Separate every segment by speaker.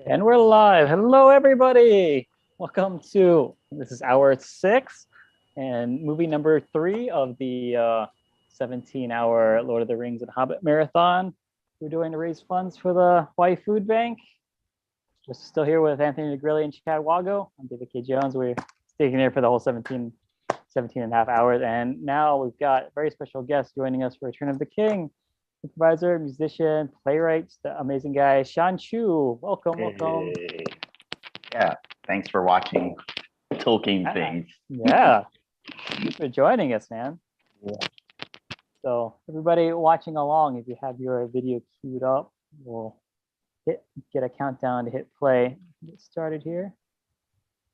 Speaker 1: And we're live. Hello, everybody. Welcome to this is hour 6 and movie number 3 of the 17-hour Lord of the Rings and Hobbit marathon. We're doing to raise funds for the Hawaii Food Bank. We're still here with Anthony Negrilli and Chad Wago. I'm David K. Jones. We're sticking here for the whole 17 and a half hours. And now we've got a very special guest joining us for Return of the King. Improviser, musician, playwright, the amazing guy, Sean Chu. Welcome.
Speaker 2: Hey. Yeah, thanks for watching Tolkien things.
Speaker 1: Yeah, thanks for joining us, man.
Speaker 2: Yeah.
Speaker 1: So everybody watching along, if you have your video queued up, we'll get a countdown to hit play. Get started here.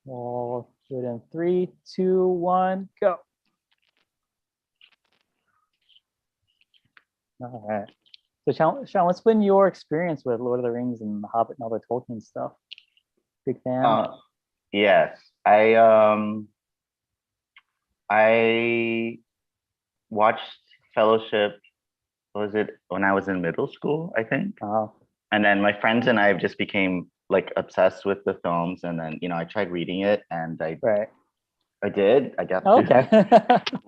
Speaker 1: We'll do it in 3, 2, 1, go. All right. So Sean, what's been your experience with Lord of the Rings and The Hobbit and all the Tolkien stuff? Big fan?
Speaker 2: Yes, I watched Fellowship. Was it when I was in middle school? I think.
Speaker 1: Oh.
Speaker 2: And then my friends and I just became like obsessed with the films. And then I tried reading it, and I got
Speaker 1: okay.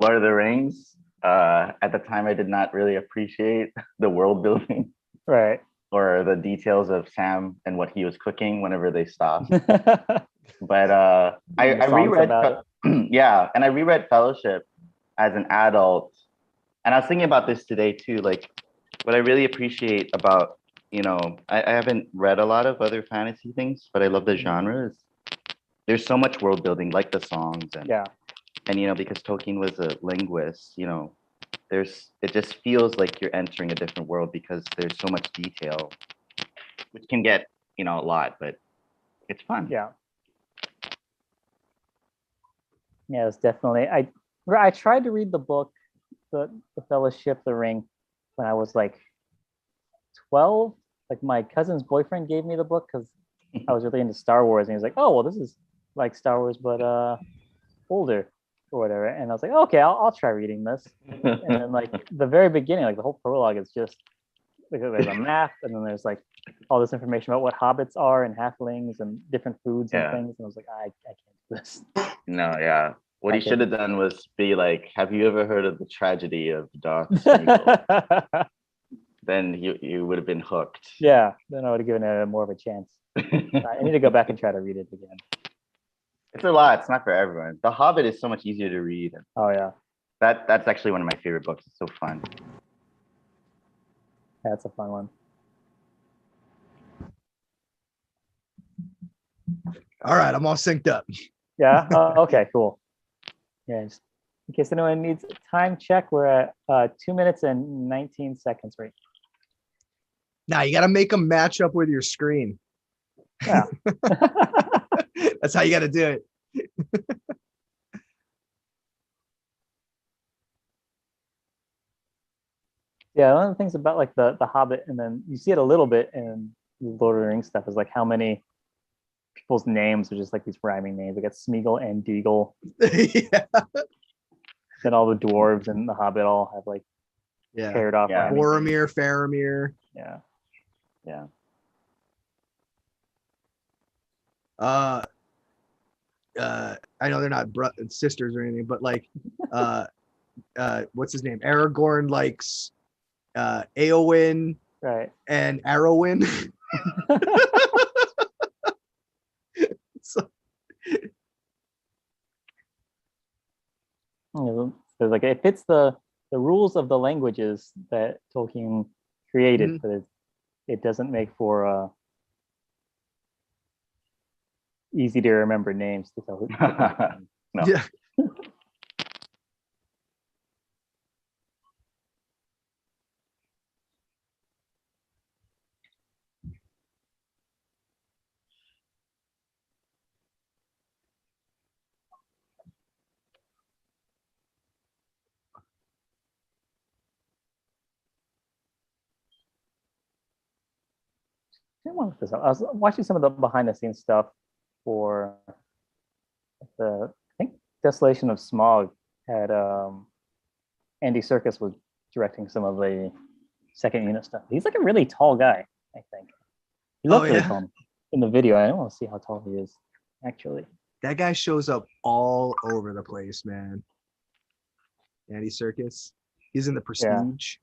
Speaker 2: Lord of the Rings. At the time, I did not really appreciate the world building,
Speaker 1: right,
Speaker 2: or the details of Sam and what he was cooking whenever they stopped. But I reread, yeah, and I reread Fellowship as an adult, and I was thinking about this today too. Like, what I really appreciate about, I haven't read a lot of other fantasy things, but I love the genre. There's so much world building, like the songs, and and because Tolkien was a linguist, it just feels like you're entering a different world because there's so much detail, which can get a lot, but it's fun.
Speaker 1: Yeah, it's definitely. I tried to read the book, the Fellowship, the Ring, when I was like 12. Like, my cousin's boyfriend gave me the book because I was really into Star Wars, and he was like, "Oh, well, this is like Star Wars, but older or whatever." And I was like, "Okay, I'll try reading this." And then, like, the very beginning, like the whole prologue is just like, there's a map, and then there's like all this information about what hobbits are and halflings and different foods and things. And I was like, I can't do this.
Speaker 2: No, yeah. What he should have done was be like, "Have you ever heard of the tragedy of Darth Smeagol?" Then you would have been hooked.
Speaker 1: Yeah, then I would have given it more of a chance. I need to go back and try to read it again.
Speaker 2: It's a lot. It's not for everyone. The Hobbit is so much easier to read.
Speaker 1: Oh yeah,
Speaker 2: that's actually one of my favorite books. It's so fun.
Speaker 1: That's a fun one.
Speaker 3: All right, I'm all synced up.
Speaker 1: Yeah. Okay. Cool. Yeah. Just in case anyone needs a time check, we're at 2 minutes and 19 seconds right
Speaker 3: now. You got to make them match up with your screen.
Speaker 1: Yeah.
Speaker 3: That's how you got to do it.
Speaker 1: Yeah, one of the things about like the Hobbit, and then you see it a little bit in Lord of the Rings stuff, is like how many people's names are just like these rhyming names. Like, it's Smeagol and Deagle.
Speaker 3: Yeah.
Speaker 1: Then all the dwarves and the Hobbit all have like paired off.
Speaker 2: Yeah.
Speaker 3: Boromir, Faramir.
Speaker 1: Yeah.
Speaker 2: Yeah.
Speaker 3: I know they're not sisters or anything, but like, what's his name? Aragorn likes Eowyn,
Speaker 1: right,
Speaker 3: and Arwen.
Speaker 1: So like, it fits the rules of the languages that Tolkien created, but it doesn't make for easy to remember names to tell.
Speaker 2: No.
Speaker 3: Yeah.
Speaker 1: I was watching some of the behind the scenes stuff for I think Desolation of Smog had Andy Serkis was directing some of the second unit stuff. He's like a really tall guy, I think. He looks really tall. in the video. I don't want to see how tall he is, actually.
Speaker 3: That guy shows up all over the place, man. Andy Serkis. He's in the Prestige.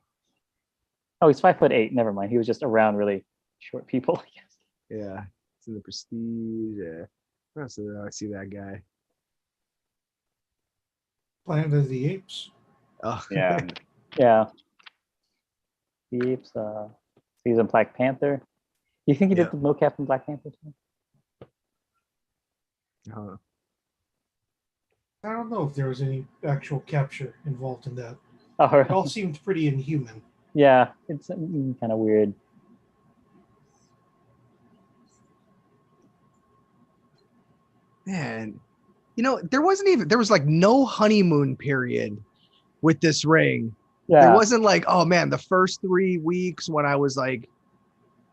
Speaker 1: Oh, he's 5'8". Never mind. He was just around really short people, I guess.
Speaker 3: Yeah, it's in the Prestige. Yeah. Where else did I see that guy?
Speaker 4: Planet of the Apes.
Speaker 3: Oh,
Speaker 2: Yeah.
Speaker 1: Yeah. He's in Black Panther. You think he did
Speaker 3: Yeah.
Speaker 1: the mocap in Black Panther too?
Speaker 3: Huh.
Speaker 4: I don't know if there was any actual capture involved in that.
Speaker 1: Oh,
Speaker 4: It all seemed pretty inhuman.
Speaker 1: yeah. It's kind of weird.
Speaker 3: Man, there was like no honeymoon period with this ring.
Speaker 1: Yeah.
Speaker 3: There wasn't like, oh man, the first 3 weeks when I was like,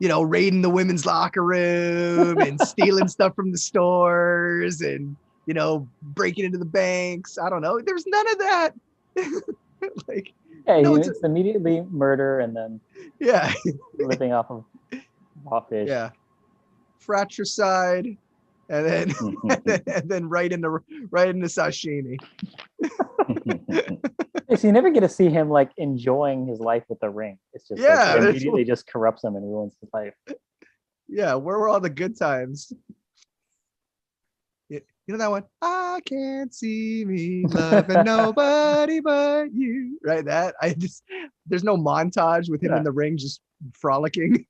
Speaker 3: raiding the women's locker room and stealing stuff from the stores and, breaking into the banks. I don't know. There's none of that. Like,
Speaker 1: Yeah,
Speaker 3: no,
Speaker 1: it's immediately murder and then
Speaker 3: yeah,
Speaker 1: living off of raw fish.
Speaker 3: yeah. Fratricide, and then and then right into sashimi.
Speaker 1: So you never get to see him like enjoying his life with the ring. It's just
Speaker 3: Yeah,
Speaker 1: it
Speaker 3: that's
Speaker 1: immediately just corrupts him and ruins his life.
Speaker 3: Yeah, where were all the good times? You know that one? I can't see me loving nobody but you. Right? There's no montage with him in the ring just frolicking.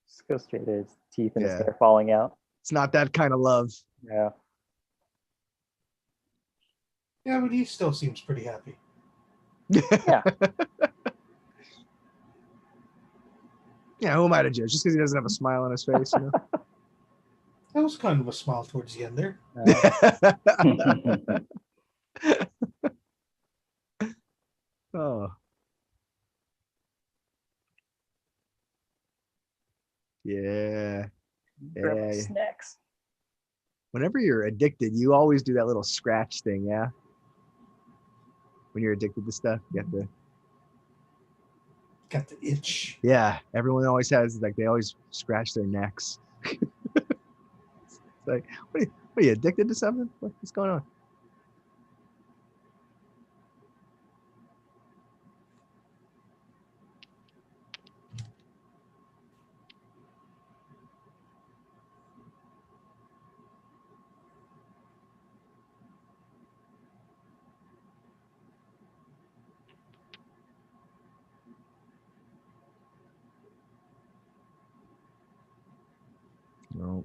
Speaker 1: Just go straight to his teeth and his hair falling out.
Speaker 3: It's not that kind of love.
Speaker 1: Yeah.
Speaker 4: Yeah, but he still seems pretty happy.
Speaker 1: Yeah.
Speaker 3: Yeah, who am I to judge? Just because he doesn't have a smile on his face,
Speaker 4: That was kind of a smile towards the end there.
Speaker 3: Oh. Yeah. Yeah.
Speaker 1: Snacks.
Speaker 3: Whenever you're addicted, you always do that little scratch thing, yeah? When you're addicted to stuff, you have to.
Speaker 4: Got the itch.
Speaker 3: Yeah, everyone always has, like, they always scratch their necks. It's like, what are you addicted to something? What's going on? No.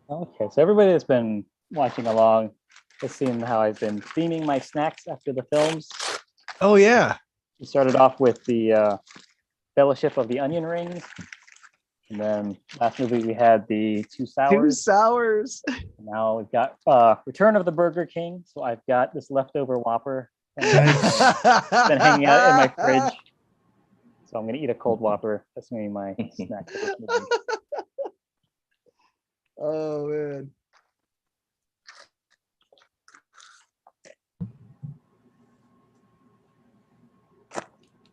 Speaker 1: Okay, so everybody that's been watching along has seen how I've been theming my snacks after the films.
Speaker 3: Oh, yeah.
Speaker 1: We started off with the Fellowship of the Onion Rings. And then last movie we had the Two Sours.
Speaker 3: Two Sours.
Speaker 1: Now we've got Return of the Burger King. So I've got this leftover Whopper been hanging out in my fridge. So I'm going to eat a cold Whopper. That's going to be my snack for this movie.
Speaker 3: Oh, man.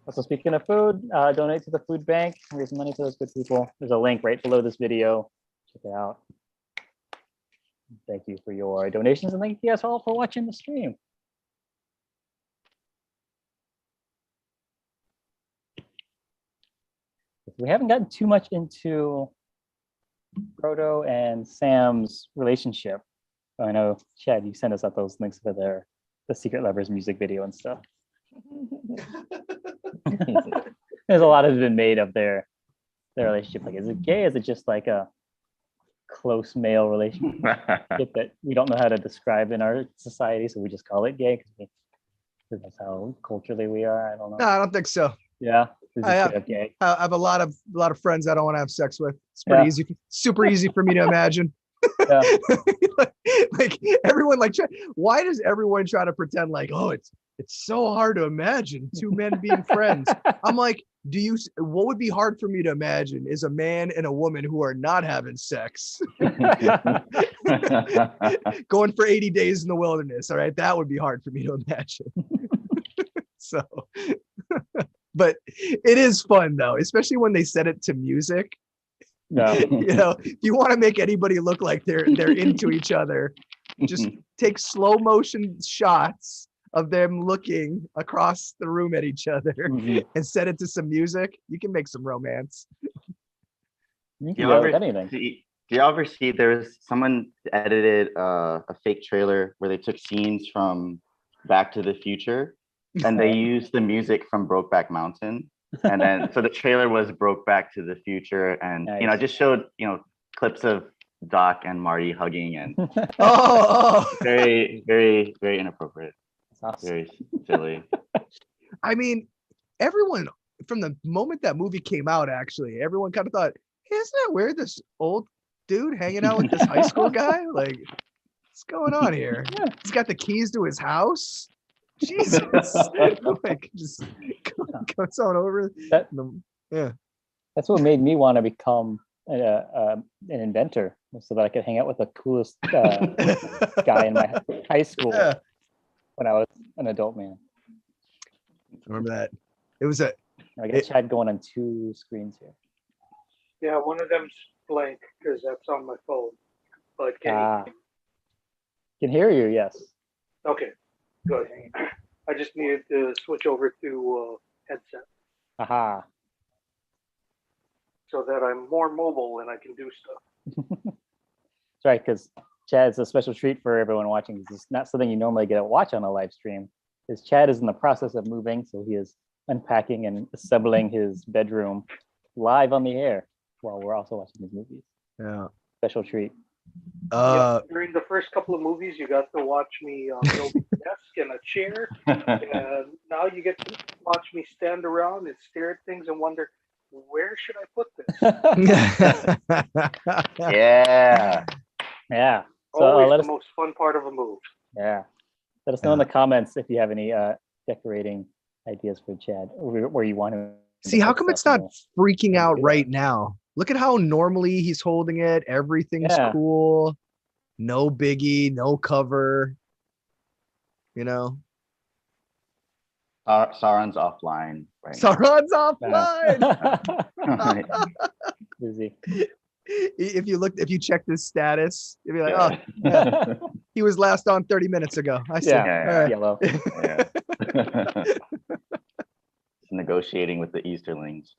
Speaker 1: Also, speaking of food, donate to the food bank. Raise money for those good people. There's a link right below this video. Check it out. Thank you for your donations, and thank you guys all for watching the stream. We haven't gotten too much into Frodo and Sam's relationship. I know, Chad, you sent us out those links for the Secret Lovers music video and stuff. There's a lot has been made of their relationship. Like, is it gay? Is it just like a close male relationship that we don't know how to describe in our society, so we just call it gay because that's how culturally we are? I don't know.
Speaker 3: No, I don't think so.
Speaker 1: Yeah,
Speaker 3: I have a lot of friends I don't want to have sex with. It's pretty easy, super easy for me to imagine.
Speaker 1: Yeah.
Speaker 3: like everyone why does everyone try to pretend like, oh, it's so hard to imagine two men being friends? I'm like, what would be hard for me to imagine is a man and a woman who are not having sex going for 80 days in the wilderness. All right, that would be hard for me to imagine. So but it is fun though, especially when they set it to music.
Speaker 1: Yeah.
Speaker 3: If you want to make anybody look like they're into each other, just take slow motion shots of them looking across the room at each other and set it to some music. You can make some romance.
Speaker 1: You can do anything.
Speaker 2: Do you ever see there's someone edited a fake trailer where they took scenes from Back to the Future and they used the music from Brokeback Mountain, and then so the trailer was Back to the Future, and
Speaker 1: nice.
Speaker 2: Just showed clips of Doc and Marty hugging, and very, very, very inappropriate. Awesome. Very silly.
Speaker 3: I mean, everyone from the moment that movie came out, actually, everyone kind of thought, hey, isn't that weird? This old dude hanging out with this high school guy, like, what's going on here? Yeah. He's got the keys to his house. Jesus, like just comes on over. Yeah,
Speaker 1: that's what made me want to become an inventor, so that I could hang out with the coolest guy in my high school when I was an adult man.
Speaker 3: Remember that? It was
Speaker 1: I got Chad going on 2 screens here.
Speaker 4: Yeah, one of them's blank because that's on my phone. But can
Speaker 1: hear you? Yes.
Speaker 4: Okay. Good. I just needed to switch over to headset.
Speaker 1: Aha.
Speaker 4: So that I'm more mobile and I can do stuff.
Speaker 1: That's right, because Chad's a special treat for everyone watching. It's not something you normally get to watch on a live stream. Because Chad is in the process of moving, so he is unpacking and assembling his bedroom live on the air while we're also watching these movies.
Speaker 3: Yeah.
Speaker 1: Special treat.
Speaker 4: During the first couple of movies, you got to watch me build a desk and a chair, and now you get to watch me stand around and stare at things and wonder, where should I put this?
Speaker 2: Yeah.
Speaker 1: Yeah.
Speaker 4: So always the most fun part of a move.
Speaker 1: Yeah. Let us know in the comments if you have any decorating ideas for Chad, or where you want to
Speaker 3: see. How come it's not freaking out right now? Look at how normally he's holding it. Everything's cool. No biggie, no cover.
Speaker 2: Sauron's offline. Right
Speaker 3: Sauron's offline.
Speaker 1: Busy.
Speaker 3: If you check this status, you'd be like, he was last on 30 minutes ago. I see.
Speaker 1: Right. Yellow.
Speaker 2: Negotiating with the Easterlings.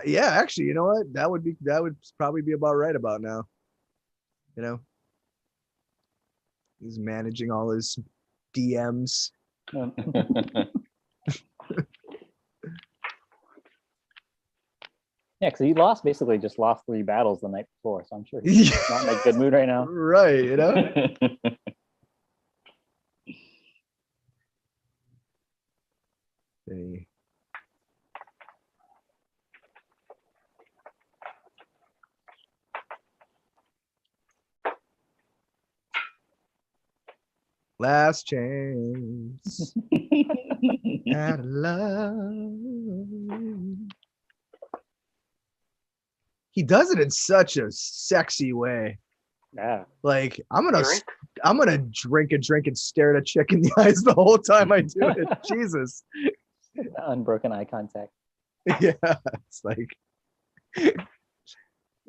Speaker 3: Yeah, actually, you know what? That would probably be about right about now. He's managing all his DMs.
Speaker 1: Yeah, because he basically just lost 3 battles the night before, so I'm sure he's not in a good mood right now.
Speaker 3: Right, Last chance at love. He does it in such a sexy way.
Speaker 1: Yeah.
Speaker 3: Like, I'm gonna drink a drink and stare at a chick in the eyes the whole time I do it. Jesus.
Speaker 1: Unbroken eye contact.
Speaker 3: Yeah. It's like,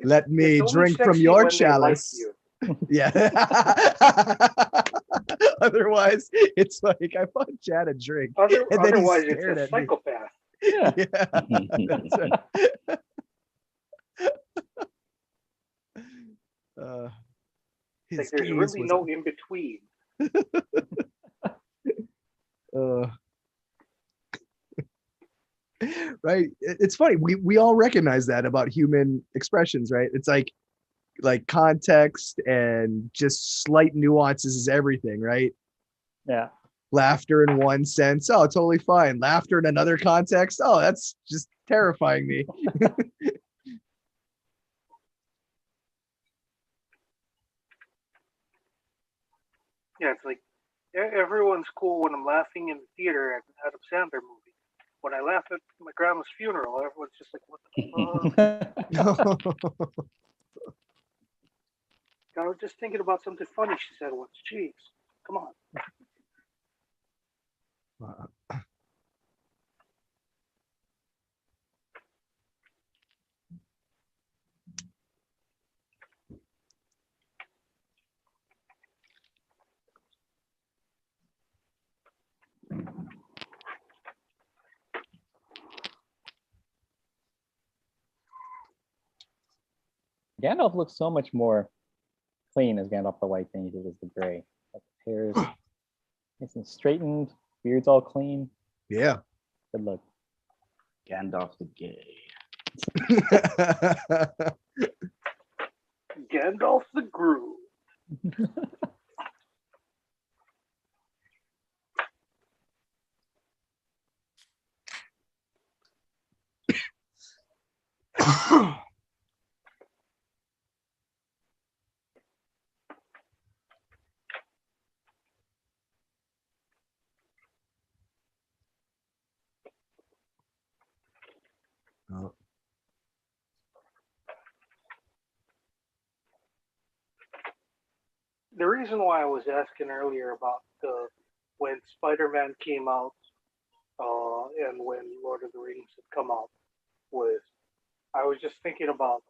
Speaker 3: let me drink from your chalice. Yeah. Otherwise, it's like I bought Chad a drink.
Speaker 4: Otherwise, it's a psychopath.
Speaker 3: Yeah. That's right.
Speaker 4: Like there's really no in between.
Speaker 3: Right. It's funny. We all recognize that about human expressions, right? It's like context and just slight nuances is everything, right?
Speaker 1: Yeah.
Speaker 3: Laughter in one sense, oh, totally fine. Laughter in another context, oh, that's just terrifying me.
Speaker 4: Yeah, it's like everyone's cool when I'm laughing in the theater at an Adam Sandler movie. When I laugh at my grandma's funeral, everyone's just like, "What the fuck?" I was just thinking about something funny she said once. Jeez, come on.
Speaker 1: Gandalf looks so much more clean as Gandalf the White than he did as the Gray. Like the hair's nice and straightened, beard's all clean.
Speaker 3: Yeah.
Speaker 1: Good look.
Speaker 2: Gandalf the Gay.
Speaker 4: Gandalf the Groove.
Speaker 3: Oh.
Speaker 4: The reason why I was asking earlier about when Spider-Man came out and when Lord of the Rings had come out was I was just thinking about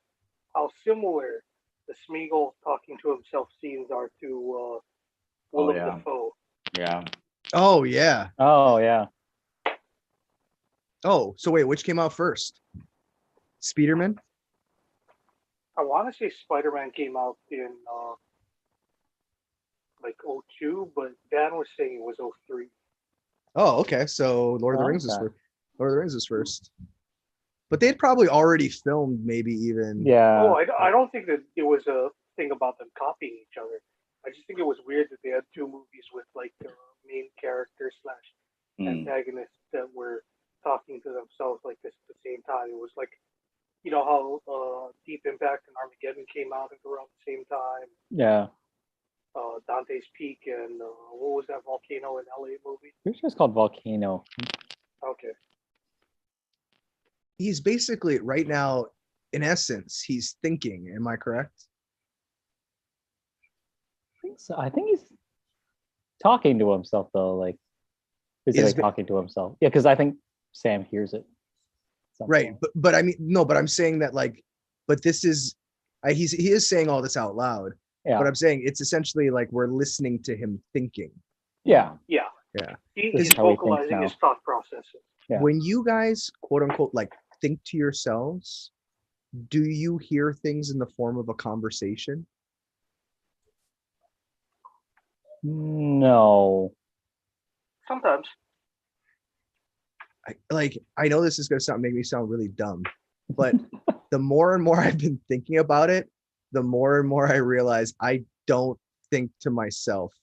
Speaker 4: how similar the Smeagol talking to himself scenes are to Willem
Speaker 2: yeah.
Speaker 4: Dafoe.
Speaker 2: Yeah.
Speaker 3: Oh yeah.
Speaker 1: Oh yeah.
Speaker 3: Oh, so wait, which came out first? Spiderman?
Speaker 4: I want to say Spider-Man came out in like '02, but Dan was saying it was '03.
Speaker 3: Oh, okay. So Lord of the Rings was
Speaker 1: Okay.
Speaker 3: first. Lord of the Rings was first. But they'd probably already filmed maybe even.
Speaker 1: Yeah.
Speaker 4: Oh, I don't think that it was a thing about them copying each other. I just think it was weird that they had two movies with like the main character slash antagonists that were talking to themselves like this at the same time. It was like, you know how Deep Impact and Armageddon came out at around the same time.
Speaker 1: Yeah.
Speaker 4: Dante's Peak and what was that volcano in LA movie?
Speaker 1: Pretty sure it's called Volcano.
Speaker 4: Okay.
Speaker 3: He's basically right now, in essence, he's thinking. Am I correct?
Speaker 1: I think so. I think he's talking to himself though, like physically talking to himself. Yeah, because I think Sam hears it.
Speaker 3: Right, but I mean no, but I'm saying that like, but this is, he is saying all this out loud.
Speaker 1: Yeah.
Speaker 3: But I'm saying it's essentially like we're listening to him thinking.
Speaker 1: Yeah.
Speaker 4: Yeah.
Speaker 3: Yeah.
Speaker 4: He's vocalizing his thought processes.
Speaker 1: Yeah.
Speaker 3: When you guys quote unquote like think to yourselves, do you hear things in the form of a conversation?
Speaker 1: No.
Speaker 4: Sometimes.
Speaker 3: I know this is going to make me sound really dumb, but the more and more I've been thinking about it, the more and more I realize I don't think to myself.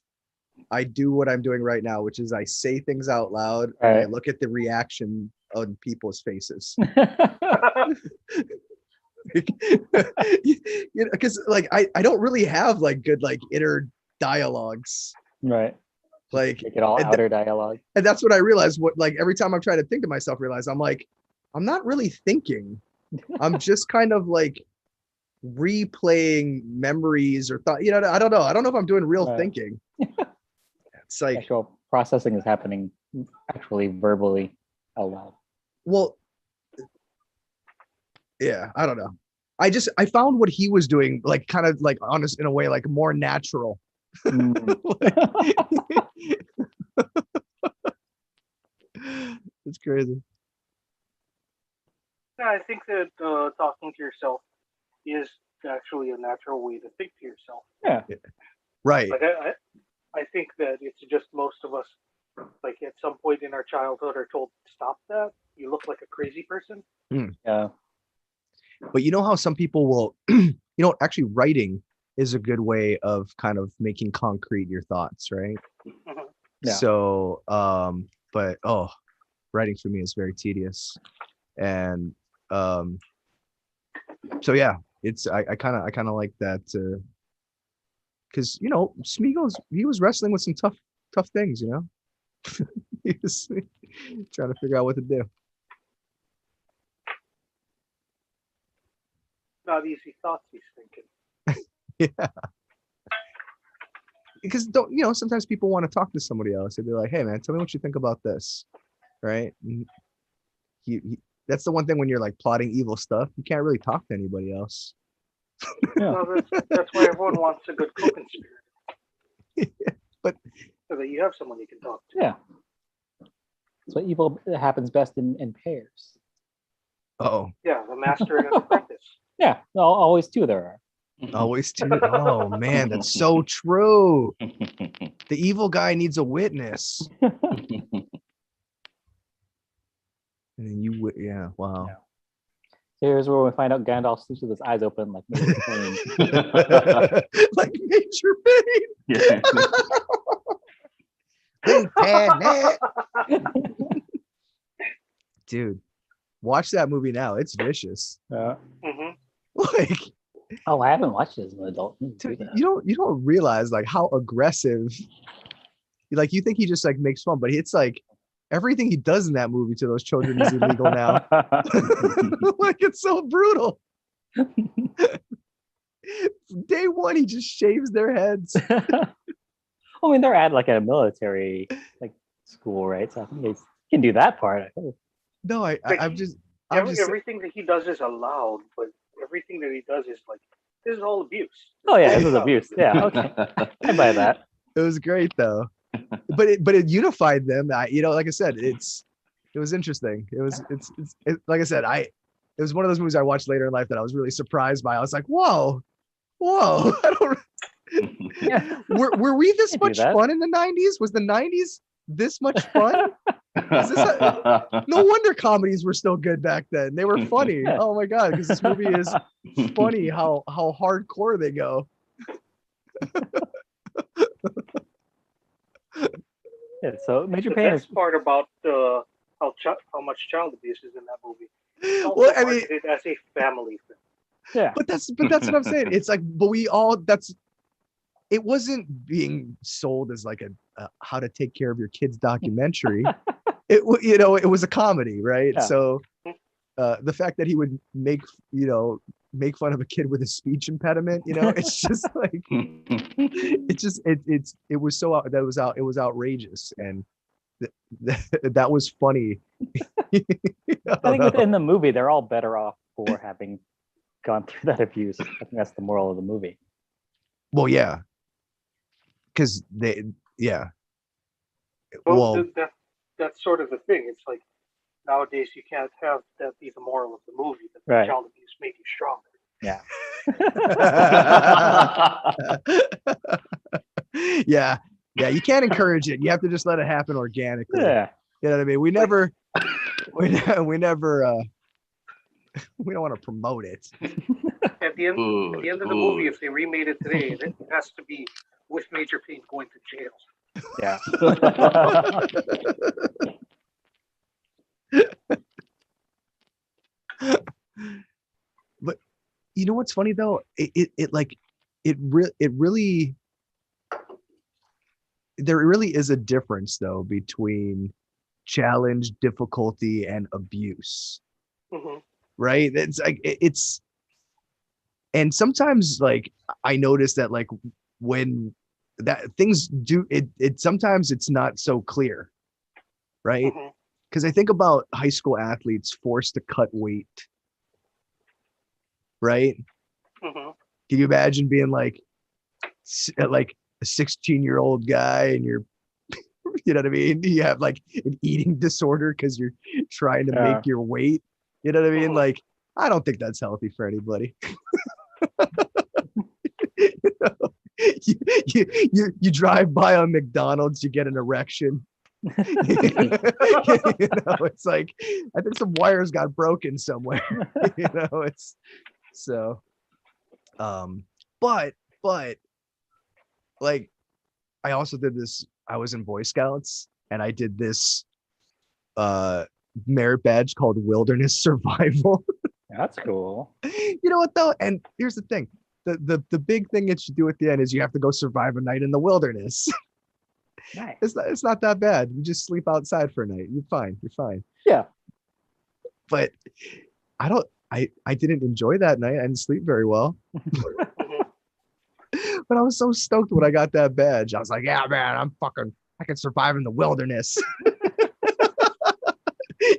Speaker 3: I do what I'm doing right now, which is I say things out loud and I look at the reaction on people's faces. Because like I don't really have like good like inner dialogues.
Speaker 1: Right.
Speaker 3: Like
Speaker 1: make it all outer dialogue.
Speaker 3: And that's what I realized. What like every time I'm trying to think to myself, realize I'm like, I'm not really thinking. I'm just kind of like replaying memories or thought. You know, I don't know. I don't know if I'm doing real thinking. It's like
Speaker 1: actual processing is happening actually verbally out loud.
Speaker 3: Well, yeah, I don't know. I found what he was doing like kind of like honest in a way like more natural. It's crazy.
Speaker 4: Yeah, I think that talking to yourself is actually a natural way to think to yourself.
Speaker 1: Yeah.
Speaker 3: Right.
Speaker 4: Like I think that it's just most of us, like at some point in our childhood, are told, "Stop that! You look like a crazy person."
Speaker 1: Yeah.
Speaker 3: But you know how some people will, you know, actually writing is a good way of kind of making concrete your thoughts, right?
Speaker 4: Mm-hmm.
Speaker 1: Yeah.
Speaker 3: So, but writing for me is very tedious, and so yeah, it's I kind of like that because Smeagol's he was wrestling with some tough things, he was trying to figure out what to do.
Speaker 4: Not easy thoughts he's thinking.
Speaker 3: Yeah, because sometimes people want to talk to somebody else. They'd be like, hey man, tell me what you think about this, right? And that's the one thing when you're like plotting evil stuff, you can't really talk to anybody else.
Speaker 1: Yeah.
Speaker 4: No, that's why everyone wants a good cooking spirit.
Speaker 3: But
Speaker 4: so that you have someone you can talk to.
Speaker 1: Yeah. So evil happens best in pairs.
Speaker 3: oh,
Speaker 4: Yeah, the master and his apprentice.
Speaker 1: Yeah, always two there are.
Speaker 3: always two. Oh man, that's so true. The evil guy needs a witness. And then yeah, wow.
Speaker 1: Yeah. So here's where we find out Gandalf sleeps with his eyes open like Major Payne.
Speaker 3: Like Major Payne.
Speaker 2: Yeah.
Speaker 3: Big Pan Dude, watch that movie now. It's vicious.
Speaker 4: Mm-hmm.
Speaker 3: Like,
Speaker 1: Oh, I haven't watched it as an adult.
Speaker 3: dude, you don't realize like how aggressive. Like you think he just like makes fun, but it's like everything he does in that movie to those children is illegal now. Like it's so brutal. Day one, he just shaves their heads.
Speaker 1: I mean, they're at like a military like school, right? So I think he can do that part.
Speaker 3: No, I'm just
Speaker 4: everything that he does is allowed, but everything that he does is like this is all abuse.
Speaker 1: Oh yeah, this is abuse. Yeah, okay, I buy that.
Speaker 3: It was great though, but it unified them. Like I said, it was interesting. It's like I said, it was one of those movies I watched later in life that I was really surprised by. I was like, whoa. I don't.
Speaker 1: Yeah.
Speaker 3: Were we this
Speaker 1: I do
Speaker 3: much
Speaker 1: that.
Speaker 3: fun in the 90s? Was the 90s this much fun? No wonder comedies were still good back then. They were funny.
Speaker 1: Yeah.
Speaker 3: Oh my god, because this movie is funny how hardcore they go.
Speaker 1: Yeah, so Major
Speaker 4: The
Speaker 1: Payne is
Speaker 4: best part about how much child abuse is in that movie. It's also
Speaker 3: Well, I mean,
Speaker 4: marketed as a family film.
Speaker 1: yeah.
Speaker 3: but that's what I'm saying. It's like, but it wasn't being sold as like a how to take care of your kids documentary. It was a comedy, right?
Speaker 1: Yeah.
Speaker 3: So the fact that he would make fun of a kid with a speech impediment, it's just like it was outrageous, and that was funny.
Speaker 1: I think within the movie, they're all better off for having gone through that abuse. I think that's the moral of the movie.
Speaker 3: Well, yeah, because
Speaker 4: Well,
Speaker 3: well,
Speaker 4: that's sort of the thing. It's like nowadays you can't have that be the moral of the movie. That
Speaker 1: Right.
Speaker 4: child abuse made you stronger.
Speaker 1: Yeah.
Speaker 3: yeah, you can't encourage it. You have to just let it happen organically.
Speaker 1: Yeah.
Speaker 3: You know what I mean? We never we don't want to promote it.
Speaker 4: At the end of the movie, if they remade it today, it has to be with Major Payne going to jail.
Speaker 1: Yeah.
Speaker 3: But you know what's funny though? There really is a difference though between challenge, difficulty, and abuse.
Speaker 4: Mm-hmm.
Speaker 3: Right? It's like and sometimes like I notice that like when that things do it sometimes it's not so clear, right?
Speaker 4: Mm-hmm.
Speaker 3: Because I think about high school athletes forced to cut weight, right?
Speaker 4: Mm-hmm.
Speaker 3: Can you imagine being like a 16-year-old guy and you're you know what I mean? You have like an eating disorder because you're trying to make your weight. You know what I mean?
Speaker 4: Mhm.
Speaker 3: Like, I don't think that's healthy for anybody. You drive by a McDonald's, you get an erection. It's like I think some wires got broken somewhere. It's so. But like, I also did this. I was in Boy Scouts, and I did this merit badge called Wilderness Survival.
Speaker 1: That's cool.
Speaker 3: You know what though? And here's the thing. the big thing that you do at the end is you have to go survive a night in the wilderness.
Speaker 1: Nice.
Speaker 3: It's not that bad. You just sleep outside for a night. You're fine. You're fine.
Speaker 1: Yeah.
Speaker 3: But I didn't enjoy that night. I didn't sleep very well. But I was so stoked when I got that badge. I was like, yeah, man, I can survive in the wilderness.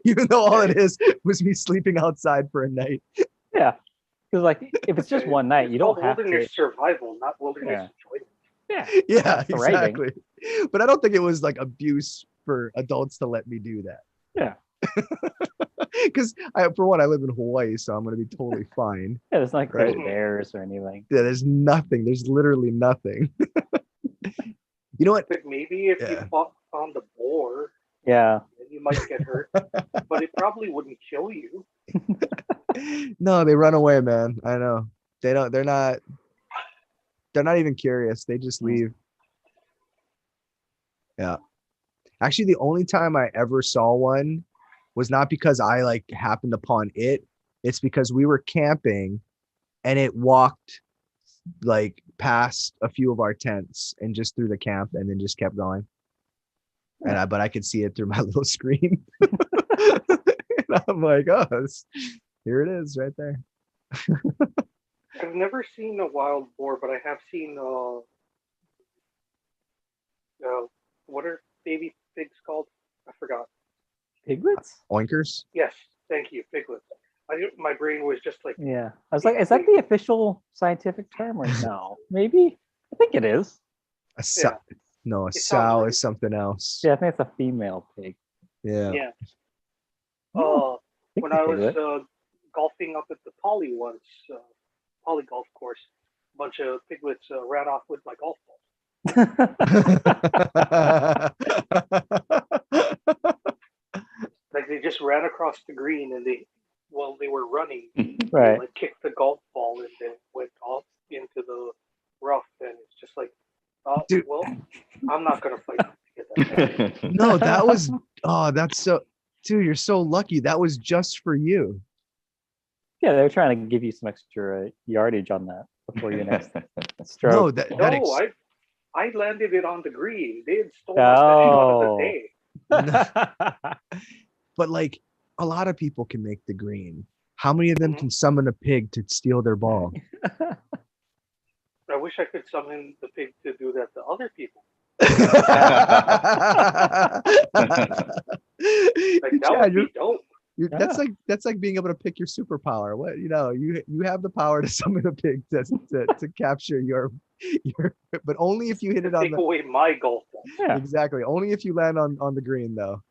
Speaker 3: Even though all it is was me sleeping outside for a night.
Speaker 1: Yeah. Because like if it's just one night, you don't have
Speaker 4: wilderness
Speaker 1: to.
Speaker 4: survival, not wilderness enjoyment.
Speaker 1: Yeah.
Speaker 3: Yeah,
Speaker 1: Thriving.
Speaker 3: exactly. But I don't think it was like abuse for adults to let me do that.
Speaker 1: Yeah.
Speaker 3: Because for one, I live in Hawaii, so I'm gonna be totally fine.
Speaker 1: Yeah, it's not like
Speaker 3: Right.
Speaker 1: there's bears or anything.
Speaker 3: Yeah, there's nothing. There's literally nothing. You know what?
Speaker 4: But maybe if you
Speaker 3: Yeah.
Speaker 4: found a boar,
Speaker 1: Yeah.
Speaker 4: then you might get hurt, but it probably wouldn't kill you.
Speaker 3: No, they run away, man. I know. They don't. They're not even curious. They just leave. Yeah. Actually, the only time I ever saw one was not because I like happened upon it. It's because we were camping and it walked like past a few of our tents and just through the camp and then just kept going. But I could see it through my little screen. And I'm like, oh, here it is right there.
Speaker 4: I've never seen a wild boar, but I have seen what are baby pigs called? I forgot.
Speaker 1: Piglets?
Speaker 3: Oinkers?
Speaker 4: Yes, thank you, piglets. My brain was just like,
Speaker 1: Yeah. I was like, is that the official scientific term or no? Maybe. I think it is.
Speaker 3: A sow.
Speaker 4: Yeah.
Speaker 3: No, a
Speaker 4: It sounds
Speaker 3: sow
Speaker 4: right.
Speaker 3: is something else.
Speaker 1: Yeah, I think it's a female pig.
Speaker 3: Yeah.
Speaker 4: yeah.
Speaker 1: Oh,
Speaker 4: When I was
Speaker 1: piglet.
Speaker 4: golfing up at the Poly once, Poly golf course, a bunch of piglets ran off with my golf ball. Like they just ran across the green and while they were running, they
Speaker 1: Right.
Speaker 4: like kicked the golf ball and then went off into the rough, and it's just like,
Speaker 3: Dude.
Speaker 4: well, I'm not gonna fight to get that back.
Speaker 3: No, that was that's so dude, you're so lucky. That was just for you.
Speaker 1: Yeah, they were trying to give you some extra yardage on that before your next stroke.
Speaker 3: No, that
Speaker 4: No, I landed it on the green. They had stolen that shot of the day.
Speaker 3: But like a lot of people can make the green. How many of them
Speaker 4: Mhm.
Speaker 3: can summon a pig to steal their ball?
Speaker 4: I wish I could summon the pig to do that to other people. Like that would be dope.
Speaker 3: That's like being able to pick your superpower. What you have the power to summon a pig to capture your but only if you hit it on
Speaker 4: Take
Speaker 3: the
Speaker 4: away my golf ball.
Speaker 1: Yeah.
Speaker 3: exactly. Only if you land on the green though.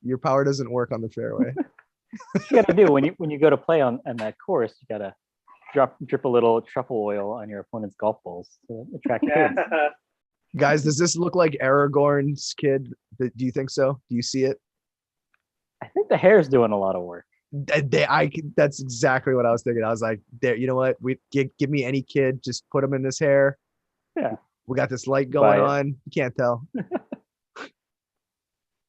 Speaker 3: Your power doesn't work on the fairway.
Speaker 1: What you gotta do when you go to play on that course, you gotta drip a little truffle oil on your opponent's golf balls to attract kids.
Speaker 3: Guys, does this look like Aragorn's kid? Do you think so? Do you see it?
Speaker 1: I think the hair's doing a lot of work.
Speaker 3: That's exactly what I was thinking. I was like, there, you know what? Give me any kid, just put him in this hair.
Speaker 1: Yeah.
Speaker 3: We got this light going on. You can't tell.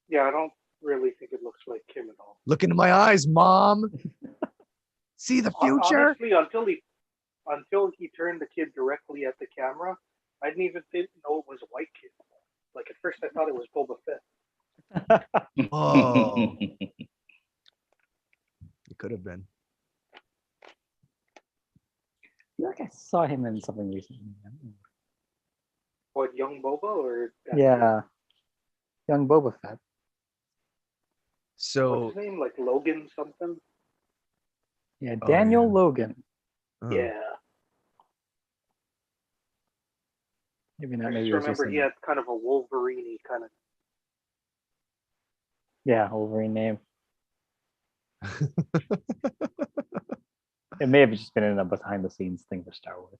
Speaker 4: Yeah, I don't really think it looks like him at all.
Speaker 3: Look into my eyes, Mom. See the future?
Speaker 4: Honestly, until he turned the kid directly at the camera, I didn't even know it was a white kid. Like at first, I thought it was Boba Fett.
Speaker 3: Oh. It could have been.
Speaker 1: I feel like I saw him in something recently.
Speaker 4: What, young Boba or?
Speaker 1: Yeah. Young Boba Fett.
Speaker 3: So
Speaker 4: What's his name? Like Logan something?
Speaker 1: Yeah, Daniel
Speaker 3: yeah.
Speaker 1: Logan.
Speaker 4: Yeah.
Speaker 1: Maybe not.
Speaker 4: I
Speaker 1: Maybe
Speaker 4: just
Speaker 1: it was
Speaker 4: remember
Speaker 1: just
Speaker 4: he had kind of a Wolverine kind of.
Speaker 1: yeah, Wolverine name. It may have just been in a behind the scenes thing for Star Wars.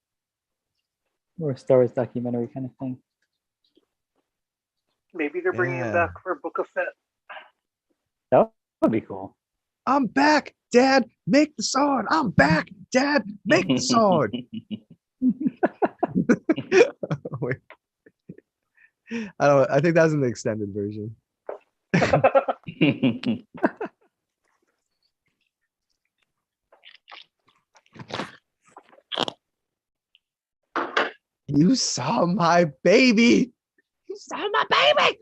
Speaker 1: Or a Star Wars documentary kind of thing.
Speaker 4: Maybe they're bringing him back for Book of Fett.
Speaker 1: That would be cool.
Speaker 3: I'm back, Dad. Make the sword. I'm back, Dad. Make the sword. Wait. I think that's in the extended version. You saw my baby. You saw my baby.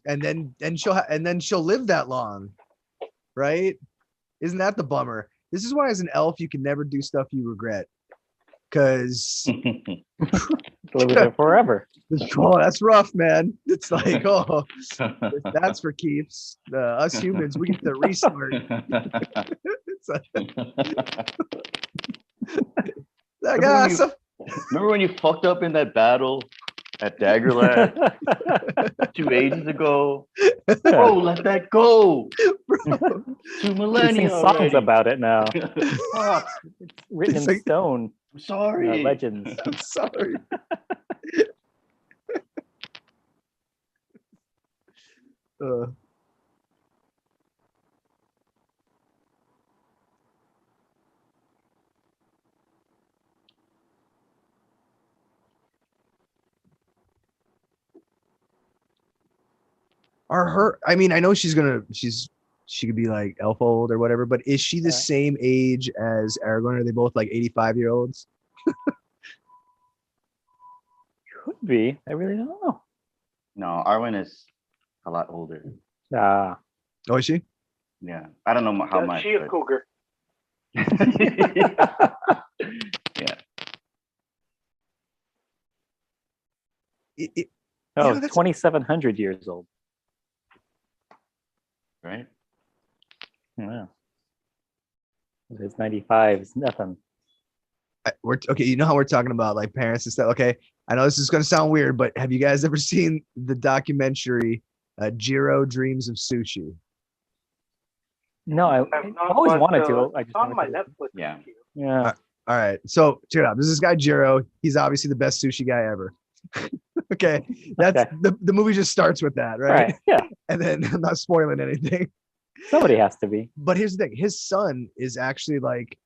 Speaker 3: And then she'll live that long, right? Isn't that the bummer? This is why as an elf you can never do stuff you regret, because
Speaker 1: Live with it forever.
Speaker 3: oh, that's rough, man. It's like, oh, if that's for keeps. Us humans, we get to restart. It's like,
Speaker 2: Remember when you fucked up in that battle at Daggerland 2 ages ago? Bro, let that go. 2 millennia.
Speaker 1: Sing songs about it now.
Speaker 2: Fuck.
Speaker 1: It's written
Speaker 3: It's
Speaker 1: in
Speaker 3: like-
Speaker 1: stone.
Speaker 2: I'm sorry.
Speaker 1: Legends.
Speaker 3: I'm sorry. I mean, I know she could be like elf old or whatever, but is she the same age as Aragorn? Are they both like 85-year-olds?
Speaker 1: Could be. I really don't know.
Speaker 2: No, Arwen is a lot older.
Speaker 1: Ah.
Speaker 3: Oh, is she?
Speaker 2: Yeah. I don't know how
Speaker 4: Yeah,
Speaker 2: much.
Speaker 4: she a cougar.
Speaker 2: Yeah.
Speaker 1: Oh,
Speaker 3: that's-
Speaker 1: 2,700 years old.
Speaker 2: Right?
Speaker 1: Yeah. It's 95. It's nothing.
Speaker 3: We're okay. You know how we're talking about like parents and stuff. Okay, I know this is going to sound weird, but have you guys ever seen the documentary Jiro Dreams of Sushi?
Speaker 1: No, I
Speaker 4: I've not,
Speaker 1: always
Speaker 4: but,
Speaker 1: wanted to. I
Speaker 4: it's
Speaker 1: just
Speaker 4: on
Speaker 1: never
Speaker 4: my
Speaker 1: did.
Speaker 4: Netflix.
Speaker 2: Yeah.
Speaker 4: queue.
Speaker 1: Yeah.
Speaker 3: All right, so check it out. There's this guy Jiro. He's obviously the best sushi guy ever. Okay, that's
Speaker 1: Okay.
Speaker 3: the movie just starts with that, right?
Speaker 1: Right. Yeah.
Speaker 3: And then I'm not spoiling anything.
Speaker 1: Somebody has to be.
Speaker 3: But here's the thing: his son is actually like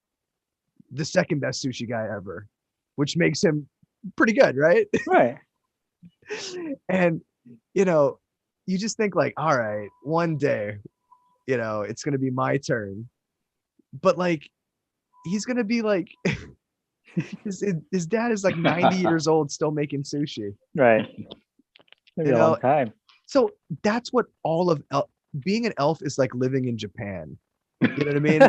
Speaker 3: the second best sushi guy ever, which makes him pretty good, right?
Speaker 1: Right.
Speaker 3: And you just think like, all right, one day, it's gonna be my turn. But like, he's gonna be like, his dad is like 90 years old, still making sushi.
Speaker 1: Right. Maybe a long time.
Speaker 3: So that's what all of being an elf is like living in Japan. You know what I mean?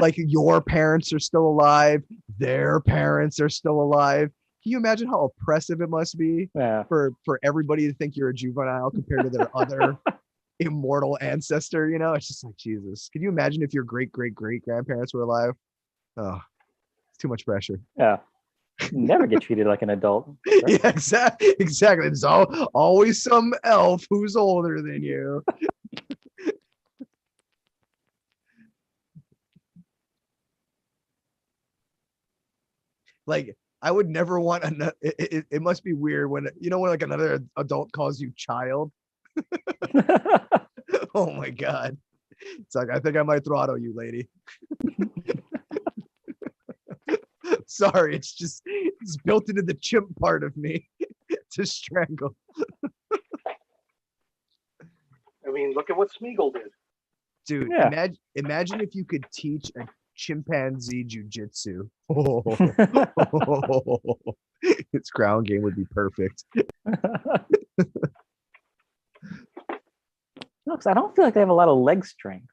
Speaker 3: Like your parents are still alive, their parents are still alive. Can you imagine how oppressive it must be
Speaker 1: Yeah.
Speaker 3: for everybody to think you're a juvenile compared to their other immortal ancestor? It's just like, Jesus. Can you imagine if your great grandparents were alive? Oh, it's too much pressure.
Speaker 1: Yeah. You never get treated like an adult. Right?
Speaker 3: Yeah, exactly. There's always some elf who's older than you. Like, I would never want it must be weird when when like another adult calls you child. Oh my God. It's like, I think I might throttle you, lady. Sorry, it's built into the chimp part of me to strangle.
Speaker 4: I mean, look at what Smeagol did.
Speaker 3: Dude,
Speaker 1: Yeah.
Speaker 3: imagine if you could teach a chimpanzee jujitsu. Its ground game would be perfect.
Speaker 1: No, 'cause I don't feel like they have a lot of leg strength.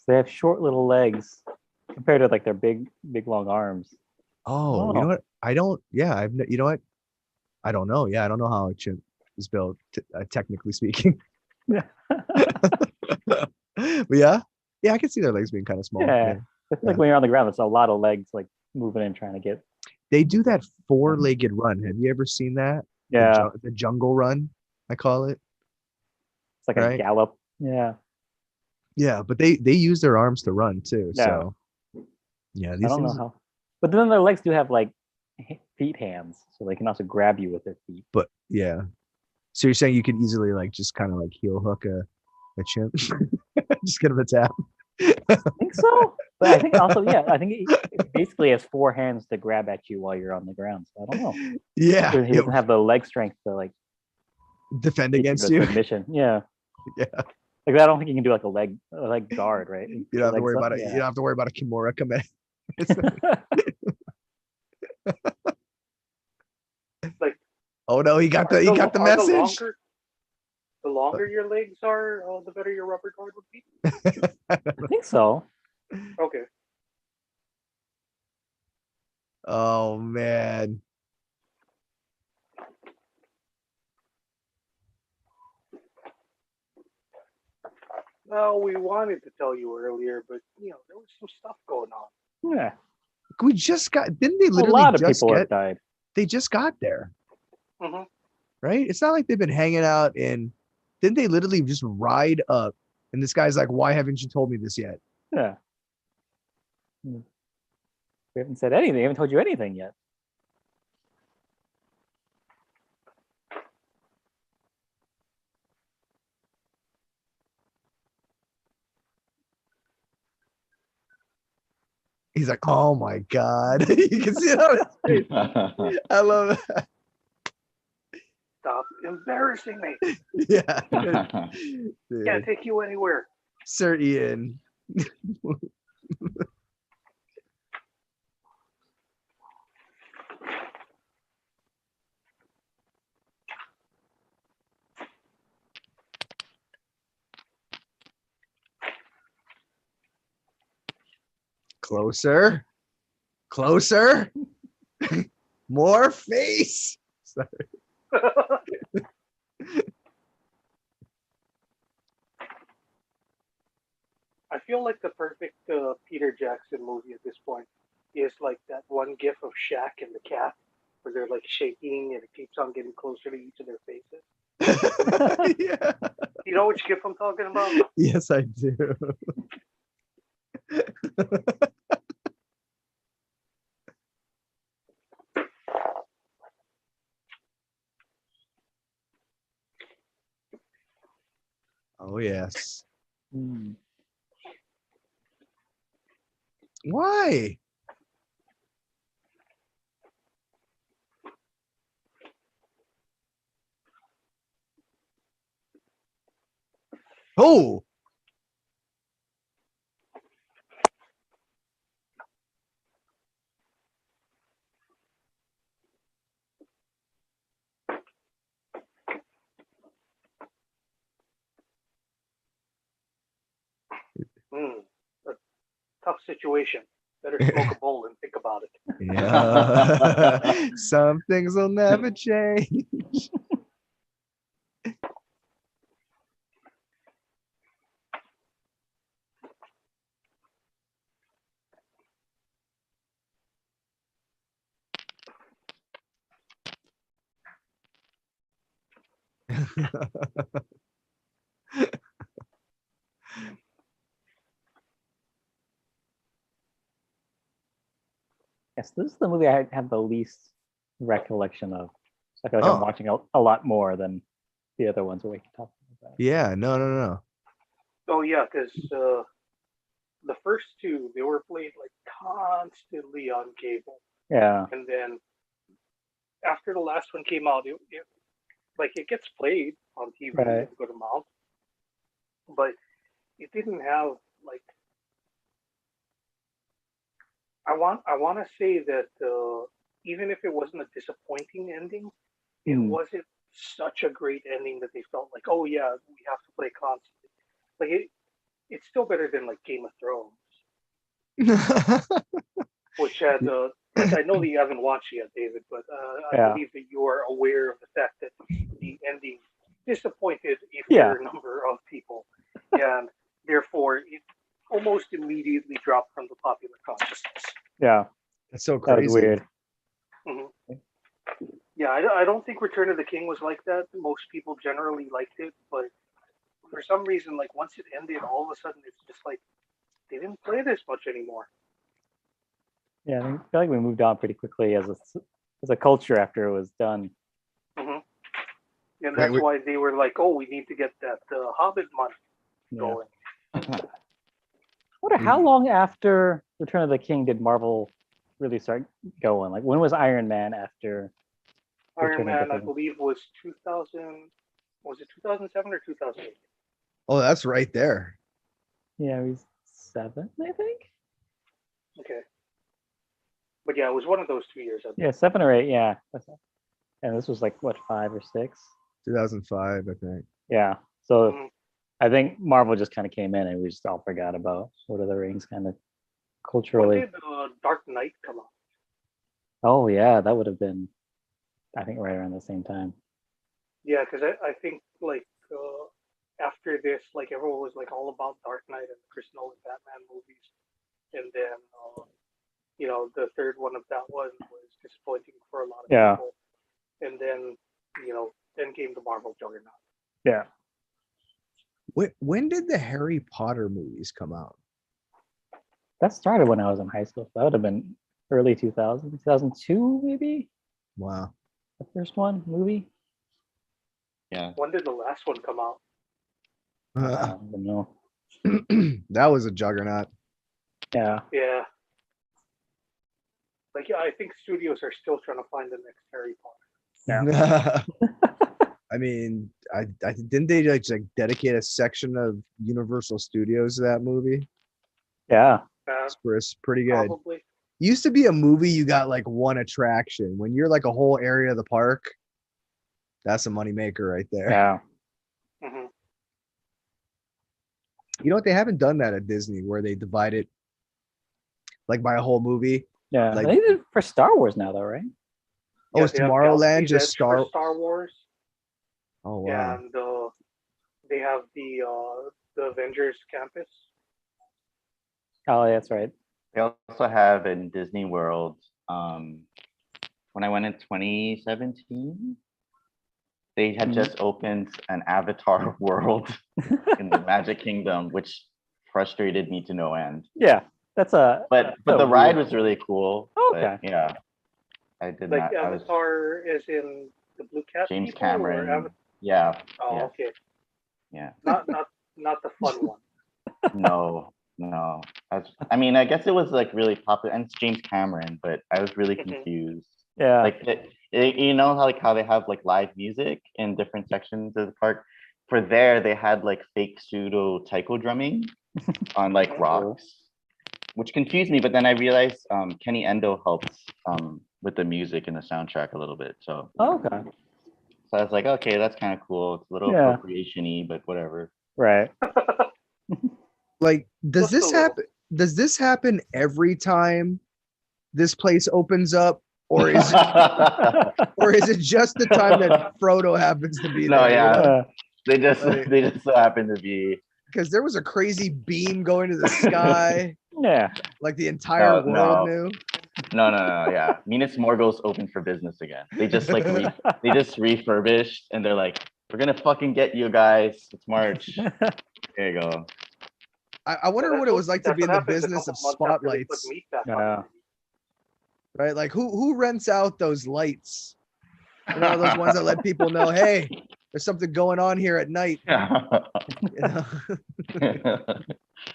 Speaker 1: They have short little legs compared to like their big long arms.
Speaker 3: Oh, you know what? I don't. Yeah, you know what? I don't know. Yeah, I don't know how a chimp is built, technically speaking.
Speaker 1: Yeah.
Speaker 3: But yeah, I can see their legs being kind of small.
Speaker 1: Yeah. I feel like when you're on the ground, it's a lot of legs like moving and trying to get.
Speaker 3: They do that four-legged run. Have you ever seen that?
Speaker 1: Yeah.
Speaker 3: The jungle run, I call it.
Speaker 1: It's like a gallop. Yeah.
Speaker 3: Yeah, but they use their arms to run too.
Speaker 1: Yeah.
Speaker 3: So yeah,
Speaker 1: I
Speaker 3: these
Speaker 1: don't know
Speaker 3: things.
Speaker 1: how. But then their legs do have like feet hands, so they can also grab you with their feet.
Speaker 3: But yeah, so you're saying you could easily like just kind of like heel hook a A chimp. Just give him a tap.
Speaker 1: I think so. But I think also, yeah, I think it basically has 4 hands to grab at you while you're on the ground. So I don't know.
Speaker 3: Yeah.
Speaker 1: He doesn't have the leg strength to like
Speaker 3: Defend
Speaker 1: keep
Speaker 3: against
Speaker 1: to
Speaker 3: you.
Speaker 1: submission. Yeah.
Speaker 3: Yeah.
Speaker 1: Like I don't think you can do like a leg guard, right?
Speaker 3: You don't have to worry about it. You don't have to worry about a Kimura coming.
Speaker 4: Like,
Speaker 3: oh no, he got the message.
Speaker 4: The longer your legs are, the better your rubber guard would be.
Speaker 1: I think so.
Speaker 4: Okay.
Speaker 3: Oh man.
Speaker 4: Well, we wanted to tell you earlier, but there was some stuff going on.
Speaker 1: Yeah.
Speaker 3: We just got. Didn't they literally?
Speaker 1: A lot of people have died.
Speaker 3: They just got there.
Speaker 4: Mm-hmm.
Speaker 3: Right? It's not like they've been hanging out in. Didn't they literally just ride up? And this guy's like, "Why haven't you told me this yet?"
Speaker 1: Yeah. We haven't said anything. We haven't told you anything yet.
Speaker 3: He's like, "Oh my god!" You can see it on his face. I love that.
Speaker 4: Stop embarrassing me.
Speaker 3: Yeah.
Speaker 4: Can't take you anywhere.
Speaker 3: Sir Ian. Closer. Closer. More face. Sorry.
Speaker 4: I feel like the perfect Peter Jackson movie at this point is like that one gif of Shaq and the cat where they're like shaking and it keeps on getting closer to each of their faces.
Speaker 3: Yeah.
Speaker 4: You know which gif I'm talking about?
Speaker 3: Yes, I do. Oh, yes. Why? Oh.
Speaker 4: A tough situation. Better smoke a bowl and think about it.
Speaker 3: Yeah. Some things will never change.
Speaker 1: Yes, this is the movie I have the least recollection of. So I feel like I'm watching a lot more than the other ones we can talk about.
Speaker 3: Yeah, no.
Speaker 4: Oh yeah, because the first two they were played like constantly on cable.
Speaker 1: Yeah.
Speaker 4: And then after the last one came out, it gets played on TV
Speaker 1: right.
Speaker 4: a good amount, but it didn't have like. I want to say that even if it wasn't a disappointing ending, it wasn't such a great ending that they felt like, oh yeah, we have to play constantly. Like it's still better than like Game of Thrones, which had like I know that you haven't watched it yet, David, but I believe that you are aware of the fact that the ending disappointed a fair number of people, and therefore it almost immediately dropped from the popular consciousness.
Speaker 1: Yeah,
Speaker 3: that's so crazy.
Speaker 1: That was weird.
Speaker 4: Mm-hmm. Yeah, I don't think Return of the King was like that. Most people generally liked it, but for some reason, like once it ended, all of a sudden it's just like they didn't play this much anymore.
Speaker 1: Yeah, I feel like we moved on pretty quickly as a culture after it was done.
Speaker 4: Mm-hmm. And that's why they were like, "Oh, we need to get that Hobbit money."
Speaker 1: Yeah.
Speaker 4: going.
Speaker 1: I wonder how long after Return of the King did Marvel really start going? Like, when was Iron Man after
Speaker 4: Iron
Speaker 1: Return of the
Speaker 4: Man, I
Speaker 1: King?
Speaker 4: believe, was 2000. Was it 2007 or 2008?
Speaker 3: Oh, that's right there.
Speaker 1: Yeah, he's 7, I think.
Speaker 4: Okay. But yeah, it was one of those 2 years. I
Speaker 1: Yeah, 7 or 8. Yeah, and this was like what, 5 or 6?
Speaker 3: 2005, I think.
Speaker 1: Yeah. So
Speaker 4: Mhm.
Speaker 1: I think Marvel just kind of came in and we just all forgot about Lord of the Rings kind of
Speaker 4: When
Speaker 1: culturally.
Speaker 4: did Dark Knight come out?
Speaker 1: Oh yeah, that would have been, I think, right around the same time.
Speaker 4: Yeah, because I think like after this, like everyone was like all about Dark Knight and the Chris Nolan Batman movies, and then the third one of that one was disappointing for a lot of
Speaker 1: Yeah.
Speaker 4: people, and then then came the Marvel Juggernaut.
Speaker 1: Yeah.
Speaker 3: When did the Harry Potter movies come out?
Speaker 1: That started when I was in high school. So that would have been early 2000, 2002 maybe.
Speaker 3: Wow.
Speaker 1: The first one movie.
Speaker 2: Yeah.
Speaker 4: When did the last one come out?
Speaker 1: I don't even know.
Speaker 3: That was a juggernaut.
Speaker 1: Yeah.
Speaker 4: Yeah. Like, yeah, I think studios are still trying to find the next Harry Potter.
Speaker 1: Yeah.
Speaker 3: I mean, I didn't they like dedicate a section of Universal Studios to that movie?
Speaker 1: Yeah.
Speaker 3: It's pretty good.
Speaker 4: Probably.
Speaker 3: Used to be a movie you got like one attraction. When you're like a whole area of the park, that's a moneymaker right there.
Speaker 1: Yeah.
Speaker 4: Hmm.
Speaker 3: You know what? They haven't done that at Disney where they divide it like by a whole movie.
Speaker 1: Yeah.
Speaker 3: Like-
Speaker 1: They did it for Star Wars now though, right?
Speaker 3: Oh, it's
Speaker 4: they have
Speaker 3: Tomorrowland,
Speaker 4: Galaxy's
Speaker 3: just
Speaker 4: Edge for
Speaker 3: Star.
Speaker 4: Star Wars,
Speaker 3: Oh wow.
Speaker 4: and they have the Avengers campus.
Speaker 1: Oh, yeah, that's right.
Speaker 2: They also have in Disney World, when I went in 2017, they had
Speaker 1: Mhm.
Speaker 2: just opened an Avatar world in the Magic Kingdom, which frustrated me to no end.
Speaker 1: Yeah. That's a
Speaker 2: But
Speaker 1: a
Speaker 2: the ride
Speaker 1: weird-
Speaker 2: was really cool.
Speaker 1: Okay.
Speaker 2: But yeah, I did
Speaker 4: Like
Speaker 2: not. I was
Speaker 4: Avatar is in the Blue Cat
Speaker 2: James
Speaker 4: people, or
Speaker 2: Cameron.
Speaker 4: Avatar?
Speaker 2: Yeah,
Speaker 4: Oh,
Speaker 2: yeah.
Speaker 4: okay.
Speaker 2: yeah.
Speaker 4: Not the fun one.
Speaker 2: No. I mean, I guess it was like really popular, and it's James Cameron, but I was really
Speaker 4: Mhm.
Speaker 2: confused.
Speaker 1: Yeah.
Speaker 2: Like, you know how they have like live music in different sections of the park. For there, they had like fake pseudo taiko drumming on like
Speaker 4: Mhm.
Speaker 2: rocks, which confused me. But then I realized Kenny Endo helps with the music and the soundtrack a little bit. So
Speaker 1: Okay.
Speaker 2: I was like, okay, that's kind of cool. It's a little
Speaker 1: Yeah.
Speaker 2: appropriation-y, but whatever.
Speaker 1: Right.
Speaker 3: Like, does
Speaker 4: Just a
Speaker 3: this
Speaker 4: little.
Speaker 3: happen? Does this happen every time this place opens up, or is it just the time that Frodo happens to be
Speaker 2: No,
Speaker 3: there?
Speaker 2: yeah.
Speaker 3: You know?
Speaker 1: Uh,
Speaker 2: They just
Speaker 3: Like-
Speaker 2: they just so happen to be
Speaker 3: Because there was a crazy beam going to the sky,
Speaker 1: yeah.
Speaker 3: like the entire
Speaker 2: No,
Speaker 3: world
Speaker 2: no.
Speaker 3: knew.
Speaker 2: no, yeah. Minas Morgul's open for business again. They just like they just refurbished and they're like, we're gonna fucking get you guys. It's March. There you go.
Speaker 3: I wonder what it was like to
Speaker 4: That's
Speaker 3: be in
Speaker 4: what
Speaker 3: the
Speaker 4: happens a
Speaker 3: business of
Speaker 4: couple months after they put
Speaker 3: spotlights,
Speaker 4: meat back on
Speaker 1: Yeah.
Speaker 4: it.
Speaker 3: right? Like who rents out those lights? You know, those ones that let people know, hey, there's something going on here at night. You know?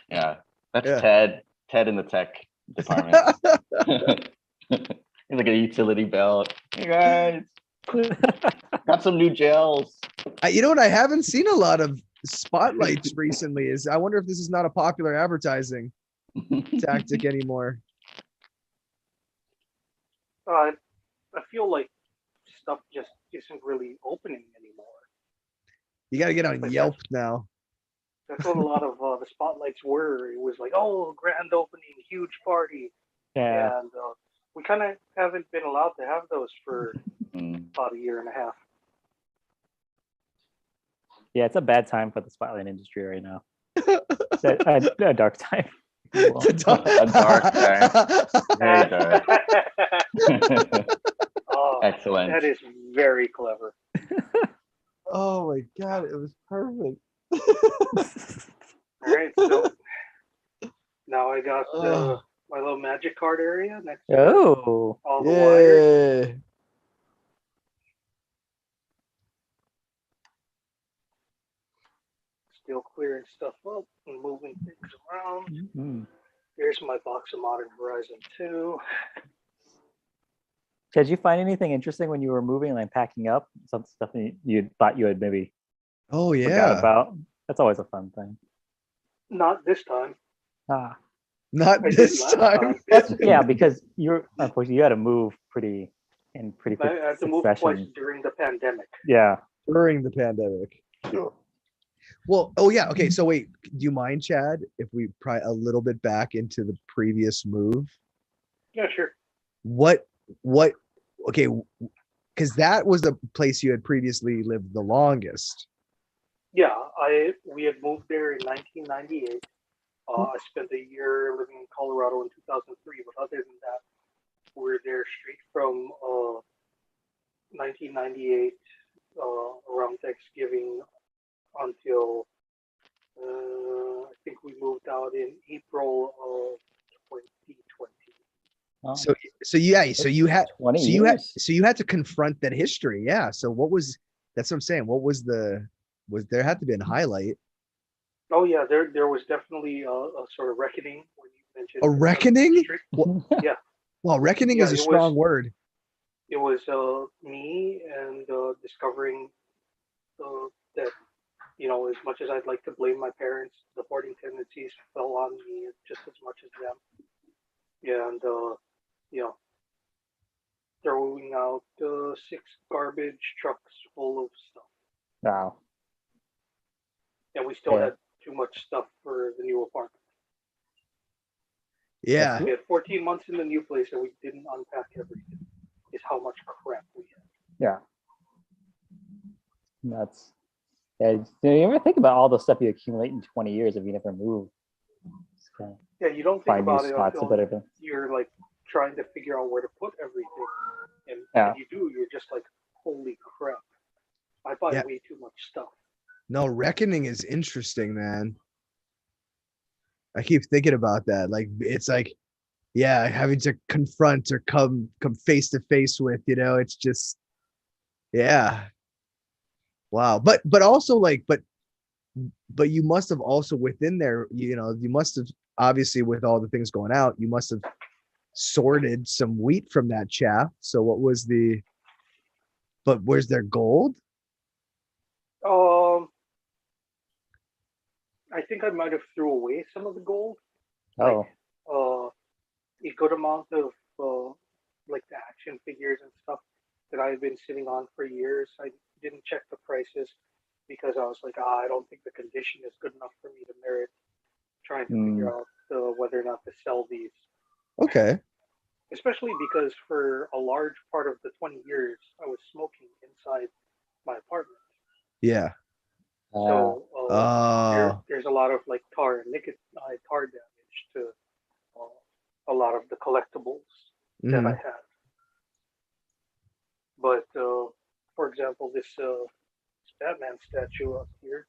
Speaker 2: Yeah, that's
Speaker 3: Yeah.
Speaker 2: Ted in the tech department. He's like a utility belt. Hey guys, got some new gels.
Speaker 3: You know what? I haven't seen a lot of spotlights recently. Is I wonder if this is not a popular advertising tactic anymore.
Speaker 4: I feel like stuff just isn't really opening anymore.
Speaker 3: You got to get on
Speaker 4: Like
Speaker 3: Yelp now.
Speaker 4: That's what a lot of the spotlights were. It was like, oh, grand opening, huge party,
Speaker 1: Yeah.
Speaker 4: and we kind of haven't been allowed to have those for
Speaker 2: Mm.
Speaker 4: about a year and a half.
Speaker 1: Yeah, it's a bad time for the spotlight industry right now. A dark time. Well,
Speaker 2: A dark time. Very dark.
Speaker 4: Oh,
Speaker 2: Excellent.
Speaker 4: that is very clever.
Speaker 3: Oh my god, it was perfect.
Speaker 4: All right, so now I got
Speaker 3: Ugh.
Speaker 4: my little magic card area next to
Speaker 1: Oh.
Speaker 4: all the wires.
Speaker 3: Yeah.
Speaker 4: still clearing stuff up and moving things around.
Speaker 1: Mm.
Speaker 4: Here's my box of Modern Horizon 2.
Speaker 1: Did you find anything interesting when you were moving, like packing up? Some stuff you thought you had maybe
Speaker 3: Oh
Speaker 1: forgot
Speaker 3: yeah.
Speaker 1: about? That's always a fun thing.
Speaker 4: Not this time.
Speaker 1: Ah,
Speaker 3: Not
Speaker 4: I did
Speaker 3: this
Speaker 4: last
Speaker 3: time.
Speaker 1: yeah, because unfortunately you had to move pretty quick
Speaker 4: I had to move twice
Speaker 1: succession.
Speaker 4: during the pandemic.
Speaker 1: Yeah.
Speaker 3: During the pandemic. Well, oh yeah. Okay, so wait, do you mind, Chad, if we pry a little bit back into the previous move?
Speaker 4: Yeah, sure.
Speaker 3: What okay, because that was the place you had previously lived the longest.
Speaker 4: Yeah, we had moved there in 1998. I spent a year living in Colorado in 2003, but other than that, we're there straight from 1998 around Thanksgiving until I think we moved out in April of 2020.
Speaker 1: Oh,
Speaker 3: So yeah, so you had
Speaker 1: 20
Speaker 3: so
Speaker 1: years.
Speaker 3: you had to confront that history. Yeah. So that's what I'm saying. What was there had to be a highlight.
Speaker 4: Oh yeah, there was definitely a sort of reckoning when you mentioned
Speaker 3: A reckoning?
Speaker 4: history. Yeah,
Speaker 3: Well, reckoning
Speaker 4: Yeah,
Speaker 3: is a
Speaker 4: it
Speaker 3: strong
Speaker 4: was-
Speaker 3: word.
Speaker 4: it was me and discovering that as much as I'd like to blame my parents, the hoarding tendencies fell on me just as much as them. And you know, throwing out 6 garbage trucks full of stuff,
Speaker 1: Wow.
Speaker 4: and we still
Speaker 1: Yeah.
Speaker 4: had too much stuff for the new apartment.
Speaker 3: Yeah.
Speaker 4: We had 14 months in the new place, and we didn't unpack everything. Is how much crap we had.
Speaker 1: Yeah. That's yeah. Do you ever think about all the stuff you accumulate in 20 years if you never move? Just kind of
Speaker 4: Yeah, you don't think
Speaker 1: find new
Speaker 4: about it
Speaker 1: spots
Speaker 4: until
Speaker 1: better.
Speaker 4: you're like trying to figure out where to put everything, and
Speaker 1: Yeah.
Speaker 4: when you do, you're just like, holy crap! I buy
Speaker 3: Yeah.
Speaker 4: way too much stuff.
Speaker 3: No, reckoning is interesting, man. I keep thinking about that. Like it's like, yeah, having to confront or come face to face with, it's just yeah. Wow. But also like, but you must have also within there, you must have obviously with all the things going out, you must have sorted some wheat from that chaff. So but where's their gold?
Speaker 4: I think I might have threw away some of the gold.
Speaker 1: Oh,
Speaker 4: A good amount of like the action figures and stuff that I had been sitting on for years. I didn't check the prices because I was like, I don't think the condition is good enough for me to merit trying to figure out whether or not to sell these.
Speaker 3: Okay.
Speaker 4: Especially because for a large part of the 20 years, I was smoking inside my apartment.
Speaker 3: Yeah.
Speaker 4: So
Speaker 3: Oh.
Speaker 4: there's a lot of like tar damage to a lot of the collectibles that I
Speaker 3: Mhm.
Speaker 4: had. But for example, this Batman statue up here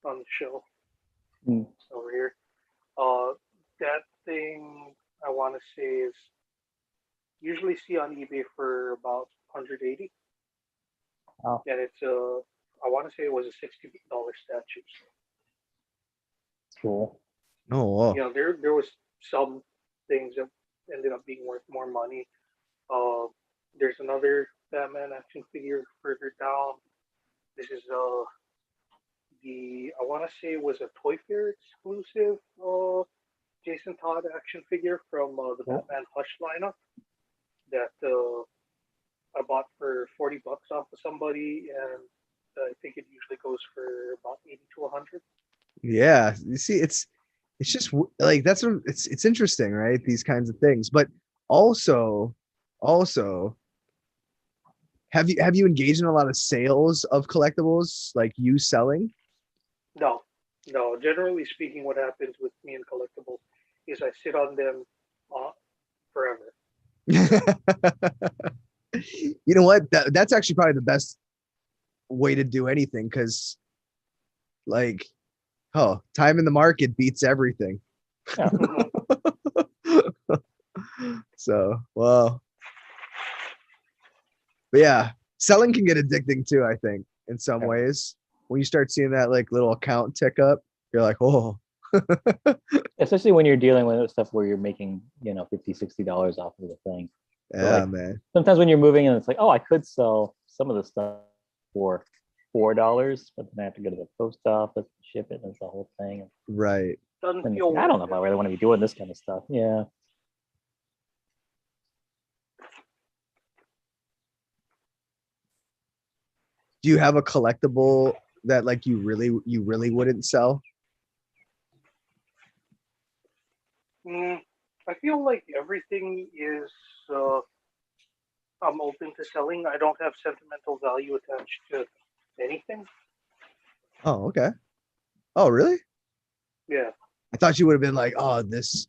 Speaker 4: on the shelf over here, that thing I want to say is usually see on eBay for about 180.
Speaker 1: Wow.
Speaker 4: And it's I want to say it was a $60 statue.
Speaker 1: cool.
Speaker 3: Oh, wow.
Speaker 4: There was some things that ended up being worth more money. There's another Batman action figure further down. This is I want to say it was a Toy Fair exclusive Jason Todd action figure from the Batman Hush lineup that I bought for $40 off of somebody, and I think it usually goes for about 80 to 100.
Speaker 3: Yeah. You see, it's just like it's interesting, right? These kinds of things. But also, have you engaged in a lot of sales of collectibles, like you selling?
Speaker 4: No, no. Generally speaking, what happens with me and collectibles is I sit on them forever.
Speaker 3: You know what? That's actually probably the best way to do anything because, like, time in the market beats everything.
Speaker 1: Yeah.
Speaker 3: So, well, but yeah, selling can get addicting too, I think, in some ways when you start seeing that like little account tick up, you're like, oh.
Speaker 1: Especially when you're dealing with stuff where you're making, $50-$60 off of the thing.
Speaker 3: Yeah,
Speaker 1: like,
Speaker 3: man.
Speaker 1: Sometimes when you're moving and it's like, oh, I could sell some of the stuff for $4, but then I have to go to the post office, ship it, and it's the whole thing.
Speaker 3: Right.
Speaker 4: Doesn't
Speaker 1: And
Speaker 4: feel
Speaker 1: I don't know
Speaker 4: worth
Speaker 1: if I
Speaker 4: it.
Speaker 1: really want to be doing this kind of stuff. Yeah.
Speaker 3: Do you have a collectible that like you really wouldn't sell?
Speaker 4: I feel like everything is I'm open to selling. I don't have sentimental value attached to anything.
Speaker 3: Oh, okay. Oh, really?
Speaker 4: Yeah.
Speaker 3: I thought you would have been like, oh, this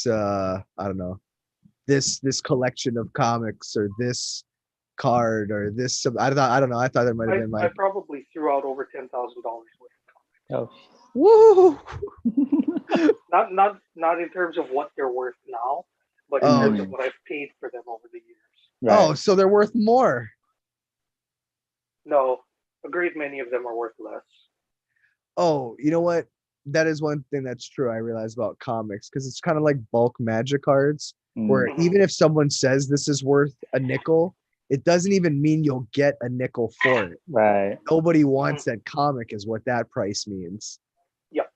Speaker 3: I don't know, this collection of comics or this card or this I don't know. I thought there might have been
Speaker 4: I
Speaker 3: like,
Speaker 4: probably threw out over $10,000 worth.
Speaker 1: Oh.
Speaker 3: woo.
Speaker 4: Not in terms of what they're worth now, but in terms of what I've paid for them over the years.
Speaker 1: Right.
Speaker 3: Oh, so they're worth more.
Speaker 4: No, a great many of them are worth less.
Speaker 3: Oh, you know what? That is one thing that's true. I realize about comics because it's kind of like bulk magic cards, where
Speaker 4: Mhm.
Speaker 3: even if someone says this is worth a nickel, it doesn't even mean you'll get a nickel for it.
Speaker 1: Right.
Speaker 3: Nobody wants that comic, is what that price means.
Speaker 4: Yep.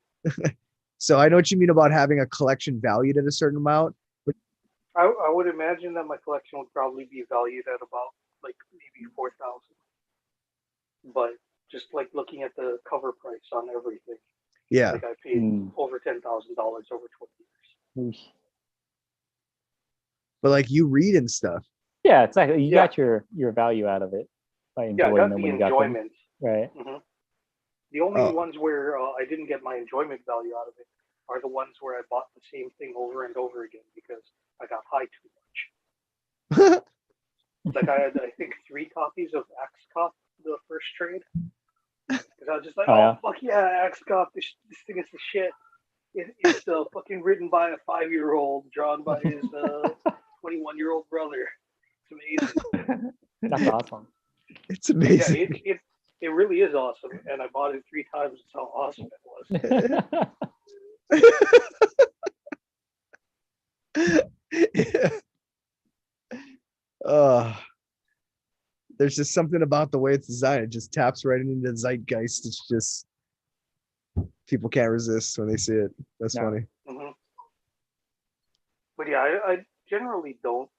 Speaker 3: So I know what you mean about having a collection valued at a certain amount. But
Speaker 4: I would imagine that my collection would probably be valued at about like maybe 4,000. But just like looking at the cover price on everything,
Speaker 3: yeah,
Speaker 4: like I paid over $10,000 over 20 years.
Speaker 3: but like you read and stuff.
Speaker 1: Yeah, exactly. You
Speaker 4: Yeah.
Speaker 1: got your value out of it by
Speaker 4: Yeah, I
Speaker 1: enjoying
Speaker 4: got
Speaker 1: them
Speaker 4: the
Speaker 1: when you got them.
Speaker 4: enjoyment.
Speaker 1: Right.
Speaker 4: The only
Speaker 3: Oh.
Speaker 4: ones where I didn't get my enjoyment value out of it are the ones where I bought the same thing over and over again because I got high too much. Like I had, I think, 3 copies of Axe Cop, the first trade. Because I was just like, fuck yeah, Axe Cop, this thing is the shit. It's fucking written by a 5-year-old, drawn by his 21-year-old brother. It's amazing.
Speaker 1: That's awesome.
Speaker 3: It's amazing.
Speaker 4: Yeah, it really is awesome, and I bought it 3 times. That's how awesome it
Speaker 3: was. There's just something about the way it's designed. It just taps right into the zeitgeist. It's just people can't resist when they see it. That's funny.
Speaker 4: But yeah, I generally don't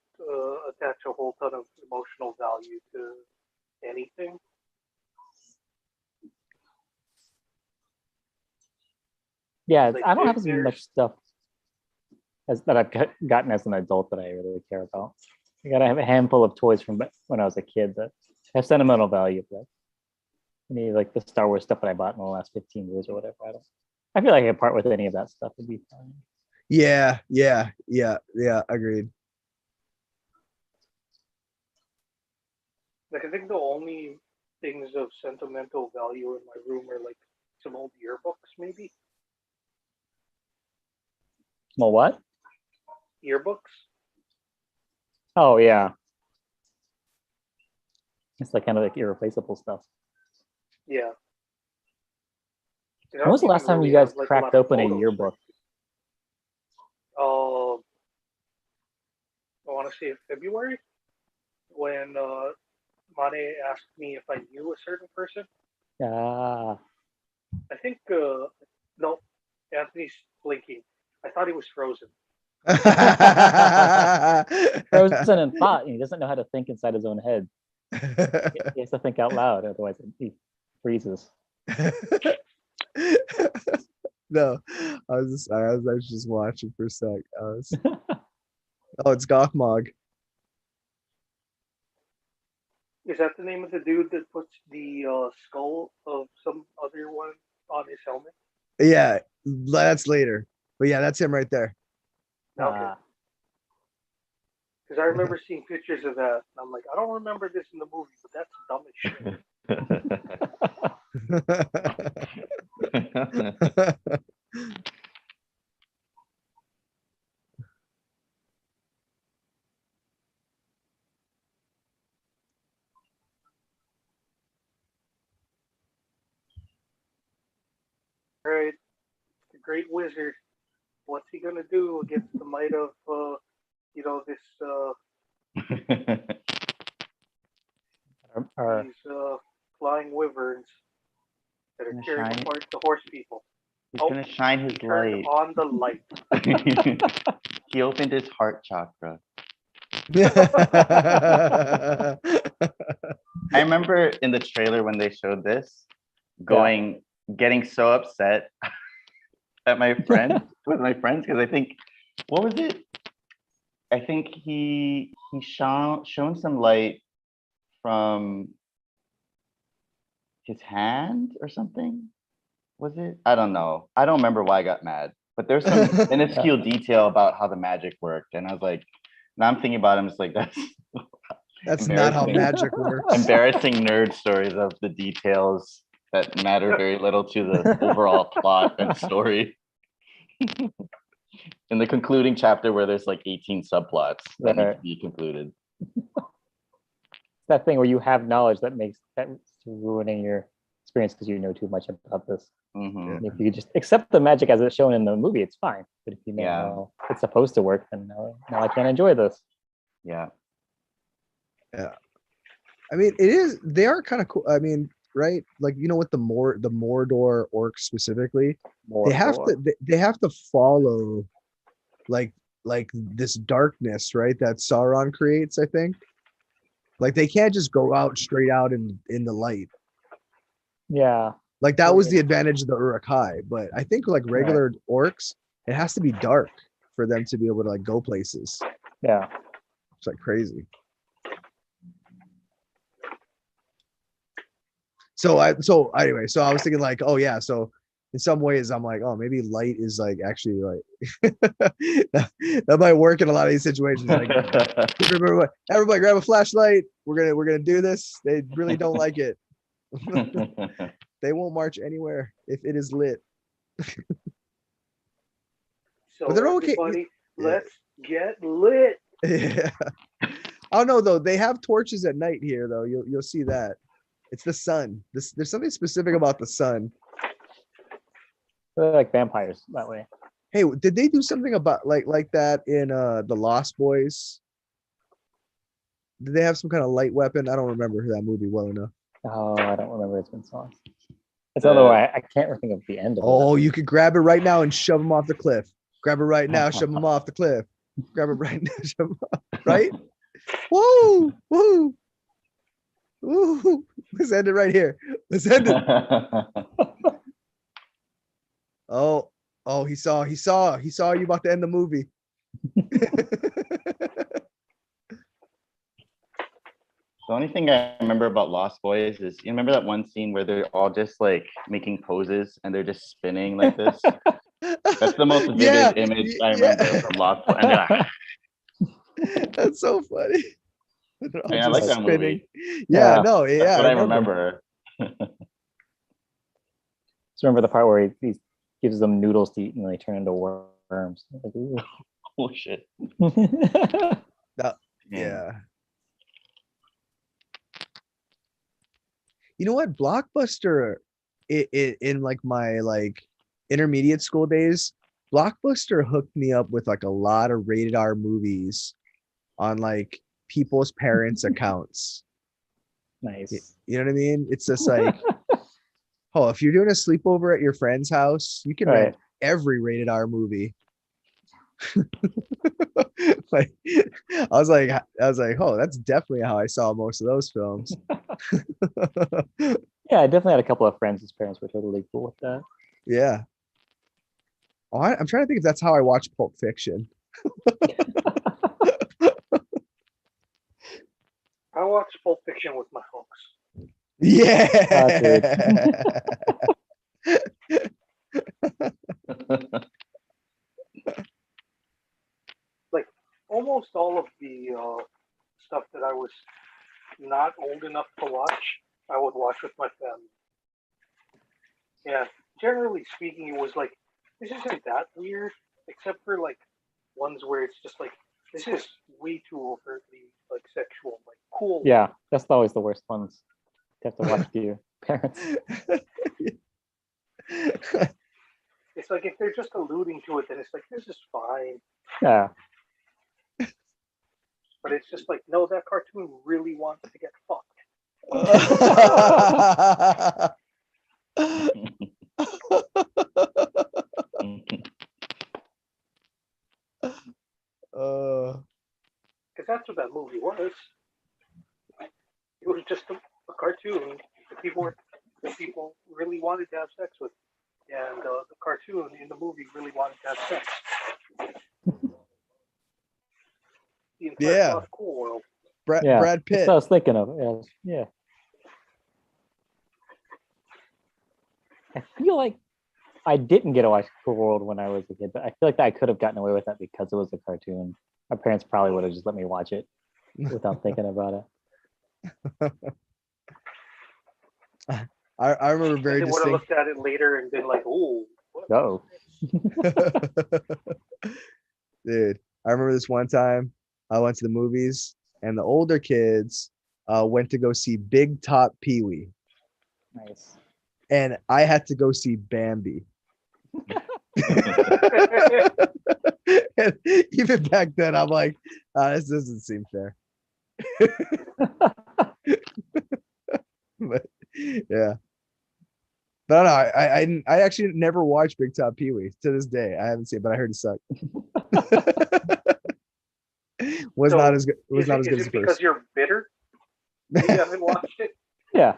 Speaker 4: attach a whole ton of emotional value to anything.
Speaker 1: Yeah,
Speaker 4: Like,
Speaker 1: I don't have as much stuff that I've gotten as an adult that I really care about. I gotta have a handful of toys from when I was a kid that have sentimental value. But any like the Star Wars stuff that I bought in the last 15 years or whatever, I feel like I could part with any of that stuff would be fine.
Speaker 3: Yeah. Agreed.
Speaker 4: Like, I think the only things of sentimental value in my room are like some old yearbooks, maybe.
Speaker 1: Well, what?
Speaker 4: Yearbooks.
Speaker 1: Oh yeah, it's like kind of like irreplaceable stuff.
Speaker 4: Yeah.
Speaker 1: When was the last time you guys cracked open a yearbook?
Speaker 4: I want to say February, when Mane asked me if I knew a certain person.
Speaker 1: Ah.
Speaker 4: I think no, Anthony's blinking. I thought he was frozen.
Speaker 1: Frozen in thought. He doesn't know how to think inside his own head. He has to think out loud, otherwise he freezes.
Speaker 3: No, I was just watching for a sec. Oh, it's Gothmog.
Speaker 4: Is that the name of the dude that puts the skull of some other one on his helmet?
Speaker 3: Yeah, that's later. But yeah, that's him right there.
Speaker 4: Okay. Because I remember seeing pictures of that, and I'm like, I don't remember this in the movie, but that's dumb as shit. right, the great wizard. What's he gonna do against the might of this
Speaker 1: Or
Speaker 4: these flying wyverns that are
Speaker 2: Gonna
Speaker 4: tearing
Speaker 2: shine.
Speaker 4: apart the horse people?
Speaker 2: He's
Speaker 4: Oh,
Speaker 2: gonna shine
Speaker 4: he
Speaker 2: his
Speaker 4: turned
Speaker 2: light.
Speaker 4: on the light.
Speaker 2: He opened his heart chakra. I remember in the trailer when they showed this, getting so upset at my friend with my friends because I think, what was it? I think he shown some light from his hand or something. Was it? I don't know. I don't remember why I got mad, but there's some minuscule detail about how the magic worked, and I was like, now I'm thinking about him. It's like
Speaker 3: That's not how magic works.
Speaker 2: embarrassing nerd stories of the details that matter very little to the overall plot and story. In the concluding chapter where there's like 18 subplots that need to be concluded.
Speaker 1: That thing where you have knowledge that's ruining your experience because you know too much about this.
Speaker 2: Mm-hmm.
Speaker 1: And if you just accept the magic as it's shown in the movie, it's fine. But if you know how it's supposed to work, then now I can't enjoy this.
Speaker 2: Yeah.
Speaker 3: Yeah. I mean, they are kind of cool. I mean, right? Like, with the Mordor orcs specifically, they have to follow like this darkness, right? That Sauron creates, I think. Like they can't just go out straight out in the light.
Speaker 1: Yeah.
Speaker 3: Like that was the advantage of the Uruk-hai, but I think like regular orcs, it has to be dark for them to be able to like go places.
Speaker 1: Yeah.
Speaker 3: It's like crazy. So I was thinking like, oh yeah, so in some ways I'm like, oh, maybe light is like actually like that might work in a lot of these situations. Like everybody grab a flashlight. We're gonna do this. They really don't like it. They won't march anywhere if it is lit.
Speaker 4: So
Speaker 3: but they're okay.
Speaker 4: Let's get lit.
Speaker 3: Yeah. Oh no, though they have torches at night here. Though you'll see that it's the sun. There's something specific about the sun.
Speaker 1: They're like vampires that way.
Speaker 3: Hey, did they do something about like that in the Lost Boys? Did they have some kind of light weapon? I don't remember that movie well enough.
Speaker 1: Oh, I don't remember. It's been so long. It's another way. I can't think of the end of it.
Speaker 3: Oh, you could grab it right now and shove him off the cliff. Grab it right now, shove him off the cliff. Grab it right now, shove him off. Right? Woo! Woo! Woo! Let's end it right here. Let's end it. Oh, he saw you about to end the movie.
Speaker 2: The only thing I remember about Lost Boys is you remember that one scene where they're all just like making poses and they're just spinning like this. That's the most vivid image I remember from Lost Boys. And
Speaker 3: that's so funny.
Speaker 2: I like that movie.
Speaker 3: Yeah,
Speaker 2: that's what I remember.
Speaker 1: Just remember the part where he gives them noodles to eat and they turn into worms. Like,
Speaker 2: oh shit.
Speaker 3: Yeah. You know what? Blockbuster in like my like intermediate school days, Blockbuster hooked me up with like a lot of rated R movies on like people's parents' accounts.
Speaker 1: Nice.
Speaker 3: You know what I mean? It's just like, oh, if you're doing a sleepover at your friend's house, you can rent every rated R movie. Like I was like, oh, that's definitely how I saw most of those films.
Speaker 1: Yeah, I definitely had a couple of friends whose parents were totally cool with that.
Speaker 3: Yeah. Oh, I'm trying to think if that's how I watched Pulp Fiction.
Speaker 4: I watched Pulp Fiction with my folks.
Speaker 3: Yeah.
Speaker 4: Like almost all of the stuff that I was not old enough to watch, I would watch with my family. Yeah, generally speaking, it was like, this isn't that weird, except for like ones where it's just like, this is way too overtly like sexual, like cool.
Speaker 1: Yeah, that's always the worst ones. You have to watch with your parents.
Speaker 4: It's like if they're just alluding to it, then it's like this is fine.
Speaker 1: Yeah.
Speaker 4: But it's just like, no, that cartoon really wants to get fucked. Because that's what that movie was. It was just a cartoon. The people really wanted to have sex with, and the cartoon in the movie really wanted to have sex. The entire
Speaker 3: Yeah.
Speaker 4: plot of Cool World.
Speaker 3: Brad
Speaker 1: That's
Speaker 3: Pitt.
Speaker 1: what I was thinking of. Yeah. I feel like I didn't get to watch Cool World when I was a kid, but I feel like I could have gotten away with that because it was a cartoon. My parents probably would have just let me watch it without thinking about it.
Speaker 3: I remember very
Speaker 4: They would have
Speaker 3: distinct.
Speaker 4: looked at it later and been like, "Oh,
Speaker 1: Oh,
Speaker 3: Dude, I remember this one time I went to the movies and the older kids went to go see Big Top Pee Wee,
Speaker 1: nice.
Speaker 3: and I had to go see Bambi. And even back then, I'm like, this doesn't seem fair. But yeah, but I don't know. I actually never watched Big Top Pee Wee to this day. I haven't seen it, but I heard it sucked. Was
Speaker 4: So,
Speaker 3: not as good. Was
Speaker 4: is
Speaker 3: not
Speaker 4: it,
Speaker 3: as good
Speaker 4: is
Speaker 3: as
Speaker 4: it
Speaker 3: the
Speaker 4: because
Speaker 3: first.
Speaker 4: you're bitter? You haven't watched it?
Speaker 1: Yeah.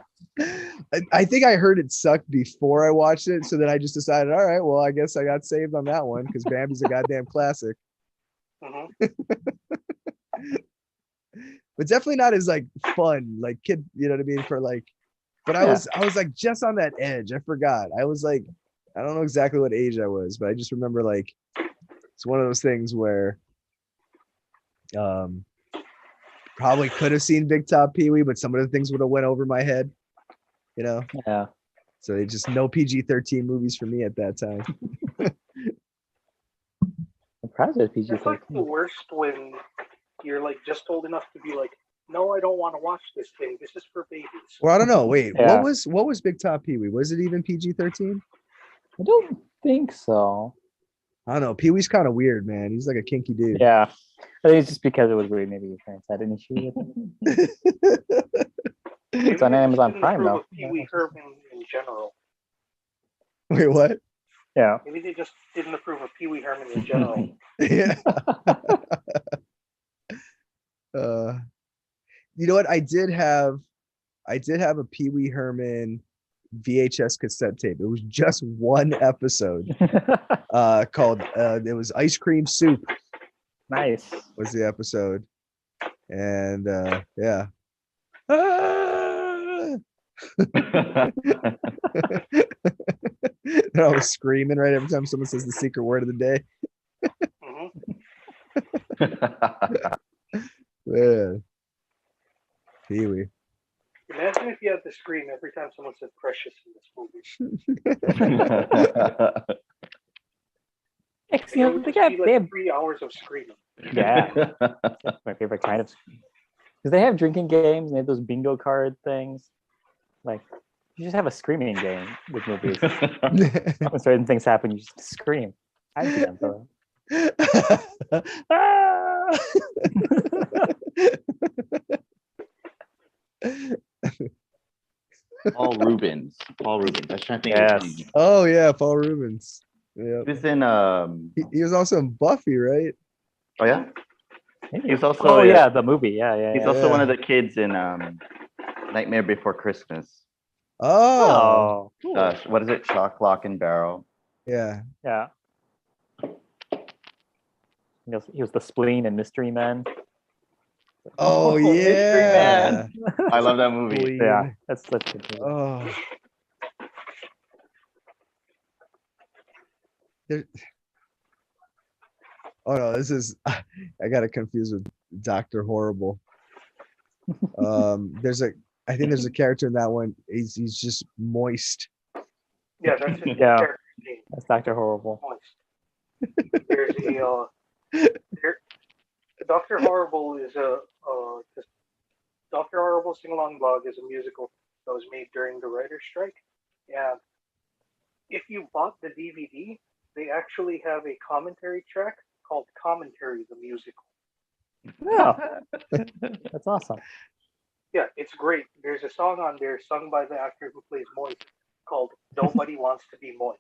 Speaker 3: I think I heard it sucked before I watched it, so then I just decided, all right, well, I guess I got saved on that one because Bambi's a goddamn classic.
Speaker 4: Mm-hmm.
Speaker 3: But definitely not as like fun, like kid, you know what I mean? For like, but I
Speaker 1: Yeah.
Speaker 3: was like just on that edge. I forgot. I was like, I don't know exactly what age I was, but I just remember like it's one of those things where probably could have seen Big Top Pee Wee, but some of the things would have went over my head, you know?
Speaker 1: Yeah.
Speaker 3: So they just no PG-13 movies for me at that time.
Speaker 1: I'm surprised it's PG
Speaker 4: It's like the
Speaker 1: 13.
Speaker 4: worst when you're like just old enough to be like, no, I don't want to watch this thing. This is for babies.
Speaker 3: Well, I don't know. Wait,
Speaker 1: Yeah.
Speaker 3: what was Big Top Pee Wee? Was it even PG-13?
Speaker 1: I don't think so.
Speaker 3: I don't know. Pee Wee's kind of weird, man. He's like a kinky dude.
Speaker 1: Yeah. I think it's just because it was weird. Maybe your parents had an issue with it.
Speaker 4: Maybe
Speaker 1: It's on
Speaker 4: they just
Speaker 1: Amazon
Speaker 4: didn't
Speaker 1: Prime,
Speaker 4: approve
Speaker 1: though.
Speaker 4: of Pee Wee Herman in general.
Speaker 3: Wait, what?
Speaker 1: Yeah.
Speaker 4: Maybe they just didn't approve of Pee Wee Herman in general.
Speaker 3: Yeah. You know what? I did have a Pee Wee Herman VHS cassette tape. It was just one episode. Called it was Ice Cream Soup
Speaker 1: Nice.
Speaker 3: was the episode. And yeah. They're always screaming right every time someone says the secret word of the day. Yeah. Pee Wee.
Speaker 4: Imagine if you had to scream every time someone said precious in this movie. It would just be like 3 hours of screaming.
Speaker 1: Yeah. That's my favorite kind of. Because they have drinking games and they have those bingo card things. Like, you just have a screaming game with movies. When certain things happen, you just scream. I'd be down for that. Ah!
Speaker 2: Paul Rubens. I was trying to think
Speaker 1: Yes.
Speaker 2: of his name.
Speaker 3: Oh yeah, Paul Rubens. Yeah.
Speaker 2: He was in
Speaker 3: He was also in Buffy, right?
Speaker 2: oh yeah?
Speaker 1: Maybe.
Speaker 2: He was also
Speaker 1: Oh yeah, the movie. Yeah.
Speaker 2: he's also one of the kids in Nightmare Before Christmas.
Speaker 3: Oh.
Speaker 1: Cool.
Speaker 2: What is it? Shock, Lock, and Barrel.
Speaker 3: Yeah.
Speaker 1: Yeah. He was the spleen and Mystery Man.
Speaker 3: Oh
Speaker 1: Mystery
Speaker 3: yeah.
Speaker 1: Man.
Speaker 2: I love that movie.
Speaker 3: Spleen.
Speaker 1: Yeah, that's such a good movie.
Speaker 3: Oh. There- Oh no, this is I got it confused with Dr. Horrible. I think there's a character in that one. He's just moist.
Speaker 4: Yeah, that's his
Speaker 1: Yeah.
Speaker 4: character's name.
Speaker 1: That's Dr. Horrible.
Speaker 4: There's Dr. Horrible is just Dr. Horrible Sing Along Blog is a musical that was made during the writer's strike. And if you bought the DVD, they actually have a commentary track called Commentary the Musical.
Speaker 1: Oh, that's awesome.
Speaker 4: Yeah, it's great. There's a song on there sung by the actor who plays Moist called Nobody Wants to Be Moist.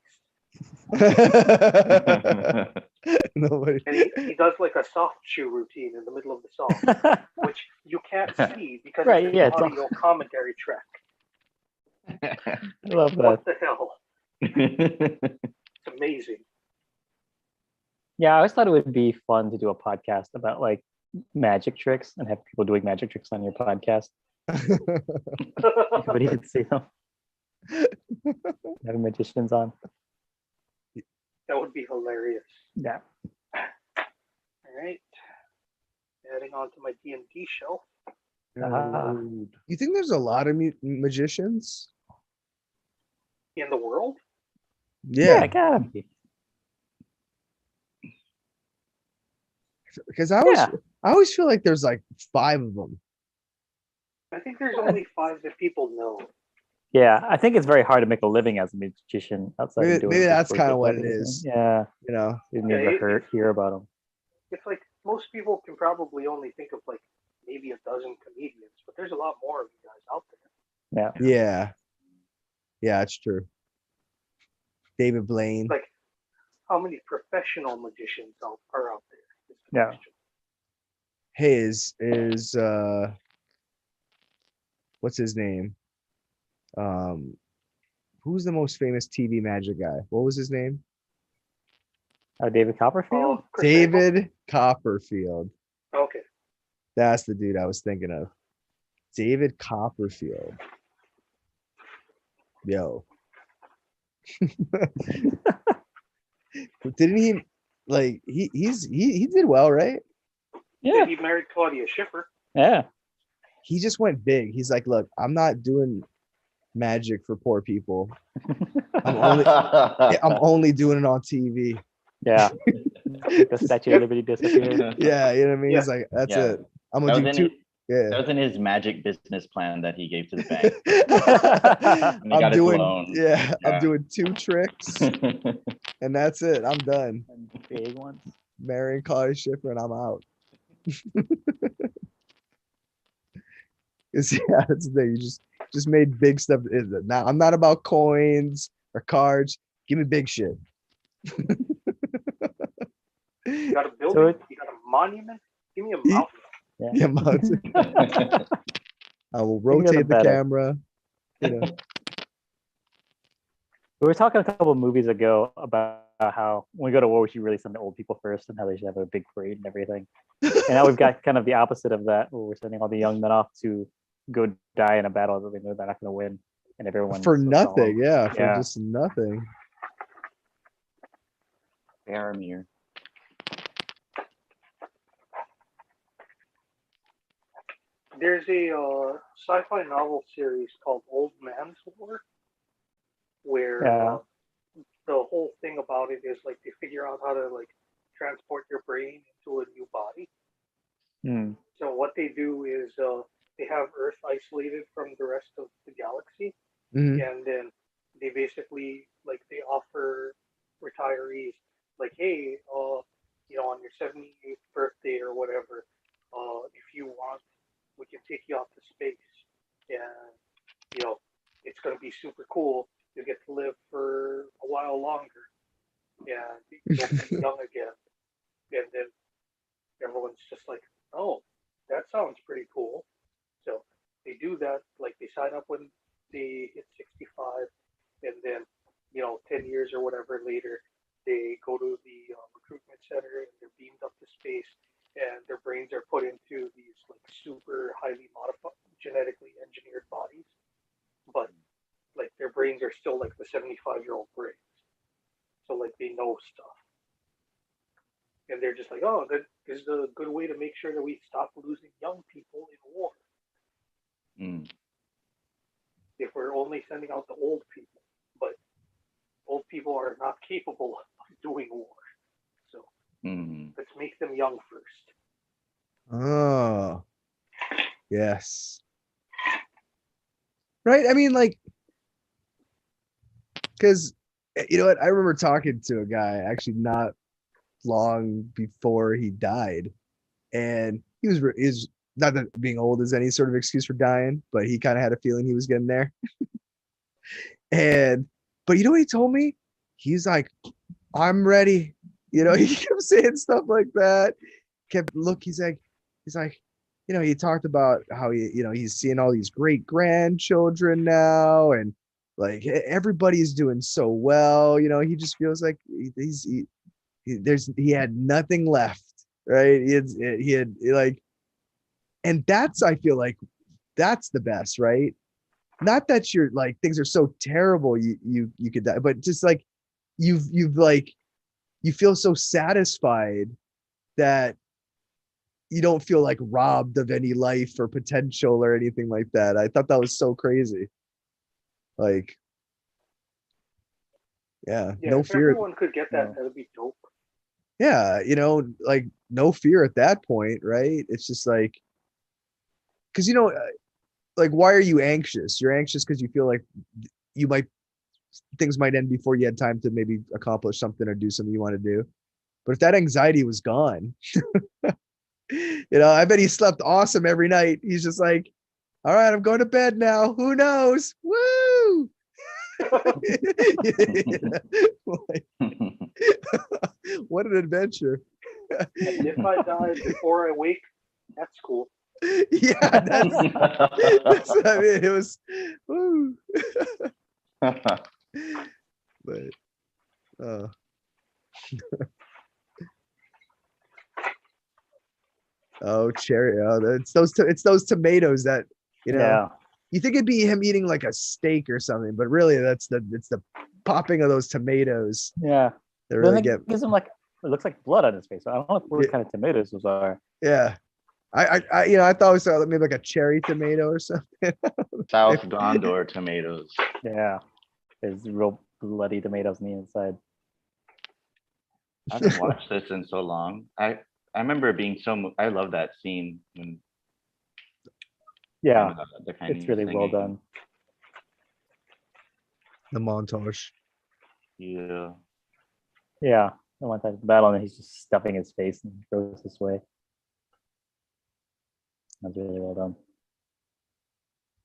Speaker 3: Nobody.
Speaker 4: And he does like a soft shoe routine in the middle of the song, which you can't see because
Speaker 1: Right,
Speaker 4: it's an
Speaker 1: yeah, it's
Speaker 4: audio commentary track.
Speaker 1: I love that.
Speaker 4: What the hell? It's amazing.
Speaker 1: Yeah, I always thought it would be fun to do a podcast about like magic tricks and have people doing magic tricks on your podcast. Everybody could see them. Having magicians on.
Speaker 4: That would be hilarious.
Speaker 1: Yeah.
Speaker 4: All right. Adding on to my D&D shelf.
Speaker 3: You think there's a lot of magicians?
Speaker 4: In the world?
Speaker 1: Yeah,
Speaker 3: Yeah,
Speaker 1: gotta be.
Speaker 3: because I always feel like there's like 5 of them.
Speaker 4: I think there's only 5 that people know.
Speaker 1: Yeah, I think it's very hard to make a living as a magician outside of doing
Speaker 3: Maybe
Speaker 1: it
Speaker 3: that's
Speaker 1: for
Speaker 3: kind of
Speaker 1: good
Speaker 3: what it
Speaker 1: living.
Speaker 3: is.
Speaker 1: Yeah,
Speaker 3: You know,
Speaker 1: you never hear about them.
Speaker 4: It's like most people can probably only think of like maybe a dozen comedians, but there's a lot more of you guys out there.
Speaker 1: Yeah.
Speaker 3: yeah, it's true. David Blaine.
Speaker 4: Like, how many professional magicians are out there? Is the
Speaker 1: Yeah.
Speaker 4: question.
Speaker 3: Hey, is what's his name? Who's the most famous TV magic guy? What was his name?
Speaker 1: David Copperfield?
Speaker 4: Oh, Chris Angel?
Speaker 3: David Copperfield.
Speaker 4: Okay.
Speaker 3: That's the dude I was thinking of. David Copperfield. Yo. Didn't he like he did well, right?
Speaker 1: Yeah.
Speaker 4: He married Claudia Schiffer.
Speaker 1: Yeah.
Speaker 3: He just went big. He's like, look, I'm not doing magic for poor people. I'm only doing it on TV.
Speaker 1: Yeah. The Statue of Liberty disappeared.
Speaker 3: Yeah, you know what I mean?
Speaker 4: Yeah.
Speaker 3: He's like, that's
Speaker 2: Yeah.
Speaker 3: it. I'm
Speaker 2: That
Speaker 3: gonna
Speaker 2: was,
Speaker 3: do
Speaker 2: in
Speaker 3: two.
Speaker 2: his,
Speaker 3: Yeah.
Speaker 2: that was in his magic business plan that he gave to the bank. When he
Speaker 3: I'm
Speaker 2: got his
Speaker 3: doing
Speaker 2: loan.
Speaker 3: yeah, I'm
Speaker 2: Yeah.
Speaker 3: doing 2 tricks and that's it. I'm done.
Speaker 1: And big ones.
Speaker 3: Marrying Claudia Schiffer and I'm out. Yeah, that's the thing. You just made big stuff. Now I'm not about coins or cards. Give me big shit.
Speaker 4: You got a
Speaker 1: So
Speaker 4: building?
Speaker 1: it-
Speaker 4: You got a monument? Give me a
Speaker 3: He-
Speaker 4: mountain.
Speaker 3: Yeah, mountain. I will
Speaker 1: Bigger the
Speaker 3: rotate the
Speaker 1: better.
Speaker 3: camera. You know.
Speaker 1: We were talking a couple of movies ago about how when we go to war, we should really send the old people first and how they should have a big parade and everything. And now we've got kind of the opposite of that, where we're sending all the young men off to go die in a battle that they know they're not going to win, and everyone
Speaker 3: For nothing, yeah, for
Speaker 1: Yeah.
Speaker 3: just nothing.
Speaker 2: Faramir.
Speaker 4: There's a sci-fi novel series called Old Man's War, where
Speaker 1: Yeah.
Speaker 4: the whole thing about it is like they figure out how to like transport your brain into a new body.
Speaker 1: Hmm.
Speaker 4: So what they do is they have Earth isolated from the rest of the galaxy,
Speaker 3: Mhm.
Speaker 4: and then they basically like they offer retirees like, hey, on your 78th birthday or whatever, if you want, we can take you out to space, and it's gonna be super cool. You get to live for a while longer, and you'll be young again. And then everyone's just like, oh, that sounds pretty cool. So they do that, like they sign up when they hit 65, and then 10 years or whatever later, they go to the recruitment center and they're beamed up to space, and their brains are put into these like super highly modified, genetically engineered bodies, but like their brains are still like the 75-year-old brains, so like they know stuff. And they're just like, oh, that is a good way to make sure that we stop losing young people in war.
Speaker 2: Mm.
Speaker 4: If we're only sending out the old people, but old people are not capable of doing war. So let's make them young first.
Speaker 3: Oh, yes. Right. I mean, like, because You know what? I remember talking to a guy actually not long before he died, and he was not that being old is any sort of excuse for dying, but he kind of had a feeling he was getting there. And but you know what he told me? He's like, I'm ready. You know, he kept saying stuff like that. He's like, he talked about how he's seeing all these great grandchildren now, and like everybody's doing so well. He just feels like he had nothing left, right? He had like, and that's I feel like that's the best, right? Not that you're like things are so terrible you could die, but just like you've like you feel so satisfied that you don't feel like robbed of any life or potential or anything like that. I thought that was so crazy. Like, yeah,
Speaker 4: Yeah,
Speaker 3: no
Speaker 4: if
Speaker 3: fear.
Speaker 4: everyone could get that, that'd be dope.
Speaker 3: Yeah, like no fear at that point, right? It's just like, because like, why are you anxious? You're anxious because you feel like you might things might end before you had time to maybe accomplish something or do something you want to do. But if that anxiety was gone, I bet he slept awesome every night. He's just like, all right, I'm going to bed now. Who knows? Woo! Like, what an adventure.
Speaker 4: And if I die before I wake, that's cool.
Speaker 3: Yeah, that's I mean, it was woo. But oh, cherry. Oh, it's those tomatoes that
Speaker 1: Yeah.
Speaker 3: you think it'd be him eating like a steak or something, but really it's the popping of those tomatoes
Speaker 1: Yeah.
Speaker 3: that
Speaker 1: Then
Speaker 3: really
Speaker 1: it
Speaker 3: get.
Speaker 1: gives him like it looks like blood on his face. I don't know what kind of tomatoes those are.
Speaker 3: Yeah. I thought it was maybe like a cherry tomato or something.
Speaker 2: South Gondor tomatoes.
Speaker 1: Yeah. There's real bloody tomatoes on the inside.
Speaker 2: I haven't watched this in so long. I remember it being I love that scene when
Speaker 1: Yeah.
Speaker 2: the kind
Speaker 1: It's really well done.
Speaker 3: The montage.
Speaker 2: Yeah.
Speaker 1: Yeah. The one time the battle and he's just stuffing his face and goes this way. That's really well done.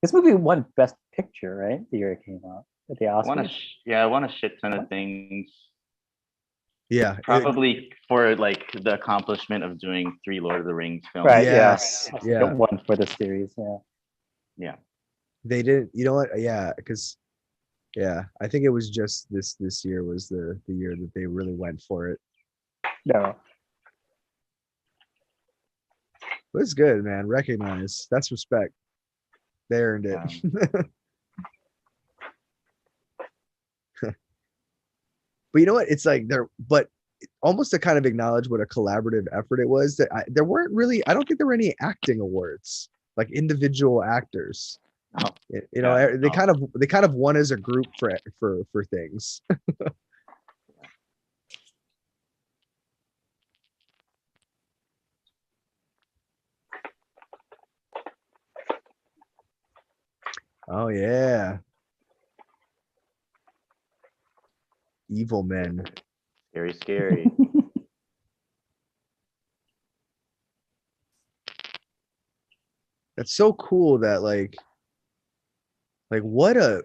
Speaker 1: This movie won Best Picture, right? The year it came out at the Oscars.
Speaker 2: I won a shit ton of things.
Speaker 3: Yeah.
Speaker 2: Probably for like the accomplishment of doing 3 Lord of the Rings films.
Speaker 1: Right.
Speaker 3: Yes.
Speaker 1: Yeah. One for the series. Yeah.
Speaker 2: Yeah.
Speaker 3: They didn't. You know what? Yeah, because I think it was just this year was the year that they really went for it.
Speaker 1: No.
Speaker 3: But it's good, man. Recognize. That's respect. They earned it. But you know what? It's like but almost to kind of acknowledge what a collaborative effort it was. That there weren't really. I don't think there were any acting awards, like individual actors.
Speaker 2: Oh,
Speaker 3: they kind of won as a group for things. Oh yeah. Evil men.
Speaker 2: Scary, scary.
Speaker 3: That's so cool that like what a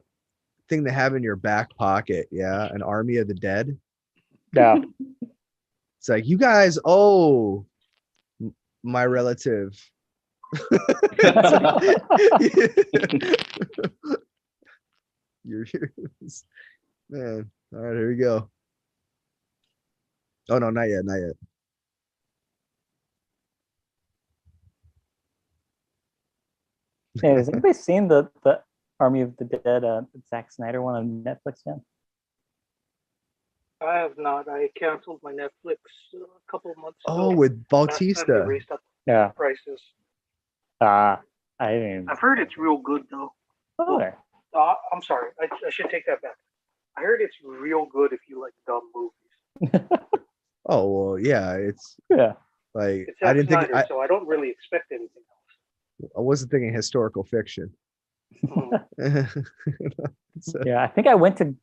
Speaker 3: thing to have in your back pocket. Yeah, an army of the dead.
Speaker 1: Yeah.
Speaker 3: It's like, you guys owe my relative. You're man. All right, here we go. Oh no, not yet, not yet.
Speaker 1: Hey, has anybody seen the Army of the Dead Zack Snyder one on Netflix yet?
Speaker 4: I have not. I canceled my Netflix a couple of months ago.
Speaker 3: Oh, with
Speaker 4: Last time
Speaker 3: Bautista.
Speaker 4: they raised up
Speaker 1: Yeah.
Speaker 4: prices.
Speaker 1: I didn't.
Speaker 4: I've heard it's real good though.
Speaker 1: Okay.
Speaker 4: I'm sorry. I should take that back. I heard it's real good if you like dumb movies.
Speaker 3: Oh well, yeah. It's
Speaker 1: Yeah.
Speaker 3: like
Speaker 4: It's
Speaker 3: I
Speaker 4: Zack
Speaker 3: didn't think
Speaker 4: Snyder, so I don't really expect anything
Speaker 3: I wasn't thinking historical fiction.
Speaker 4: else.
Speaker 1: Yeah, I think I went to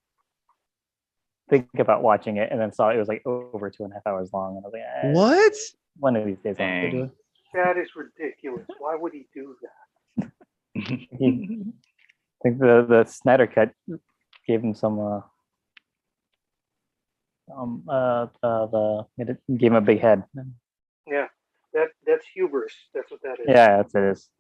Speaker 1: think about watching it, and then saw it was like over 2.5 hours long, and I was like,
Speaker 3: What?
Speaker 1: One of these days I'll have to do it.
Speaker 4: That is ridiculous. Why would he do that?
Speaker 1: I think the Snyder cut gave him some it gave him a big head.
Speaker 4: Yeah, that's hubris. That's what that is.
Speaker 1: Yeah, it is.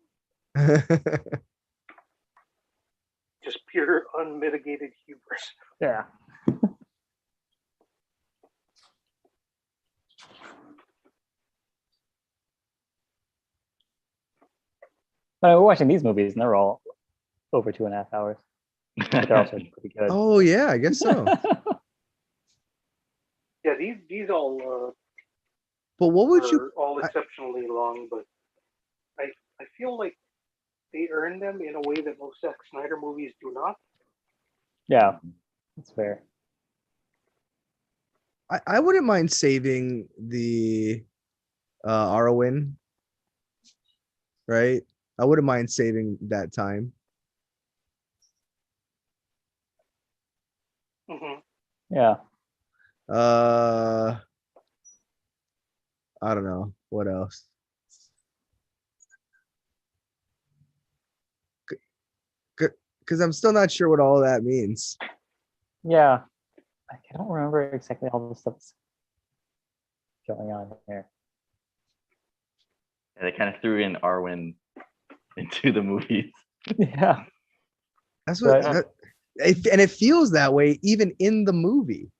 Speaker 4: Just pure unmitigated hubris.
Speaker 1: Yeah. We're watching these movies, and they're all over 2.5 hours. But they're also pretty good.
Speaker 3: Oh yeah, I guess so.
Speaker 4: Yeah, these all
Speaker 3: But what would you?
Speaker 4: are all exceptionally long, but I feel like they earn them in a way that most Zack Snyder movies do not.
Speaker 1: Yeah, that's fair.
Speaker 3: I wouldn't mind saving the Arwen, right? I wouldn't mind saving that time.
Speaker 4: Hmm.
Speaker 1: Yeah.
Speaker 3: I don't know what else. Because I'm still not sure what all that means.
Speaker 1: Yeah. I don't remember exactly all the stuff that's going on here.
Speaker 2: And they kind of threw in Arwen into the movies.
Speaker 1: Yeah.
Speaker 3: That's what,
Speaker 1: Right.
Speaker 3: and it feels that way even in the movie.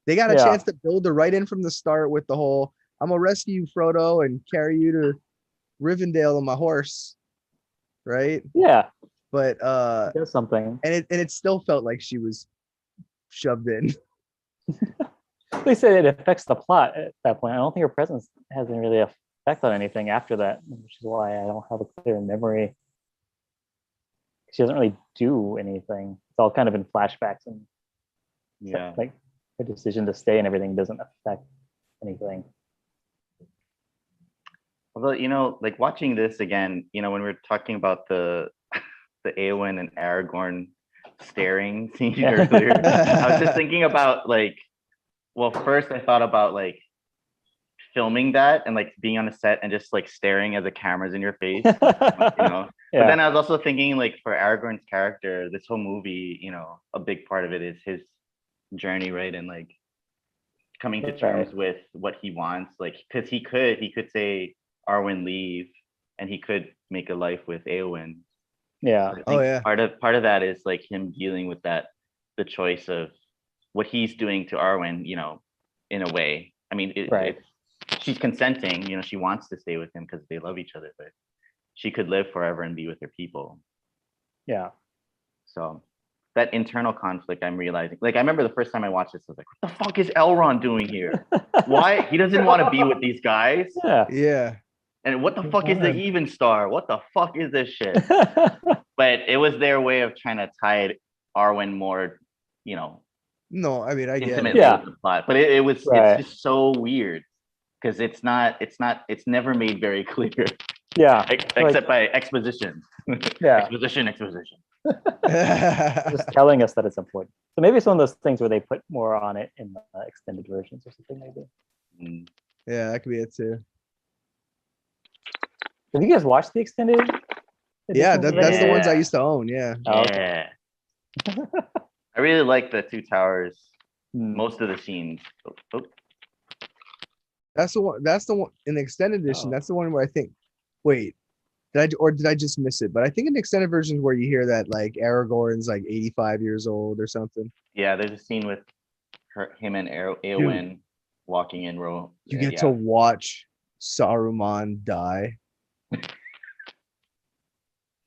Speaker 3: They got a
Speaker 1: Yeah.
Speaker 3: chance to build the right in from the start with the whole, I'm gonna rescue you, Frodo, and carry you to Rivendell on my horse, right?
Speaker 1: Yeah.
Speaker 3: But
Speaker 1: It does something.
Speaker 3: and it still felt like she was shoved in.
Speaker 1: They said it affects the plot at that point. I don't think her presence has any really effect on anything after that, which is why I don't have a clear memory. She doesn't really do anything. It's all kind of in flashbacks, and
Speaker 2: Yeah.
Speaker 1: like her decision to stay and everything doesn't affect anything.
Speaker 2: Although, like watching this again, when we were talking about the Eowyn and Aragorn staring scene
Speaker 1: Yeah.
Speaker 2: earlier, I was just thinking about well, first I thought about filming that and being on a set and just staring at the cameras in your face, But then I was also thinking for Aragorn's character, this whole movie, a big part of it is his journey, right? And coming to terms with what he wants, because he could say Arwen leave, and he could make a life with Eowyn.
Speaker 1: Yeah.
Speaker 2: I think part of that is him dealing with the choice of what he's doing to Arwen, in a way. I mean, she's consenting, she wants to stay with him because they love each other, but she could live forever and be with her people.
Speaker 1: Yeah.
Speaker 2: So that internal conflict, I'm realizing. I remember the first time I watched this, I was like, what the fuck is Elrond doing here? Why? He doesn't want to be with these guys.
Speaker 3: Yeah.
Speaker 2: And what the fuck is the Even Star? What the fuck is this shit? But it was their way of trying to tie Arwen more,
Speaker 3: No, I mean, I get
Speaker 2: intimately
Speaker 3: it.
Speaker 2: with the plot. But it's just so weird because it's never made very clear.
Speaker 1: Yeah.
Speaker 2: Except by exposition.
Speaker 1: Yeah.
Speaker 2: Exposition.
Speaker 1: Just telling us that it's important. So maybe it's one of those things where they put more on it in the extended versions or something, maybe.
Speaker 3: Yeah, that could be it too.
Speaker 1: Have you guys watched the extended?
Speaker 3: Yeah, that's the ones I used to own. Yeah.
Speaker 1: Oh,
Speaker 2: okay. I really like the Two Towers. Most of the scenes. Oh.
Speaker 3: That's the one. That's the one in the extended edition. That's the one where I think. Wait, did I just miss it? But I think in the extended versions where you hear that Aragorn's 85 years old or something.
Speaker 2: Yeah, there's a scene with him and Eowyn walking in row.
Speaker 3: You get to watch Saruman die.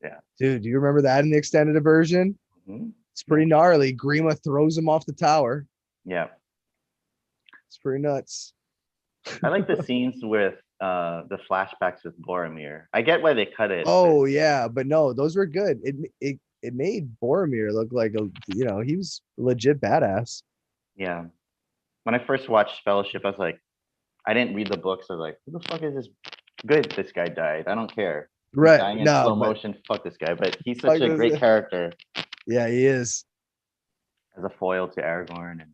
Speaker 2: Yeah.
Speaker 3: Dude, do you remember that in the extended version?
Speaker 2: Mm-hmm.
Speaker 3: It's pretty gnarly. Grima throws him off the tower.
Speaker 2: Yeah.
Speaker 3: It's pretty nuts.
Speaker 2: I like the scenes with the flashbacks with Boromir. I get why they cut it.
Speaker 3: Oh yeah, but no, those were good. It made Boromir look like he was legit badass.
Speaker 2: Yeah. When I first watched Fellowship, I was like, I didn't read the books. I was like, who the fuck is this? Good, this guy died. I don't care.
Speaker 3: Right.
Speaker 2: Dying in slow motion. Fuck this guy. But he's such a great character.
Speaker 3: Yeah, he is.
Speaker 2: As a foil to Aragorn. And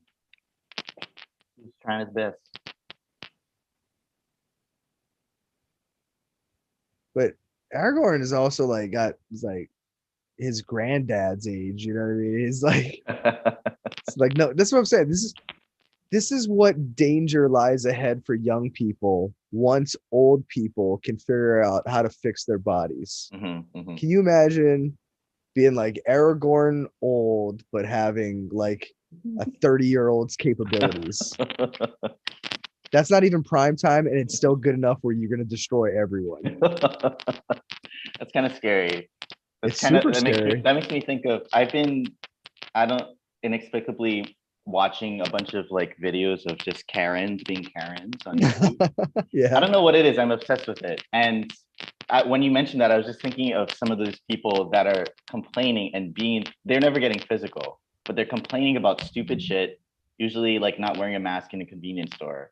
Speaker 2: He's trying his best.
Speaker 3: But Aragorn is also like he's like his granddad's age, you know what I mean? He's like, it's like, no, that's what I'm saying. This is what danger lies ahead for young people once old people can figure out how to fix their bodies.
Speaker 2: Mm-hmm.
Speaker 3: Can you imagine being like Aragorn old, but having like a 30-year-old's capabilities? That's not even prime time, and it's still good enough where you're going to destroy everyone.
Speaker 2: That's kind of scary.
Speaker 3: It's super scary.
Speaker 2: That makes me think of, I don't inexplicably watching a bunch of like videos of just Karens being Karens on YouTube.
Speaker 3: Yeah.
Speaker 2: I don't know what it is. I'm obsessed with it. And when you mentioned that, I was just thinking of some of those people that are complaining and they're never getting physical, but they're complaining about stupid shit, usually like not wearing a mask in a convenience store,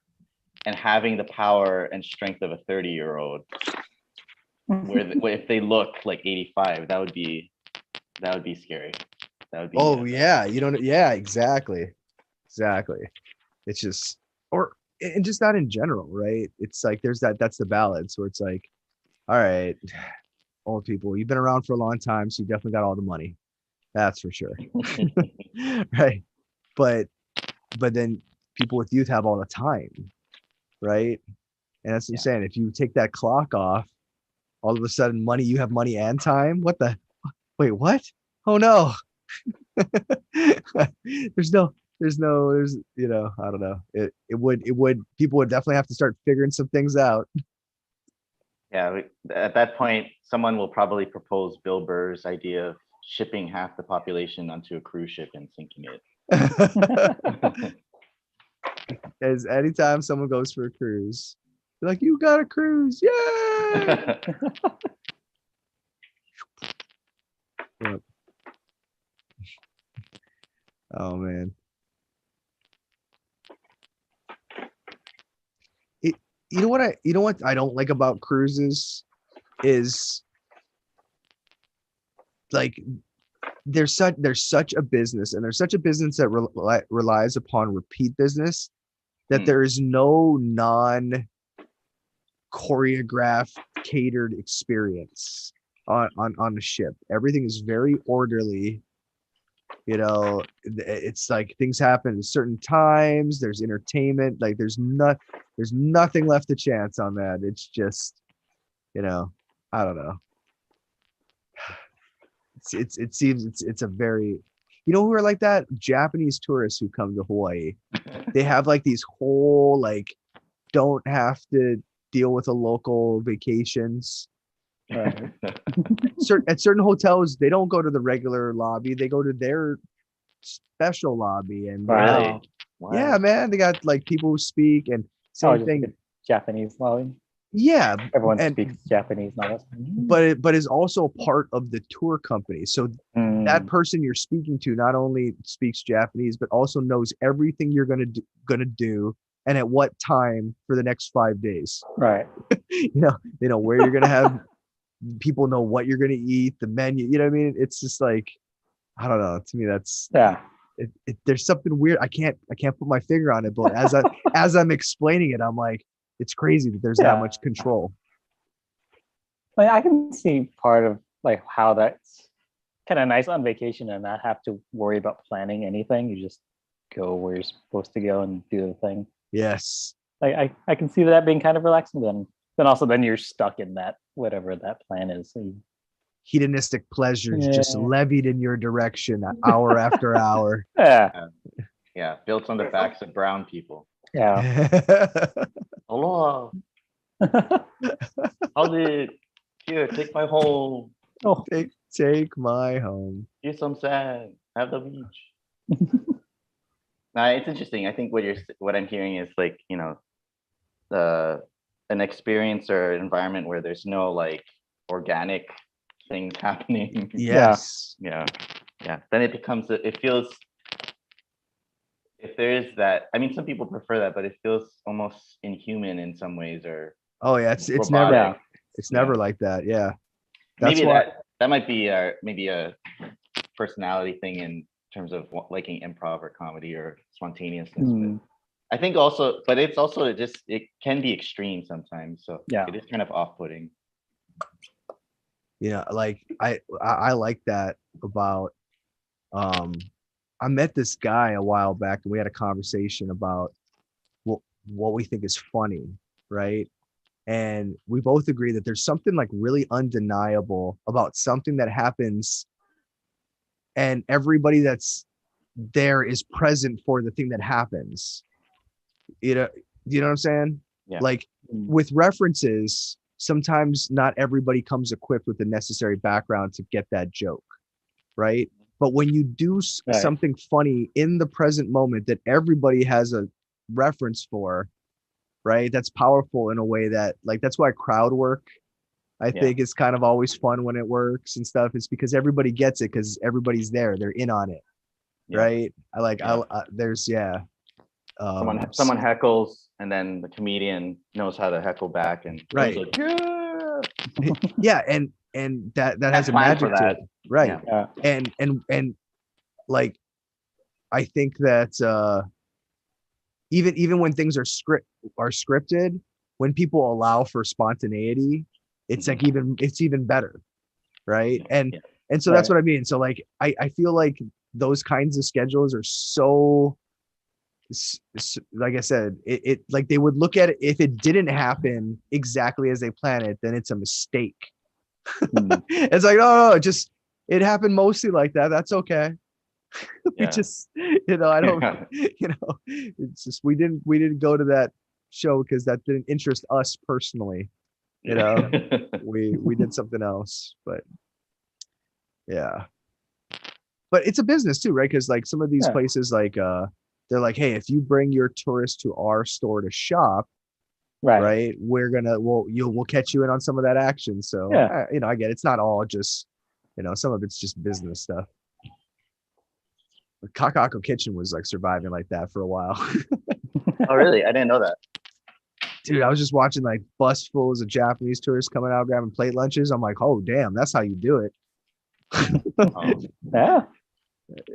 Speaker 2: and having the power and strength of a 30-year-old. Where if they look like 85, that would be scary. That would be.
Speaker 3: Oh yeah, you don't. Yeah, exactly. It's just, and just not in general, right? It's like that's the balance where it's like, all right, old people, you've been around for a long time, so you definitely got all the money. That's for sure. Right. But then people with youth have all the time, right? And that's what I'm saying. If you take that clock off, all of a sudden you have money and time. Wait, what? Oh no. there's I don't know. It would people would definitely have to start figuring some things out.
Speaker 2: Yeah, at that point, someone will probably propose Bill Burr's idea of shipping half the population onto a cruise ship and sinking it.
Speaker 3: As anytime someone goes for a cruise, they're like, you got a cruise, yay! Yep. Oh man. You know what I don't like about cruises is like there's such a business, and there's such a business that relies upon repeat business, that there is no non choreographed catered experience on a ship. Everything is very orderly. You know, it's like things happen at certain times. There's entertainment. Like there's nothing left to chance on that. It's just, I don't know. It seems it's a very, who are like that? Japanese tourists who come to Hawaii. They have like these whole like don't have to deal with a local vacations.
Speaker 1: Right.
Speaker 3: At certain hotels, they don't go to the regular lobby. They go to their special lobby. And
Speaker 1: Wow.
Speaker 3: Yeah, man, they got like people who speak, and same thing.
Speaker 1: Japanese lobby.
Speaker 3: Yeah,
Speaker 1: everyone speaks Japanese now.
Speaker 3: But is also part of the tour company. So that person you're speaking to not only speaks Japanese, but also knows everything you're gonna do and at what time for the next 5 days.
Speaker 1: Right.
Speaker 3: They know where you're gonna have. People know what you're gonna eat, the menu. You know what I mean? It's just like, I don't know. To me, that's there's something weird. I can't put my finger on it, but as I'm explaining it, I'm like, it's crazy that there's that much control.
Speaker 1: I can see part of like how that's kind of nice on vacation and not have to worry about planning anything. You just go where you're supposed to go and do the thing.
Speaker 3: Yes.
Speaker 1: I can see that being kind of relaxing then you're stuck in that whatever that plan is. So
Speaker 3: hedonistic pleasures just levied in your direction hour after hour.
Speaker 2: Yeah, built on the backs of brown people.
Speaker 1: Yeah.
Speaker 2: Hello. Here, take my home.
Speaker 3: Oh, take my home.
Speaker 2: Here's some sand. Have the beach. It's interesting. I think what I'm hearing is like, an experience or an environment where there's no like organic things happening.
Speaker 3: Yes.
Speaker 2: Yeah. Then it feels, if there is that, I mean, some people prefer that, but it feels almost inhuman in some ways, or
Speaker 3: it's never like that. Yeah.
Speaker 2: That's maybe that might be maybe a personality thing in terms of liking improv or comedy or spontaneousness. I think also, but it's also just it can be extreme sometimes. So
Speaker 1: Yeah.
Speaker 2: it is kind of off-putting.
Speaker 3: Yeah, like I like that about I met this guy a while back and we had a conversation about what we think is funny, right? And we both agree that there's something like really undeniable about something that happens and everybody that's there is present for the thing that happens. You know what I'm saying?
Speaker 2: Yeah.
Speaker 3: Like with references, sometimes not everybody comes equipped with the necessary background to get that joke, right? But when you do
Speaker 1: Right.
Speaker 3: something funny in the present moment that everybody has a reference for, right? That's powerful in a way that, like, that's why crowd work, I think, is kind of always fun when it works and stuff. It's because everybody gets it because everybody's there. They're in on it, right? I like, there's,
Speaker 2: someone heckles and then the comedian knows how to heckle back and
Speaker 3: right.
Speaker 2: like, yeah.
Speaker 3: Yeah, and that has a magic to it, right?
Speaker 1: Yeah.
Speaker 3: And like, I think that even when things are scripted, when people allow for spontaneity, it's like it's even better, right? And so that's what I mean. So like I feel like those kinds of schedules are so, like I said, it like they would look at it, if it didn't happen exactly as they planned it, then it's a mistake. It's like, no, just it happened mostly like that. That's okay. We just, I don't, it's just we didn't go to that show because that didn't interest us personally. We did something else, but yeah. But it's a business too, right? Because like some of these places, like they're like, hey, if you bring your tourists to our store to shop, right, we'll catch you in on some of that action. So I get it. It's not all just, some of it's just business stuff. Kakako Kitchen was like surviving like that for a while.
Speaker 2: Oh, really? I didn't know that.
Speaker 3: Dude, I was just watching like bus fulls of Japanese tourists coming out grabbing plate lunches. I'm like, oh, damn, that's how you do it.
Speaker 1: Yeah.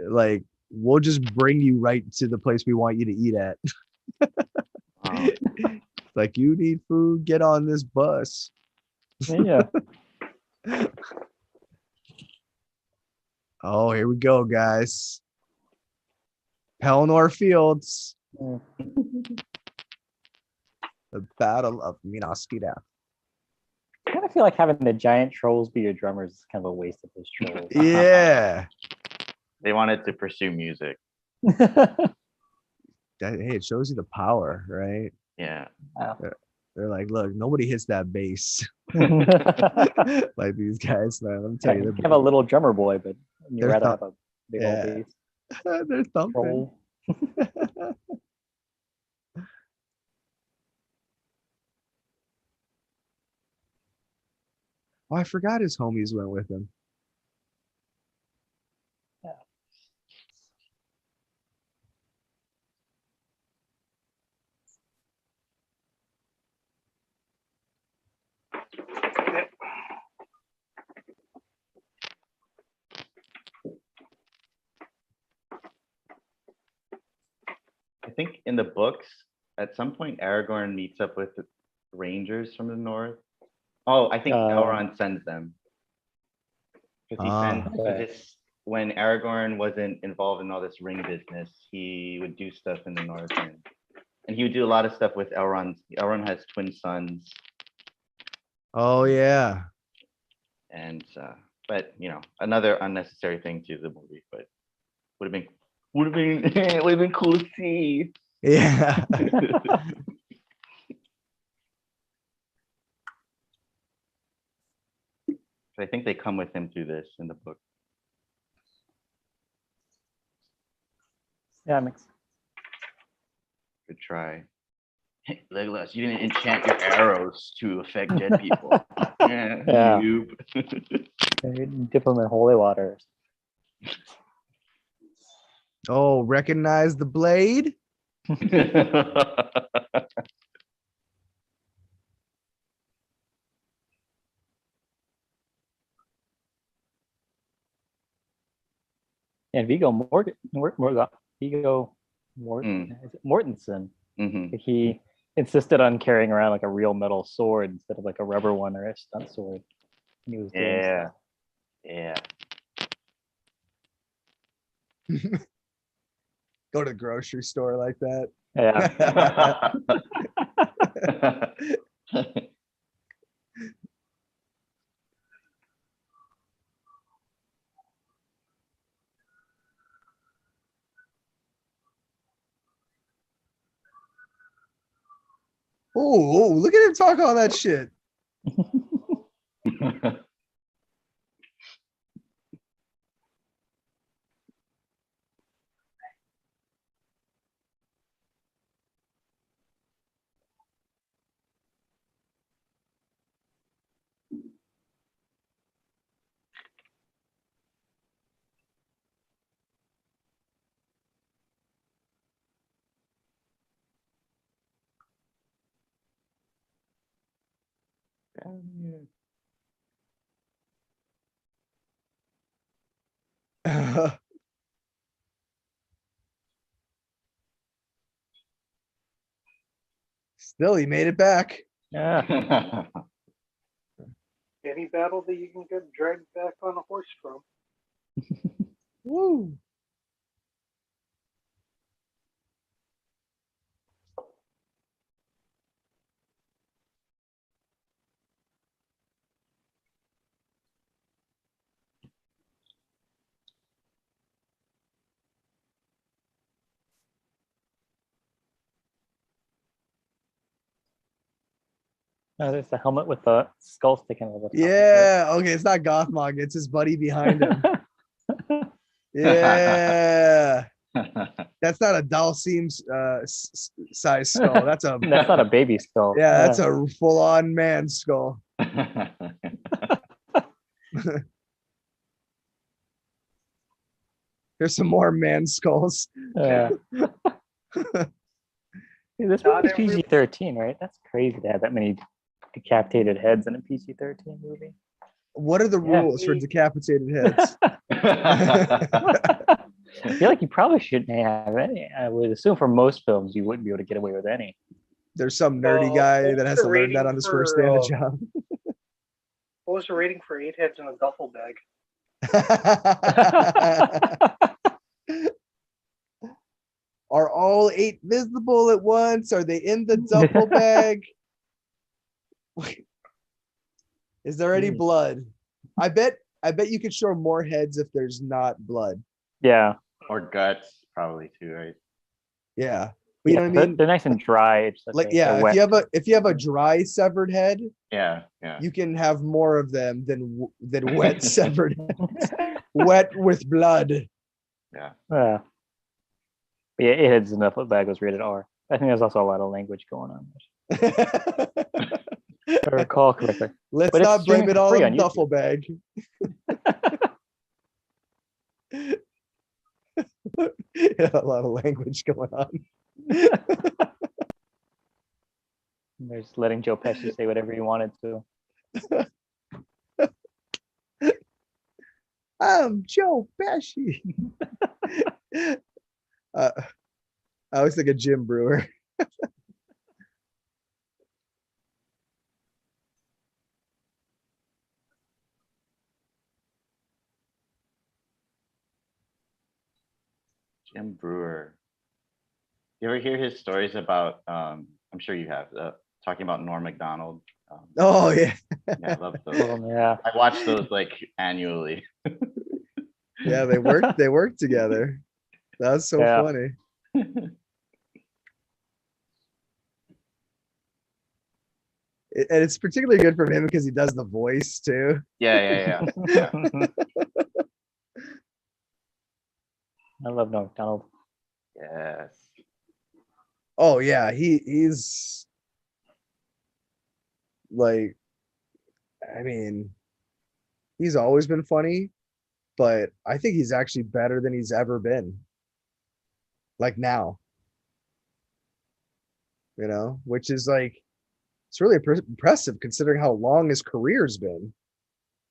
Speaker 3: Like, we'll just bring you right to the place we want you to eat at. Like, you need food, get on this bus.
Speaker 1: Yeah.
Speaker 3: Oh, here we go, guys. Pelennor Fields. The Battle of Minas Tirith.
Speaker 1: I kind of feel like having the giant trolls be your drummers is kind of a waste of those trolls.
Speaker 3: Yeah.
Speaker 2: They wanted to pursue music.
Speaker 3: Hey, it shows you the power, right?
Speaker 2: Yeah.
Speaker 3: They're like, look, nobody hits that bass. Like these guys, man. Let me tell you,
Speaker 1: you have a little drummer boy, but you'd rather have a big old bass.
Speaker 3: They're thumping. Oh, I forgot his homies went with him.
Speaker 1: Yeah.
Speaker 2: I think in the books, at some point, Aragorn meets up with the Rangers from the north. Oh, I think Elrond sends them. Because he sends, when Aragorn wasn't involved in all this ring business, he would do stuff in the north, and he would do a lot of stuff with Elrond. Elrond has twin sons. Oh
Speaker 3: yeah.
Speaker 2: And but another unnecessary thing to the movie, but would have been cool to see.
Speaker 3: Yeah.
Speaker 2: I think they come with him through this in the book.
Speaker 1: Yeah, makes sense.
Speaker 2: Good try. Hey, Legolas, you didn't enchant your arrows to affect dead people.
Speaker 1: Yeah. You dip them in holy water.
Speaker 3: Oh, recognize the blade?
Speaker 1: And Viggo Mortensen.
Speaker 2: Mhm.
Speaker 1: He insisted on carrying around like a real metal sword instead of like a rubber one or a stunt sword. And he was doing
Speaker 2: Yeah.
Speaker 1: stuff.
Speaker 2: Yeah.
Speaker 3: Go to the grocery store like that.
Speaker 1: Yeah.
Speaker 3: Oh, look at him talk all that shit. Still, he made it back.
Speaker 1: Yeah.
Speaker 4: Any battle that you can get dragged back on a horse from.
Speaker 3: Woo.
Speaker 1: There's the helmet with the skull sticking out of the top.
Speaker 3: Yeah. Okay, it's not Gothmog. It's his buddy behind him. Yeah. That's not a Dalsim size skull. That's a
Speaker 1: That's not a baby skull.
Speaker 3: yeah. That's a full-on man skull. There's some more man skulls.
Speaker 1: Yeah. This
Speaker 4: Not
Speaker 1: movie's
Speaker 4: every-
Speaker 1: PG-13, right? That's crazy to have that many decapitated heads in a PG-13 movie.
Speaker 3: What are the
Speaker 1: Yeah.
Speaker 3: rules for decapitated heads?
Speaker 1: I feel like you probably shouldn't have any. I would assume for most films you wouldn't be able to get away with any.
Speaker 3: There's some nerdy guy that has to learn that on his first day on the job.
Speaker 4: What was the rating for 8 heads in a duffel bag?
Speaker 3: Are all 8 visible at once? Are they in the duffel bag? Is there any
Speaker 1: Jeez.
Speaker 3: blood? I bet you could show more heads if there's not blood.
Speaker 1: Yeah.
Speaker 2: Or guts, probably too, right?
Speaker 3: Yeah. But you know what I mean?
Speaker 1: They're nice and dry. It's
Speaker 3: Like
Speaker 1: they're
Speaker 3: yeah,
Speaker 1: wet.
Speaker 3: if you have a dry severed head,
Speaker 2: Yeah, yeah.
Speaker 3: you can have more of them than wet severed heads. Wet with blood.
Speaker 2: Yeah.
Speaker 1: But yeah, Eight Heads in the Duffel Bag was rated R. I think there's also a lot of language going on. If I recall correctly.
Speaker 3: Let's
Speaker 1: But it's
Speaker 3: not blame
Speaker 1: streaming
Speaker 3: it
Speaker 1: for
Speaker 3: all
Speaker 1: free
Speaker 3: on
Speaker 1: on
Speaker 3: duffel bag. Yeah, a lot of language going on.
Speaker 1: They're just letting Joe Pesci say whatever he wanted to.
Speaker 3: I'm Joe Pesci. I always think of Jim Brewer.
Speaker 2: Jim Brewer. You ever hear his stories about? I'm sure you have. Talking about Norm Macdonald.
Speaker 3: Oh yeah,
Speaker 2: Yeah, I love those.
Speaker 1: Yeah.
Speaker 2: I watch those like annually.
Speaker 3: yeah. They worked together. That was so
Speaker 1: Yeah.
Speaker 3: funny. And it's particularly good for him because he does the voice too.
Speaker 2: Yeah.
Speaker 1: I love Norm Macdonald.
Speaker 2: Yes.
Speaker 3: Oh yeah, he's like, I mean, he's always been funny, but I think he's actually better than he's ever been. Like now, which is like, it's really impressive considering how long his career's been.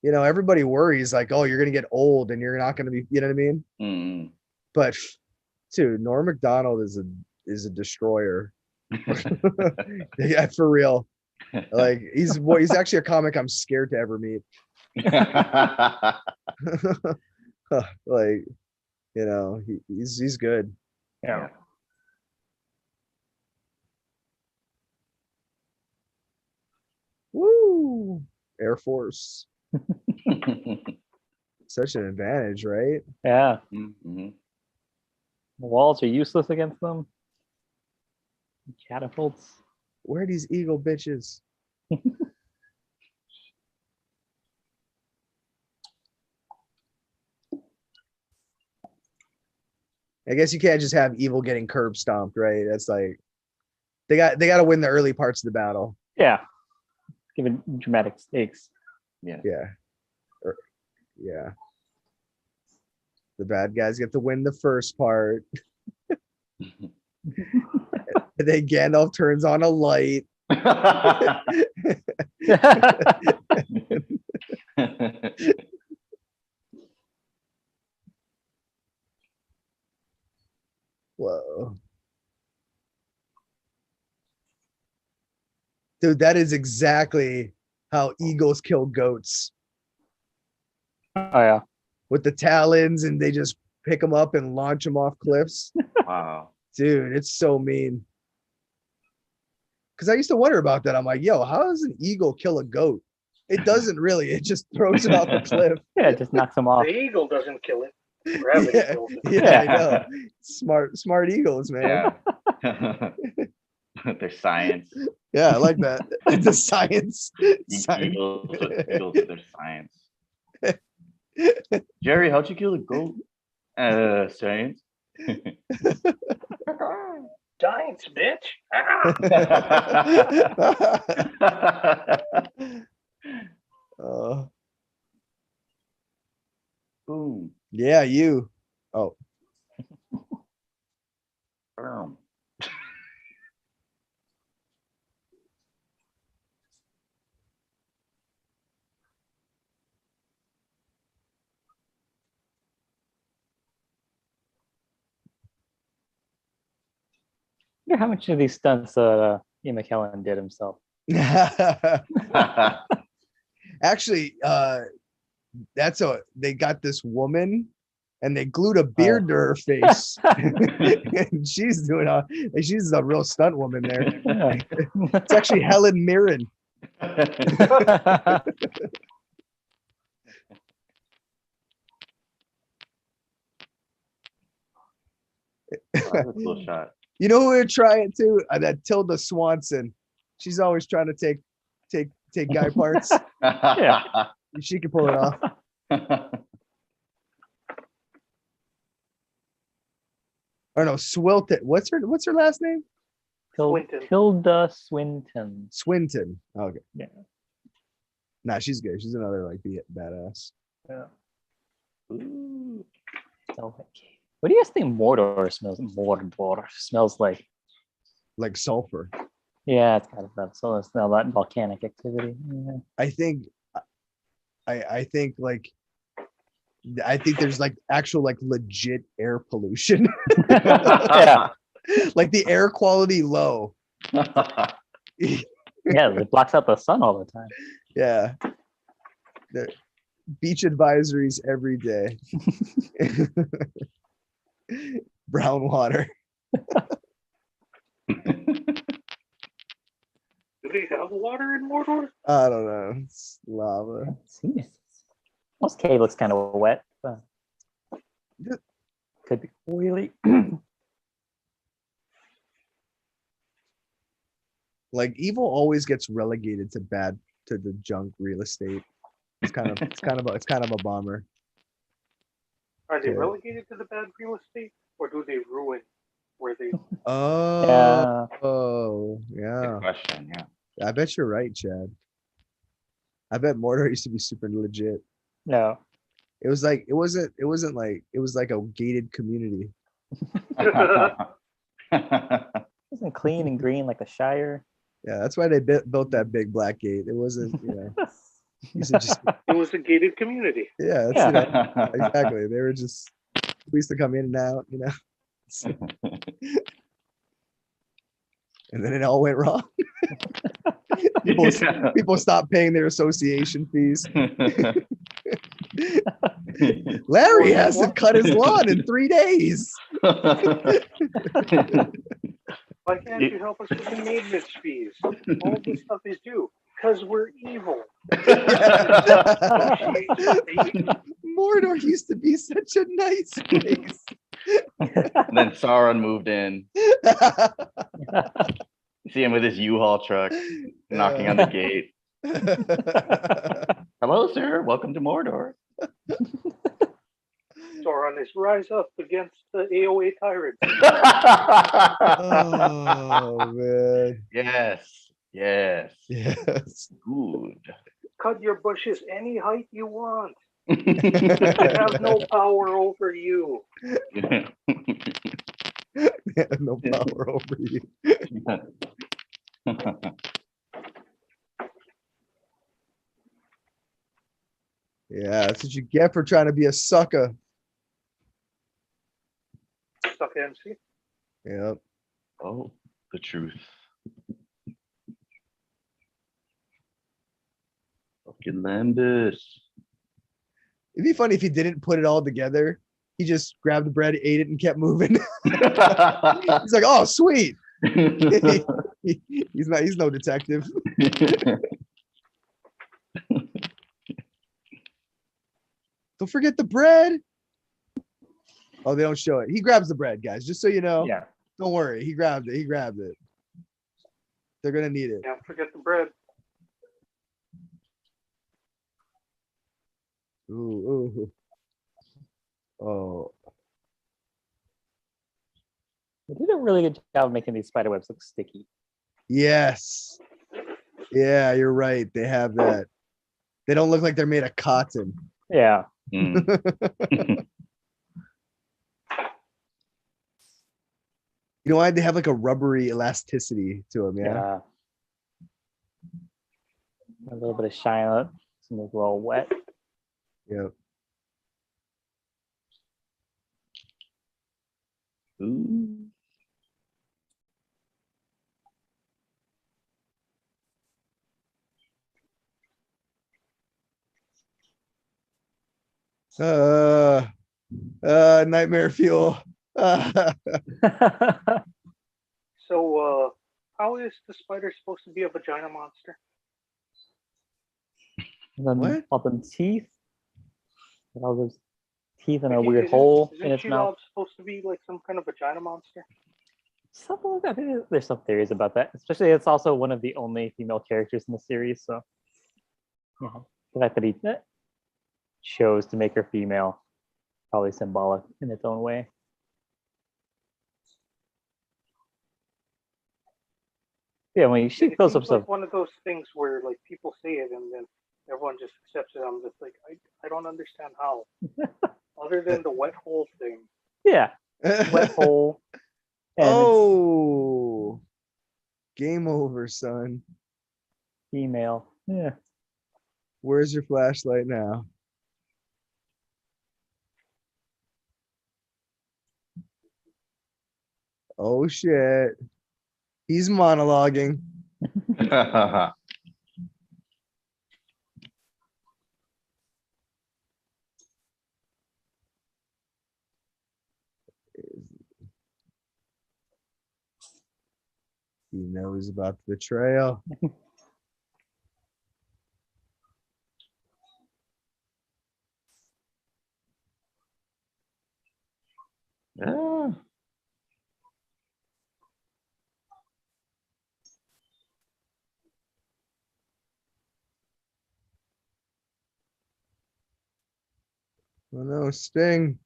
Speaker 3: Everybody worries like, oh, you're gonna get old and you're not gonna be, you know what I mean?
Speaker 2: Mm.
Speaker 3: But dude, Norm Macdonald is a destroyer. Yeah, for real. Like he's actually a comic I'm scared to ever meet. Like, you know, he's good.
Speaker 1: Yeah.
Speaker 3: Woo! Air Force. Such an advantage, right?
Speaker 1: Yeah.
Speaker 2: Mhm.
Speaker 1: Walls are useless against them. Catapults.
Speaker 3: Where are these eagle bitches? I guess you can't just have evil getting curb stomped, right? That's like they got to win the early parts of the battle.
Speaker 1: Yeah. Given dramatic stakes.
Speaker 2: Yeah.
Speaker 3: Yeah. Yeah. The bad guys get to win the first part. And then Gandalf turns on a light. Whoa. Dude, that is exactly how eagles kill goats.
Speaker 1: Oh yeah.
Speaker 3: With the talons, and they just pick them up and launch them off cliffs.
Speaker 2: Wow.
Speaker 3: Dude, it's so mean. Because I used to wonder about that. I'm like, yo, how does an eagle kill a goat? It doesn't really. It just throws it off a cliff.
Speaker 1: Yeah, it just knocks them off.
Speaker 4: The eagle doesn't kill it. Gravity
Speaker 3: Yeah,
Speaker 4: kills it.
Speaker 3: yeah, I know. Smart eagles, man.
Speaker 2: Yeah. There's science.
Speaker 3: Yeah, I like that. The science.
Speaker 2: Eagles with their science. Jerry, how'd you kill a goat? Science.
Speaker 4: Science, bitch.
Speaker 2: Boom.
Speaker 3: Yeah, you. Oh,
Speaker 2: Boom.
Speaker 1: I wonder how much of these stunts Ian McKellen did himself.
Speaker 3: actually, they got this woman and they glued a beard to her face. And she's a real stunt woman there.
Speaker 1: Yeah.
Speaker 3: It's actually Helen Mirren.
Speaker 2: Wow, that's a cool shot.
Speaker 3: You know who we're trying to? That Tilda Swanson. She's always trying to take guy parts.
Speaker 1: Yeah.
Speaker 3: She can pull it off. Or no, Swilton. What's her last name?
Speaker 4: Swinton.
Speaker 1: Tilda Swinton.
Speaker 3: Swinton. Okay.
Speaker 1: Yeah.
Speaker 3: Nah, she's good. She's another like badass.
Speaker 1: Yeah.
Speaker 2: Ooh.
Speaker 1: What do you guys think Mordor smells like?
Speaker 3: Like sulfur.
Speaker 1: Yeah, it's kind of that. So it's now that volcanic activity. Yeah.
Speaker 3: I think there's like actual like legit air pollution.
Speaker 1: Yeah.
Speaker 3: Like the air quality low.
Speaker 1: Yeah, it blocks out the sun all the time.
Speaker 3: Yeah. The beach advisories every day. Brown water.
Speaker 4: Do they have water in Mordor?
Speaker 3: I don't know. It's lava.
Speaker 1: Most cave looks kind of wet. But could be oily.
Speaker 3: Like evil always gets relegated to the junk real estate. It's kind of a bummer.
Speaker 4: Are they
Speaker 3: Yeah.
Speaker 4: relegated to the bad real estate, or do they ruin where they?
Speaker 3: Oh,
Speaker 1: Yeah.
Speaker 3: oh,
Speaker 2: Good
Speaker 3: yeah.
Speaker 2: question. Yeah.
Speaker 3: I bet you're right, Chad. I bet Mordor used to be super legit.
Speaker 1: No.
Speaker 3: It was like it wasn't like it was like a gated community.
Speaker 1: Isn't clean and green like the Shire?
Speaker 3: Yeah, that's why they built that big black gate. It wasn't, you should just
Speaker 4: It was a gated community.
Speaker 3: yeah, that's,
Speaker 1: Yeah.
Speaker 3: exactly. They were just we used to come in and out, And then it all went wrong. People stopped paying their association fees. Larry hasn't cut his lawn in 3 days.
Speaker 4: Why can't you help us with the maintenance fees? All this stuff is due because we're evil.
Speaker 3: Mordor used to be such a nice place.
Speaker 2: And then Sauron moved in. See him with his U-Haul truck knocking on the gate. Hello, sir. Welcome to Mordor.
Speaker 4: Sauron is rise up against the AOA tyrants.
Speaker 3: Oh man.
Speaker 2: Yes. Yes.
Speaker 3: Yes.
Speaker 2: Good.
Speaker 4: Cut your bushes any height you want. I have no power over you.
Speaker 3: No power over you. Yeah, that's what you get for trying to be a sucker.
Speaker 4: Suck MC.
Speaker 3: Yep.
Speaker 2: Oh, the truth. Fucking Landis.
Speaker 3: It'd be funny if he didn't put it all together. He just grabbed the bread, ate it, and kept moving. He's like, "Oh, sweet." He's no detective. Don't forget the bread. Oh, they don't show it. He grabs the bread, guys. Just so you know.
Speaker 1: Yeah.
Speaker 3: Don't worry. He grabbed it. He grabbed it. They're gonna need it.
Speaker 4: Can't forget the bread.
Speaker 3: Ooh. Oh.
Speaker 1: They did a really good job of making these spider webs look sticky.
Speaker 3: Yes. Yeah, you're right. They have that. They don't look like they're made of cotton.
Speaker 1: Yeah.
Speaker 2: Mm.
Speaker 3: You know why? They have like a rubbery elasticity to them. Yeah.
Speaker 1: A little bit of shine on it. Some of a little wet.
Speaker 3: Yep.
Speaker 2: Ooh.
Speaker 3: Nightmare fuel.
Speaker 4: So, how is the spider supposed to be a vagina monster?
Speaker 3: What?
Speaker 1: All them teeth. With all those teeth in a
Speaker 4: Like,
Speaker 1: weird
Speaker 4: isn't-
Speaker 1: hole
Speaker 4: isn't
Speaker 1: in its mouth.
Speaker 4: Shelob supposed to be like some kind of vagina monster?
Speaker 1: Something like that. I think there's some theories about that. Especially, it's also one of the only female characters in the series. So, yeah, the fact that he chose to make her female, probably symbolic in its own way. Yeah, when she
Speaker 4: It
Speaker 1: fills
Speaker 4: seems
Speaker 1: up
Speaker 4: like
Speaker 1: stuff.
Speaker 4: one of those things where like people say it and then everyone just accepts it. I'm just like, I don't understand how. Other than the wet hole thing.
Speaker 1: Yeah, wet hole. And
Speaker 3: Oh, game over, son.
Speaker 1: female. Yeah.
Speaker 3: Where's your flashlight now? Oh shit. He's monologuing. He knows about the betrayal.
Speaker 2: Yeah.
Speaker 3: Oh no, Sting.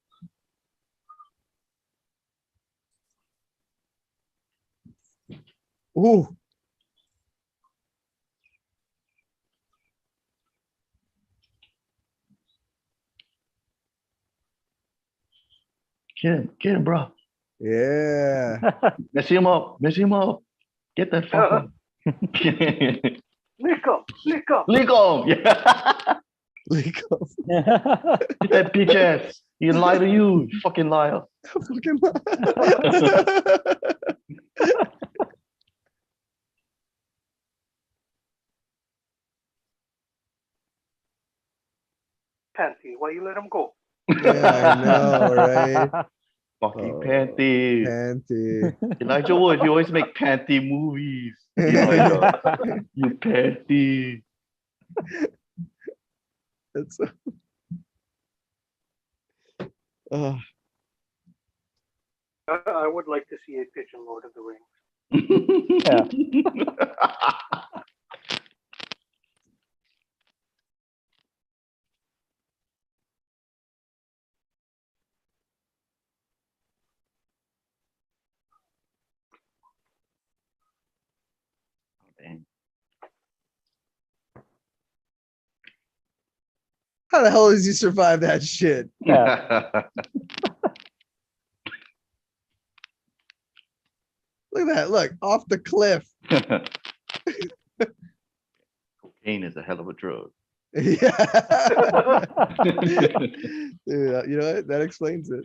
Speaker 3: Ooh.
Speaker 2: Get him, bro.
Speaker 3: Yeah.
Speaker 2: Mess him up. Mess him up. Get that fucker.
Speaker 4: Lick up, lick up.
Speaker 2: Lick him. Yeah.
Speaker 3: Leak off.
Speaker 2: Get that bitch ass. He lie to you, you fucking liar.
Speaker 3: Fucking
Speaker 4: Panty, why you let him go?
Speaker 3: Yeah, I know, right?
Speaker 2: Fucking
Speaker 3: Oh,
Speaker 2: panty.
Speaker 3: Panty.
Speaker 2: Elijah Wood, he always make panty movies. Elijah, you panty.
Speaker 3: That's oh,
Speaker 4: I would like to see a pigeon Lord of the Rings.
Speaker 1: Yeah.
Speaker 2: Dang.
Speaker 3: how the hell does he survive that shit?
Speaker 1: Yeah.
Speaker 3: Look at that. Look, off the cliff.
Speaker 2: Cocaine is a hell of a drug.
Speaker 3: Yeah. Dude, you know what? That explains it.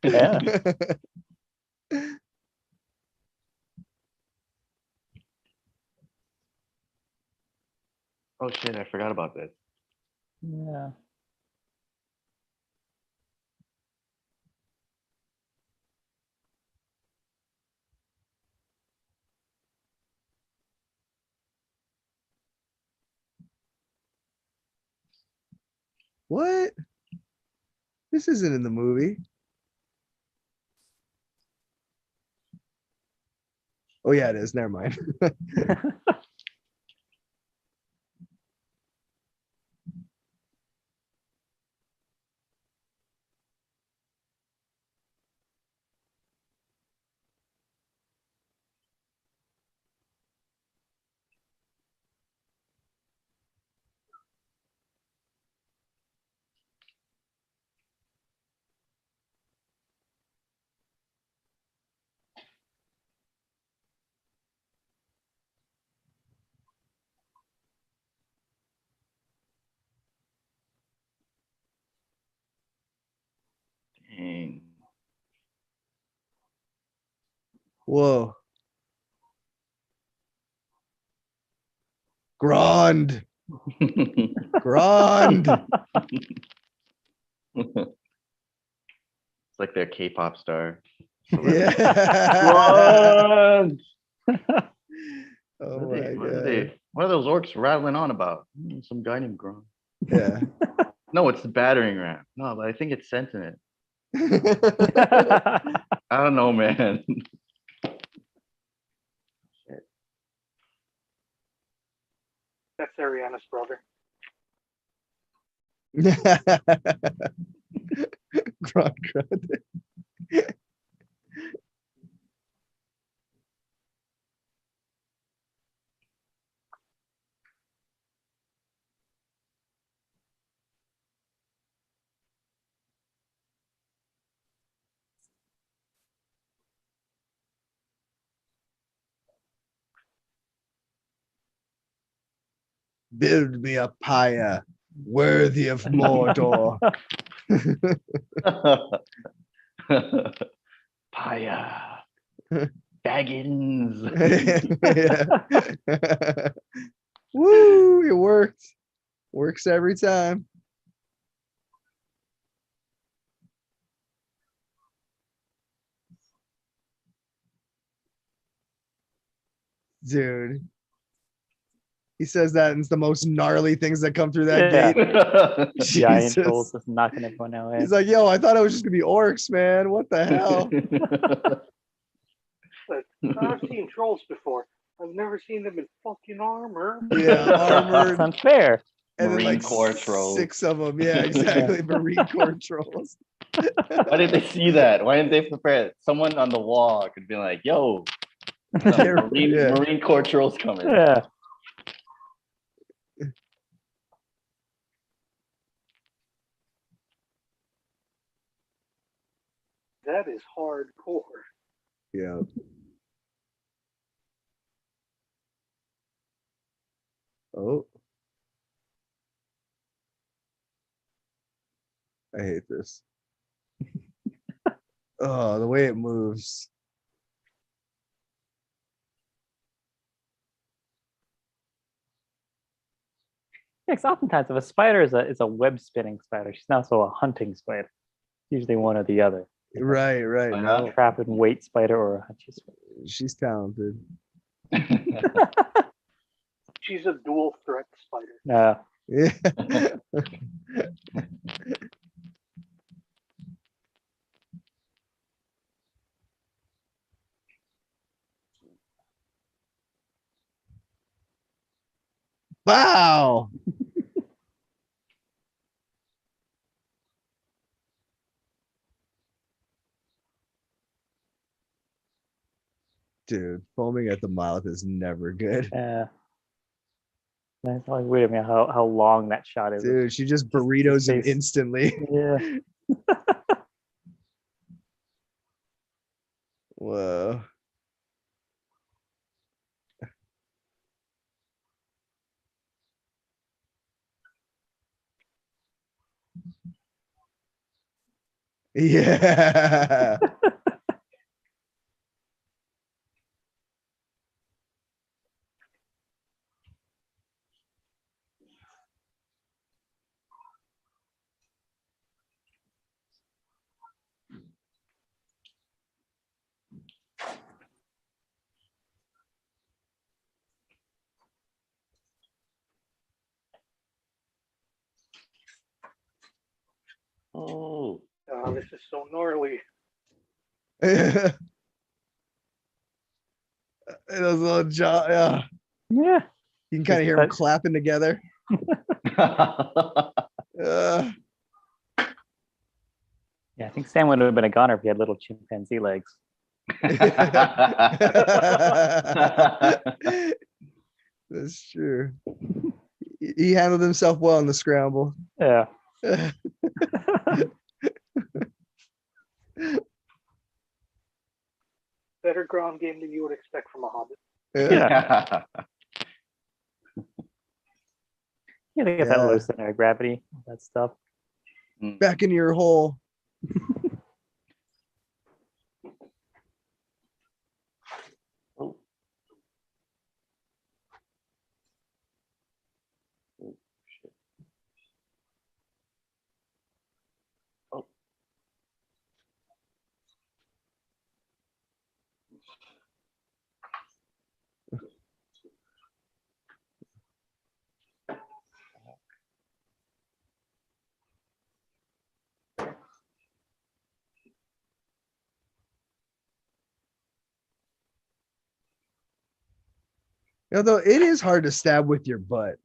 Speaker 1: Yeah.
Speaker 2: Oh shit, I forgot about this.
Speaker 1: Yeah.
Speaker 3: What? This isn't in the movie. Oh yeah, it is. Never mind.
Speaker 2: Dang.
Speaker 3: Whoa. Grand. Grand.
Speaker 2: It's like their K-pop star.
Speaker 3: Yeah.
Speaker 2: Run!
Speaker 3: Oh
Speaker 2: What are
Speaker 3: my
Speaker 2: they?
Speaker 3: god.
Speaker 2: What are those orcs rattling on about? Some guy named Gron.
Speaker 3: Yeah.
Speaker 2: No, it's the battering ram. No, but I think it's sentient. I don't know, man.
Speaker 4: That's Ariana's brother.
Speaker 3: Grand, grand. Build me a pyre worthy of Mordor.
Speaker 2: Paya. Baggins.
Speaker 3: Yeah. Woo, it worked. Works every time. Dude. He says that and it's the most gnarly things that come through that
Speaker 1: Yeah.
Speaker 3: gate.
Speaker 1: Giant
Speaker 3: Jesus.
Speaker 1: trolls just knocking everyone away.
Speaker 3: He's like, yo, I thought it was just gonna be orcs, man. What the hell?
Speaker 4: But I've seen trolls before. I've never seen them in fucking armor.
Speaker 3: Yeah,
Speaker 1: That's
Speaker 3: armored.
Speaker 1: unfair.
Speaker 3: And then
Speaker 2: Marine
Speaker 3: like
Speaker 2: Corps trolls.
Speaker 3: 6 of them. Yeah, exactly. Marine Corps trolls.
Speaker 2: Why did they see that? Why didn't they prepare it? Someone on the wall could be like, yo, some
Speaker 3: Yeah.
Speaker 2: Marine Corps trolls coming.
Speaker 1: Yeah.
Speaker 4: That is hardcore.
Speaker 3: Yeah. Oh. I hate this. Oh, the way it moves.
Speaker 1: because oftentimes if a spider is a web spinning spider, she's not also a hunting spider. Usually one or the other.
Speaker 3: Right.
Speaker 2: Why
Speaker 3: No,
Speaker 2: not?
Speaker 1: Trap and wait spider or a hunting spider.
Speaker 3: she's talented.
Speaker 4: She's a dual threat spider.
Speaker 3: Yeah. Wow. Dude, foaming at the mouth is never good.
Speaker 1: Yeah. That's like, wait a minute, how long that shot is.
Speaker 3: Dude, she just burritos him
Speaker 1: face.
Speaker 3: instantly.
Speaker 1: Yeah.
Speaker 3: Whoa. Yeah.
Speaker 2: Oh.
Speaker 4: This is so gnarly.
Speaker 3: Those little jaw, yeah.
Speaker 1: Yeah.
Speaker 3: You can kind of hear them clapping together.
Speaker 1: Yeah, I think Sam would have been a goner if he had little chimpanzee legs.
Speaker 3: That's true. He handled himself well in the scramble.
Speaker 1: Yeah.
Speaker 4: Better ground game than you would expect from a hobbit.
Speaker 1: Yeah. Yeah, they get that low center of gravity, that stuff.
Speaker 3: Back in your hole.
Speaker 2: Oh. Oh, shit. Oh.
Speaker 3: Although it is hard to stab with your butt,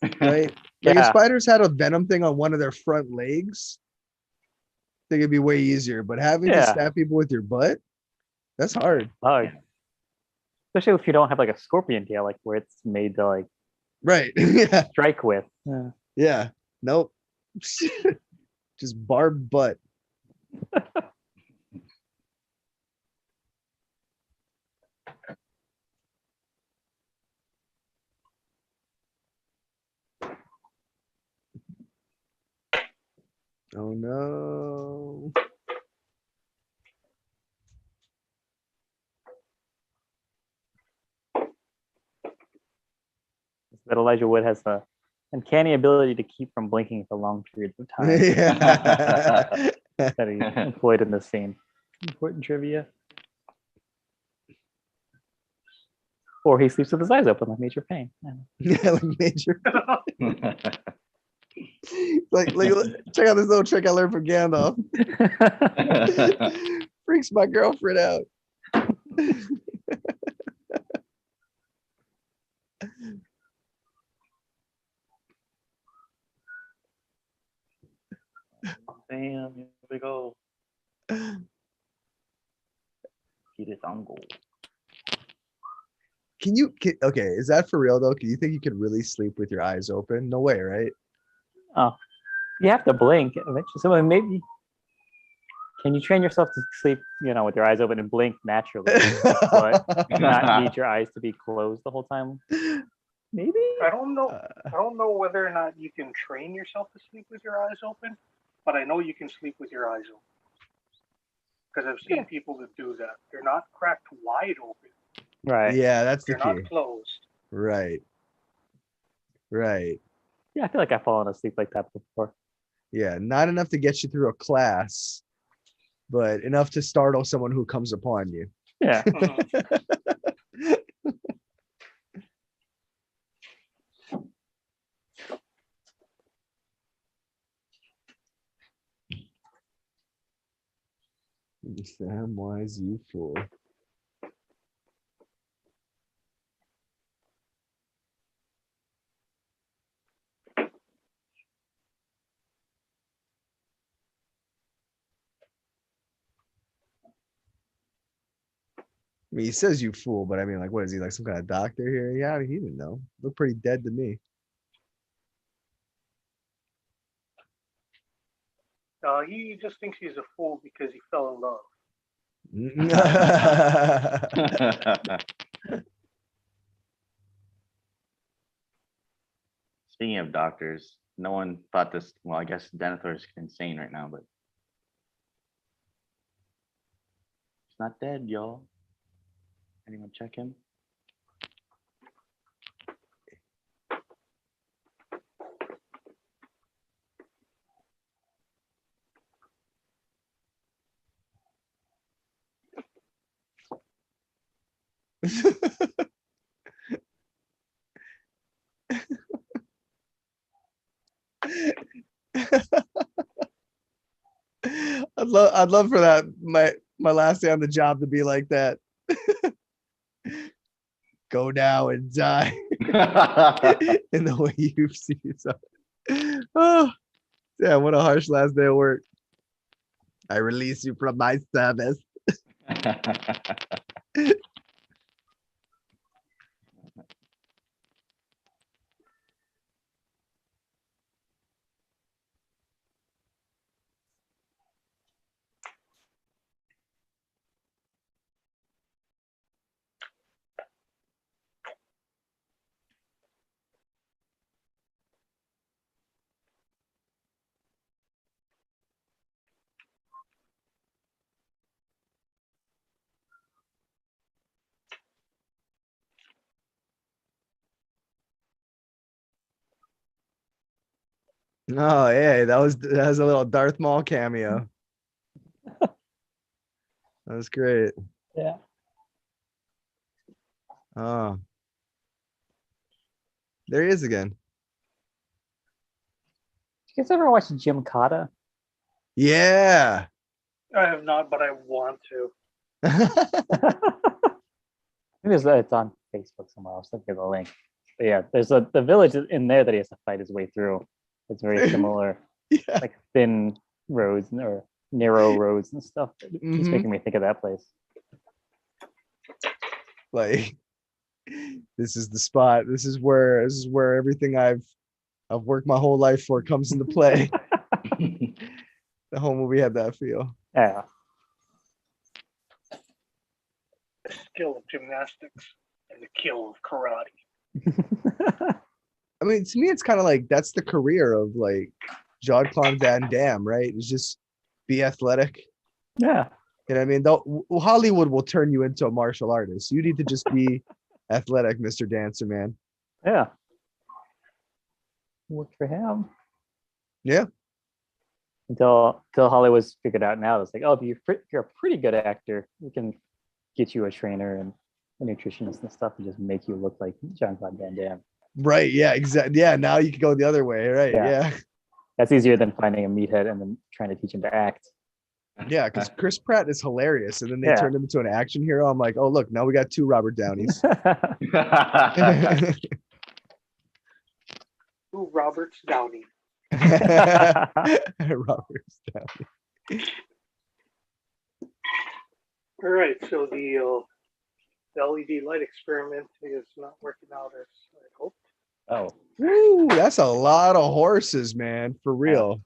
Speaker 3: right? Like if
Speaker 1: Yeah.
Speaker 3: spiders had a venom thing on one of their front legs, I think it'd be way easier. But having to stab people with your butt, that's hard.
Speaker 1: Especially if you don't have like a scorpion tail, like where it's made to like
Speaker 3: Right. Yeah.
Speaker 1: strike with.
Speaker 3: Yeah. Nope. Just barbed butt. Oh no.
Speaker 1: That Elijah Wood has the uncanny ability to keep from blinking for long periods of time.
Speaker 3: Yeah.
Speaker 1: That he employed in this scene. Important trivia. Or he sleeps with his eyes open like Major Payne.
Speaker 3: Yeah, like Major. like check out this little trick I learned from Gandalf. Freaks my girlfriend out.
Speaker 2: Damn, here we go. Get his uncle.
Speaker 3: Okay, is that for real though? Can you think you could really sleep with your eyes open? No way, right?
Speaker 1: Oh, you have to blink eventually. So maybe, can you train yourself to sleep, with your eyes open and blink naturally, but not need your eyes to be closed the whole time? Maybe.
Speaker 4: I don't know. I don't know whether or not you can train yourself to sleep with your eyes open, but I know you can sleep with your eyes open because I've seen people that do that. They're not cracked wide open.
Speaker 1: Right.
Speaker 3: Yeah, that's the
Speaker 4: They're
Speaker 3: key.
Speaker 4: not closed.
Speaker 3: Right. Right.
Speaker 1: Yeah, I feel like I've fallen asleep like that before.
Speaker 3: Yeah. Not enough to get you through a class, but enough to startle someone who comes upon you.
Speaker 1: Yeah.
Speaker 3: Samwise, you fool. I mean, he says you fool, but I mean, like, what is he, like some kind of doctor here? Yeah, he didn't know. Looked pretty dead to me.
Speaker 4: He just thinks he's a fool because he fell in love.
Speaker 2: Speaking of doctors, no one thought this. Well, I guess Denethor is insane right now, but he's not dead, y'all. Anyone check him?
Speaker 3: I'd love for that my last day on the job to be like that. Go now and die in the way you've seen yourself. Oh, yeah, what a harsh last day of work. I release you from my service. Oh, yeah, that was a little Darth Maul cameo. That was great.
Speaker 1: Yeah.
Speaker 3: Oh, there he is again.
Speaker 1: You guys ever watch Jim Cotta?
Speaker 3: Yeah.
Speaker 4: I have not, but I want to.
Speaker 1: Maybe it's on Facebook somewhere. I'll send you the link. But yeah, there's the village in there that he has to fight his way through. It's very similar,
Speaker 3: Yeah.
Speaker 1: like thin roads or narrow roads and stuff. It keeps
Speaker 3: Mhm.
Speaker 1: making me think of that place.
Speaker 3: Like, this is the spot. This is where everything I've worked my whole life for comes into play. The whole movie had that feel.
Speaker 1: Yeah.
Speaker 4: The skill of gymnastics and the kill of karate.
Speaker 3: I mean, to me, it's kind of like that's the career of like Jean-Claude Van Damme, right? It's just be athletic.
Speaker 1: Yeah.
Speaker 3: You know what I mean? Though Hollywood will turn you into a martial artist. You need to just be athletic, Mr. Dancer, man.
Speaker 1: Yeah. Worked for him.
Speaker 3: Yeah.
Speaker 1: Until Hollywood's figured out now, it's like, oh, if you're a pretty good actor, we can get you a trainer and a nutritionist and stuff and just make you look like Jean-Claude Van Damme.
Speaker 3: Right. Yeah. Exactly. Yeah. Now you can go the other way. Right.
Speaker 1: Yeah.
Speaker 3: Yeah.
Speaker 1: That's easier than finding a meathead and then trying to teach him to act.
Speaker 3: Yeah. Because Chris Pratt is hilarious, and then they
Speaker 1: Yeah.
Speaker 3: turned him into an action hero. I'm like, oh look, now we got two Robert Downeys.
Speaker 4: Ooh, Roberts Downey.
Speaker 3: Robert Downey.
Speaker 4: All right, so the LED light experiment is not working out as I hoped.
Speaker 1: Oh.
Speaker 3: Woo, that's a lot of horses, man. For real.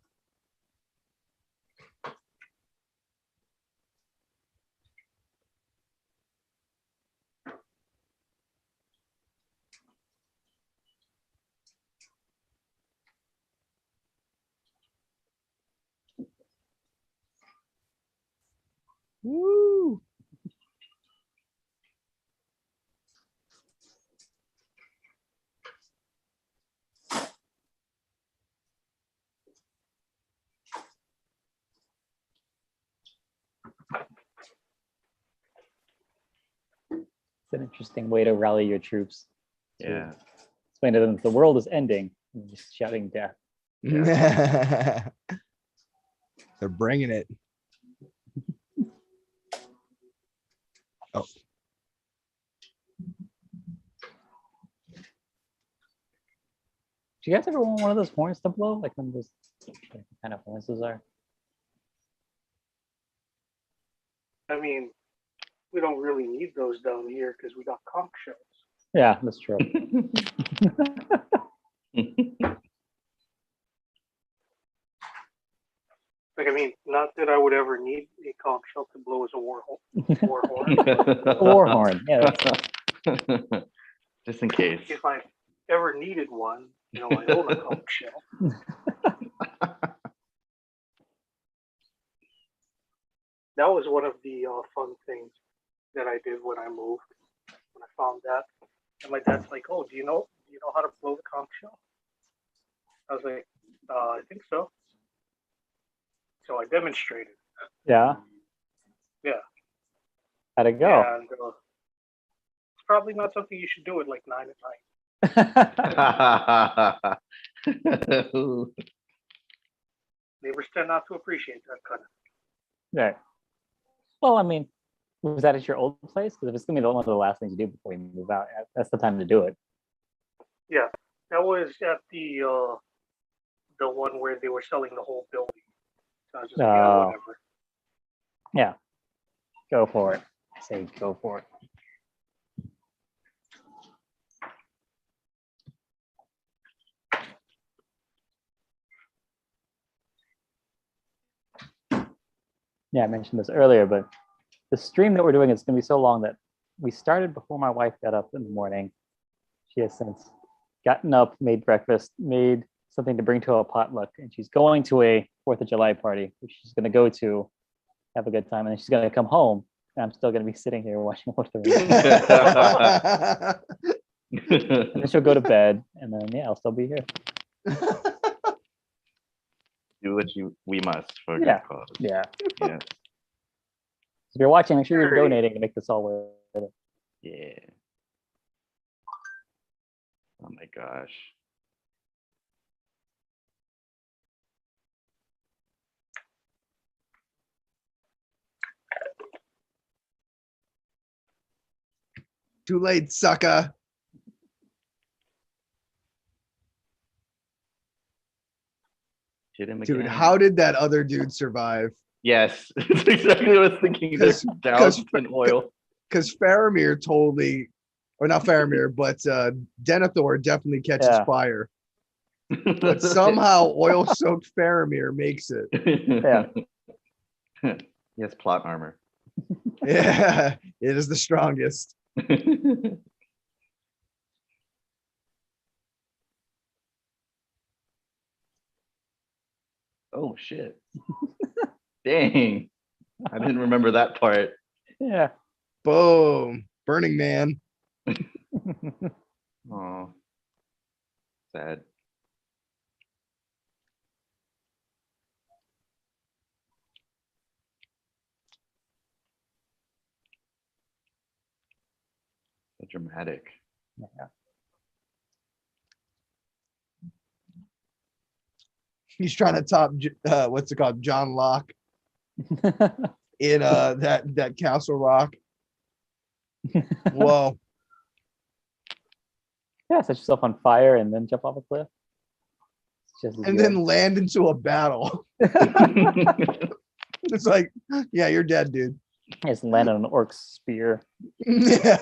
Speaker 3: Woo.
Speaker 1: an interesting way to rally your troops.
Speaker 2: Yeah.
Speaker 1: Explain to them the world is ending. And just shouting death.
Speaker 3: They're bringing it. Oh.
Speaker 1: Do you guys ever want one of those horns to blow? Like when those what kind of horns those are?
Speaker 4: I mean, we don't really need those down here because we got conch shells.
Speaker 1: Yeah, that's true.
Speaker 4: Like, I mean, not that I would ever need a conch shell to blow as a war horn.
Speaker 1: A war horn. Yeah,
Speaker 2: Just in case.
Speaker 4: If I ever needed one, I own a conch shell. That was one of the fun things that I did when I moved. When I found that, and my dad's like, "Oh, do you know how to blow the conch shell?" I was like, "I think so." So I demonstrated.
Speaker 1: yeah.
Speaker 4: Yeah.
Speaker 1: How'd it go?
Speaker 4: And it's probably not something you should do at like 9 at night. Neighbors tend not to appreciate that kind of.
Speaker 1: Right. Well, I mean, was that at your old place? Because if it's gonna be one of the last things you do before you move out, that's the time to do it.
Speaker 4: Yeah, that was at the one where they were selling the whole building. So I was just like, yeah, whatever.
Speaker 1: Yeah. Go for it. I say go for it. Yeah, I mentioned this earlier, but the stream that we're doing is going to be so long that we started before my wife got up in the morning. She has since gotten up, made breakfast, made something to bring to a potluck, and she's going to a 4th of July party, which she's going to go to, have a good time, and then she's going to come home, and I'm still going to be sitting here watching Lord of the Rings. And then she'll go to bed, and then, yeah, I'll still be here.
Speaker 2: Do what we must for a
Speaker 1: Yeah.
Speaker 2: good cause.
Speaker 1: Yeah.
Speaker 2: Yeah.
Speaker 1: If you're watching, make sure you're
Speaker 4: Sure.
Speaker 1: donating to make this all worth it.
Speaker 2: Yeah. Oh my gosh.
Speaker 3: Too late, sucker.
Speaker 2: Hit him
Speaker 3: Dude,
Speaker 2: again.
Speaker 3: how did that other dude survive?
Speaker 2: Yes, it's exactly what I was thinking. They're
Speaker 3: 'Cause-
Speaker 2: doused in oil.
Speaker 3: Because Faramir told me, or not Faramir, but Denethor definitely catches
Speaker 1: Yeah.
Speaker 3: fire. But somehow oil-soaked Faramir makes it.
Speaker 1: Yeah.
Speaker 2: He has plot armor.
Speaker 3: Yeah, it is the strongest.
Speaker 2: Oh shit. Dang. I didn't remember that part.
Speaker 1: Yeah.
Speaker 3: Boom. Burning Man.
Speaker 2: Oh. Sad. So dramatic.
Speaker 1: Yeah.
Speaker 3: He's trying to top what's it called? John Locke in that Castle Rock. Whoa.
Speaker 1: Yeah, set yourself on fire and then jump off a cliff. It's just as
Speaker 3: And
Speaker 1: good.
Speaker 3: then land into a battle. It's like, yeah, you're dead, dude.
Speaker 1: Just land on an orc's spear.
Speaker 3: Yeah.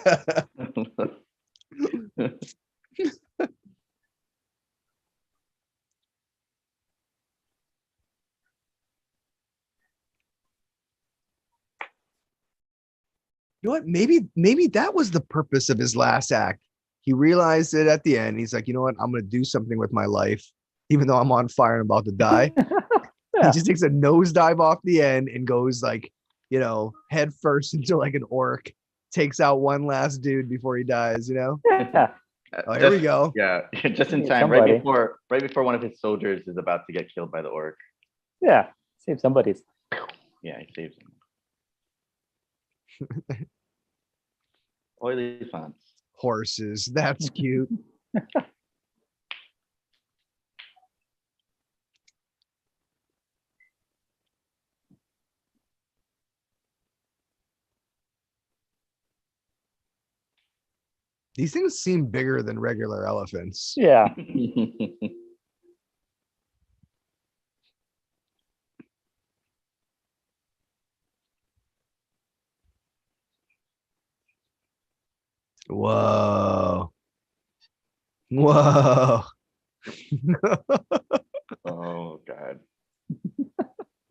Speaker 3: You know what? Maybe that was the purpose of his last act. He realized it at the end. He's like, you know what? I'm gonna do something with my life, even though I'm on fire and about to die.
Speaker 1: Yeah.
Speaker 3: He just takes a nosedive off the end and goes like, head first into like an orc, takes out one last dude before he dies,
Speaker 1: Yeah.
Speaker 3: Oh, here we go.
Speaker 2: Yeah, just in
Speaker 1: Need
Speaker 2: time,
Speaker 1: somebody.
Speaker 2: right before one of his soldiers is about to get killed by the orc.
Speaker 1: Yeah. Save somebody's.
Speaker 2: Yeah, he saves him. Elephants.
Speaker 3: Horses. That's cute. These things seem bigger than regular elephants.
Speaker 1: Yeah.
Speaker 3: Whoa. Whoa.
Speaker 2: Oh God.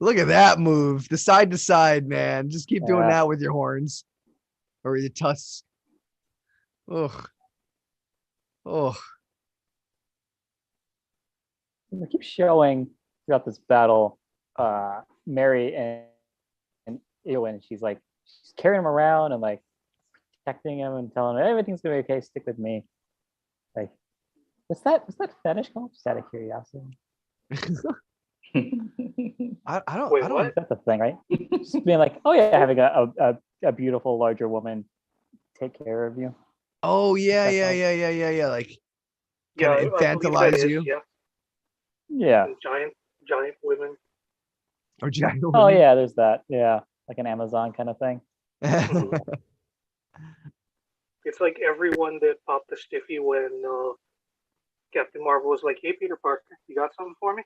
Speaker 3: Look at that move. The side to side, man. Just keep doing
Speaker 1: Yeah.
Speaker 3: that with your horns or your tusks. Ugh. Oh.
Speaker 1: They keep showing throughout this battle, Mary and Eowyn. She's carrying him around and like protecting him and telling him everything's gonna be okay. Stick with me. Like, was that fetish called? Just out of curiosity.
Speaker 3: I don't.
Speaker 4: Wait,
Speaker 3: I don't.
Speaker 4: what?
Speaker 1: That's a thing, right? Just being like, oh yeah, having a beautiful larger woman take care of you.
Speaker 3: Oh yeah,
Speaker 1: That's
Speaker 3: yeah,
Speaker 1: all.
Speaker 3: yeah. Like
Speaker 4: Yeah,
Speaker 3: kind of
Speaker 4: I believe that
Speaker 3: infantilize
Speaker 4: is,
Speaker 3: you
Speaker 4: yeah.
Speaker 1: Yeah.
Speaker 4: And giant women.
Speaker 3: or giant
Speaker 1: Oh
Speaker 3: women.
Speaker 1: yeah, there's that. Yeah, like an Amazon kind of thing.
Speaker 4: It's like everyone that popped the stiffy when Captain Marvel was like, "Hey, Peter Parker, you got something for me?"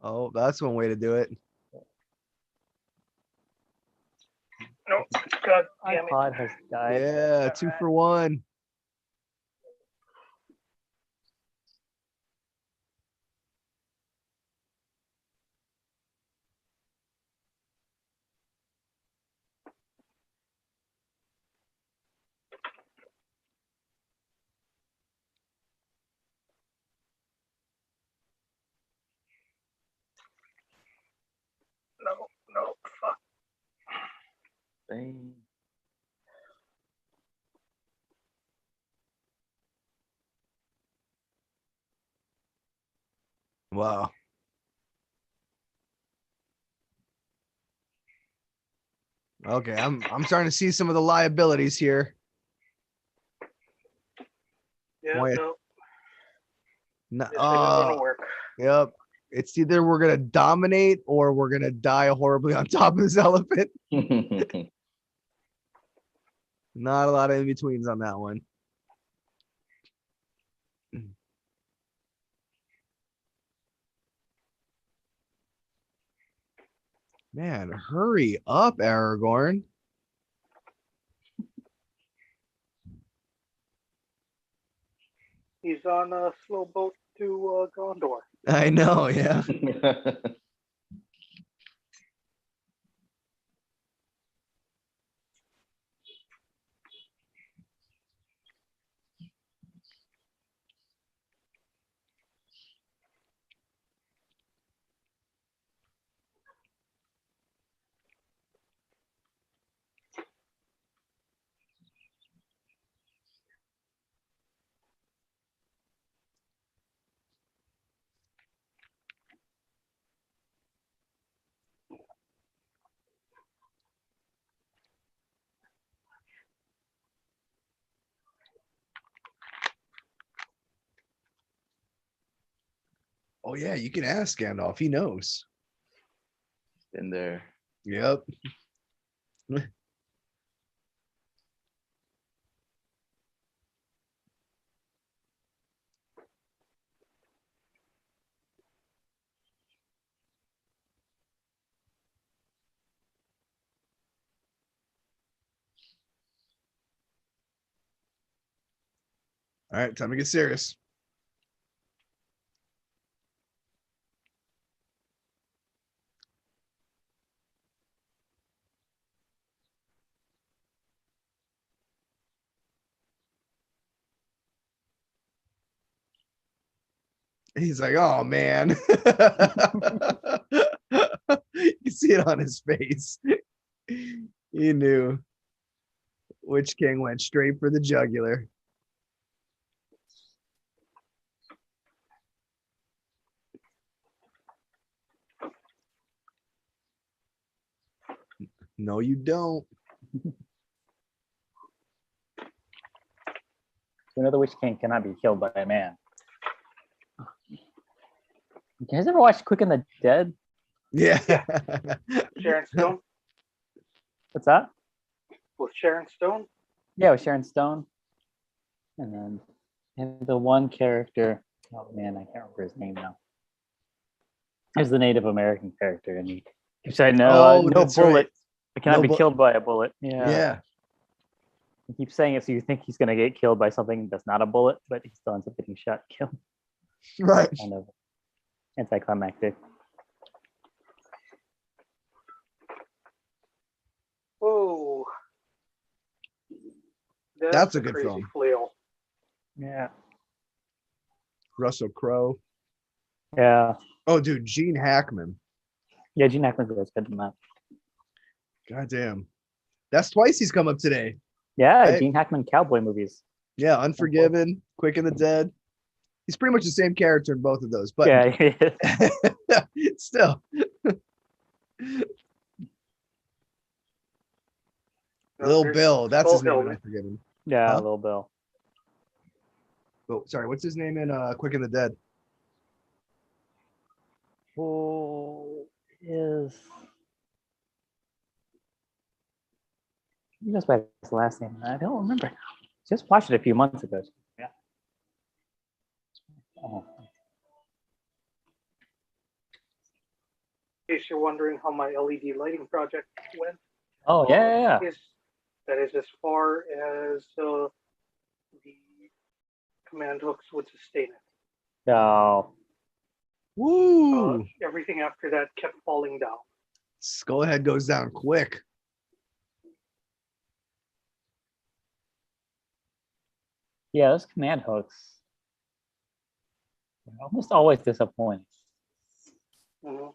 Speaker 3: Oh, that's one way to do it.
Speaker 4: No, God damn it.
Speaker 1: iPod has died.
Speaker 3: Yeah, 2-for-1.
Speaker 4: No, fuck.
Speaker 2: Dang.
Speaker 3: Wow. Okay, I'm starting to see some of the liabilities here.
Speaker 4: Yeah,
Speaker 3: Why-
Speaker 4: no,
Speaker 3: No,
Speaker 4: this isn't gonna work.
Speaker 3: yep. It's either we're gonna dominate or we're gonna die horribly on top of this elephant. Not a lot of in-betweens on that one. Man, hurry up, Aragorn.
Speaker 4: He's on a slow boat to Gondor.
Speaker 3: I know, yeah. Oh yeah, you can ask Gandalf. He knows.
Speaker 2: In there.
Speaker 3: Yep. All right, time to get serious. He's like, oh man. You see it on his face. He knew which king went straight for the jugular. No, you don't.
Speaker 1: So another Witch King cannot be killed by a man. You guys ever watch Quick and the Dead?
Speaker 3: Yeah.
Speaker 4: Sharon Stone?
Speaker 1: What's that?
Speaker 4: With Sharon Stone?
Speaker 1: Yeah, with Sharon Stone. And then the one character, oh man, I can't remember his name now. There's the Native American character, and he keeps saying, no, no
Speaker 3: that's
Speaker 1: bullet.
Speaker 3: right.
Speaker 1: I cannot
Speaker 3: No
Speaker 1: be killed by a bullet.
Speaker 3: Yeah.
Speaker 1: He keeps saying it, so you think he's going to get killed by something that's not a bullet, but he still ends up getting shot, killed.
Speaker 3: Right.
Speaker 1: Kind of anticlimactic.
Speaker 4: Whoa.
Speaker 3: That's a good
Speaker 4: crazy
Speaker 3: film.
Speaker 4: flail.
Speaker 1: Yeah.
Speaker 3: Russell Crowe.
Speaker 1: Yeah.
Speaker 3: Oh, dude, Gene Hackman.
Speaker 1: Yeah, Gene Hackman's was good in that.
Speaker 3: Goddamn. That's twice he's come up today.
Speaker 1: Yeah,
Speaker 3: Hey.
Speaker 1: Gene Hackman cowboy movies.
Speaker 3: Yeah, Unforgiven, Quick and the Dead. He's pretty much the same character in both of those, but
Speaker 1: Yeah, he is.
Speaker 3: still. Lil
Speaker 4: There's
Speaker 3: Bill, that's his name in
Speaker 4: Skullhilden.
Speaker 3: Unforgiven.
Speaker 1: Yeah,
Speaker 3: Huh?
Speaker 1: Little Bill.
Speaker 3: Oh, sorry, what's his name in Quick and the Dead?
Speaker 1: Who is? That's by his last name. I don't remember. Just watched it a few months ago. Yeah. Oh.
Speaker 4: In case you're wondering how my LED lighting project went,
Speaker 1: Oh yeah.
Speaker 4: that is as far as the command hooks would sustain it.
Speaker 1: Oh,
Speaker 3: Woo!
Speaker 4: Everything after that kept falling down.
Speaker 3: Skullhead goes down quick.
Speaker 1: yeah. Those command hooks are almost always disappointing.
Speaker 4: Mhm.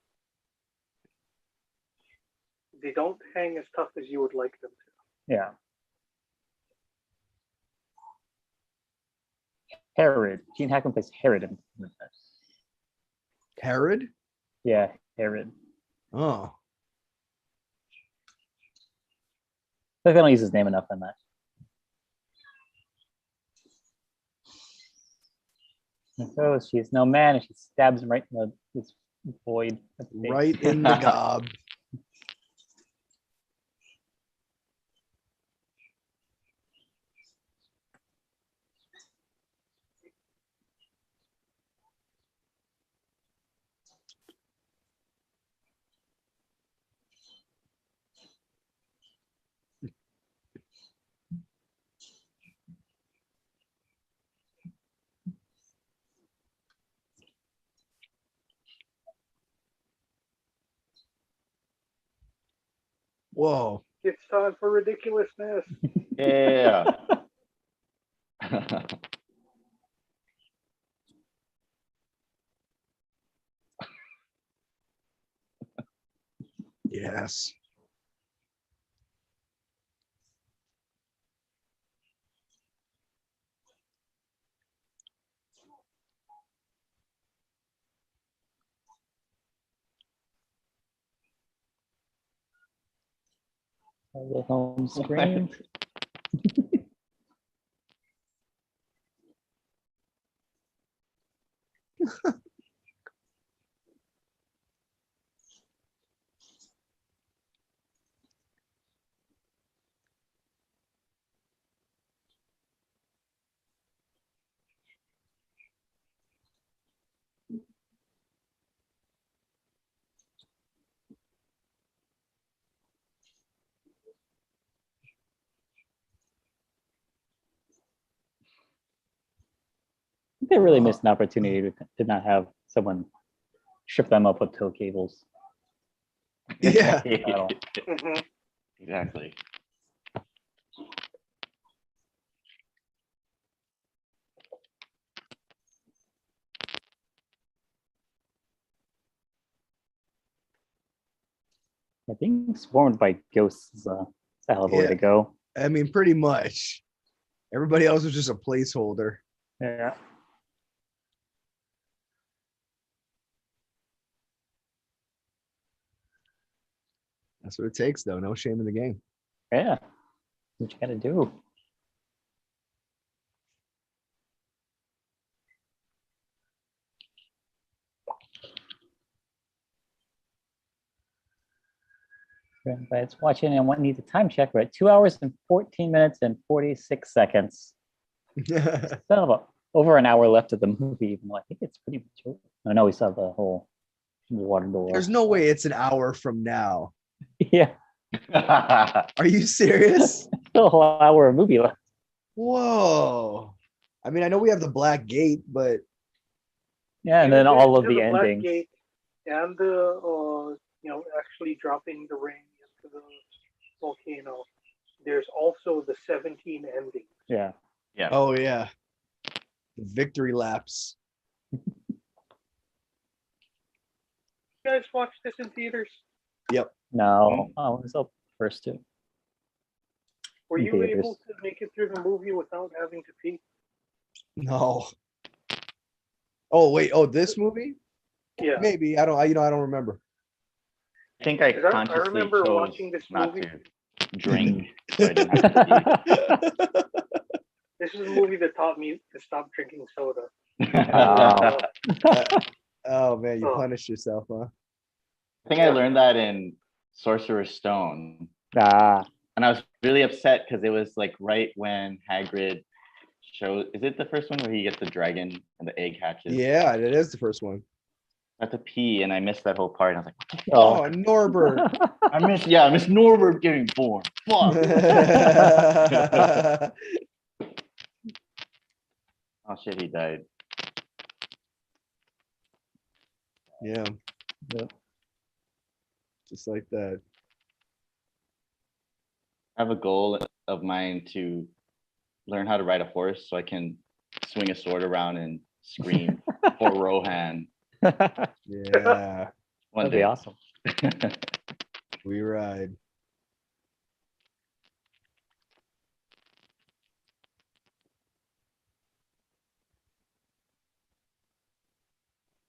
Speaker 4: They don't hang as tough as you would like them to.
Speaker 1: Yeah. Herod. Gene Hackman plays Herod in this.
Speaker 3: Herod?
Speaker 1: Yeah, Herod.
Speaker 3: Oh.
Speaker 1: I think they don't use his name enough in that. And so she's no man, and she stabs him right in this void.
Speaker 3: Right in the gob. Whoa.
Speaker 4: It's time for ridiculousness.
Speaker 2: Yeah.
Speaker 3: Yes.
Speaker 1: The home screen. They really missed an opportunity to not have someone strip them up with tow cables.
Speaker 3: Yeah.
Speaker 4: Mhm.
Speaker 2: Exactly.
Speaker 1: I think swarmed by ghosts is a hell of a way
Speaker 3: Yeah.
Speaker 1: to go.
Speaker 3: I mean, pretty much. Everybody else was just a placeholder.
Speaker 1: Yeah.
Speaker 3: That's what it takes, though. No shame in the game.
Speaker 1: Yeah. What you gotta do. But it's watching and what needs a time check. We're at 2 hours and 14 minutes and 46 seconds. Still have over an hour left of the movie, even though I think it's pretty much over. I know we saw the whole water door.
Speaker 3: There's no way it's an hour from now.
Speaker 1: Yeah.
Speaker 3: Are you serious?
Speaker 1: Still a whole hour of movie left.
Speaker 3: Whoa. I mean, I know we have the Black Gate, but
Speaker 1: Yeah, and then all of the
Speaker 4: Black
Speaker 1: endings.
Speaker 4: Gate and the actually dropping the ring into the volcano. There's also the 17 endings.
Speaker 1: Yeah.
Speaker 2: Yeah.
Speaker 3: oh yeah, the victory laps.
Speaker 4: You guys watch this in theaters?
Speaker 1: No, oh, it was up first too.
Speaker 4: Were
Speaker 1: In
Speaker 4: you
Speaker 1: theaters.
Speaker 4: able to make it through the movie without having to pee?
Speaker 3: No. Oh wait. Oh, this movie?
Speaker 4: Yeah.
Speaker 3: Maybe. I don't remember.
Speaker 2: I think I
Speaker 4: 'Cause I
Speaker 2: consciously
Speaker 4: remember
Speaker 2: chose
Speaker 4: watching this
Speaker 2: not
Speaker 4: movie.
Speaker 2: to drink. So I didn't have to
Speaker 4: This is a movie that taught me to stop drinking soda.
Speaker 2: pee.
Speaker 1: Wow.
Speaker 3: Oh man, you
Speaker 4: Oh.
Speaker 3: punished yourself, huh?
Speaker 2: I think I learned that in Sorcerer's Stone.
Speaker 1: Ah,
Speaker 2: And I was really upset because it was like right when Hagrid shows. Is it the first one where he gets the dragon and the egg hatches?
Speaker 3: Yeah, it is the first one.
Speaker 2: I had to pee and I missed that whole part. And I was like,
Speaker 3: Oh, Norbert.
Speaker 2: I miss Norbert getting born. Fuck. Oh shit, he died.
Speaker 3: Yeah,
Speaker 1: Yep.
Speaker 3: just like that.
Speaker 2: I have a goal of mine to learn how to ride a horse so I can swing a sword around and scream for Rohan
Speaker 3: Yeah,
Speaker 2: one
Speaker 1: That'd be
Speaker 2: day.
Speaker 1: awesome.
Speaker 3: we ride.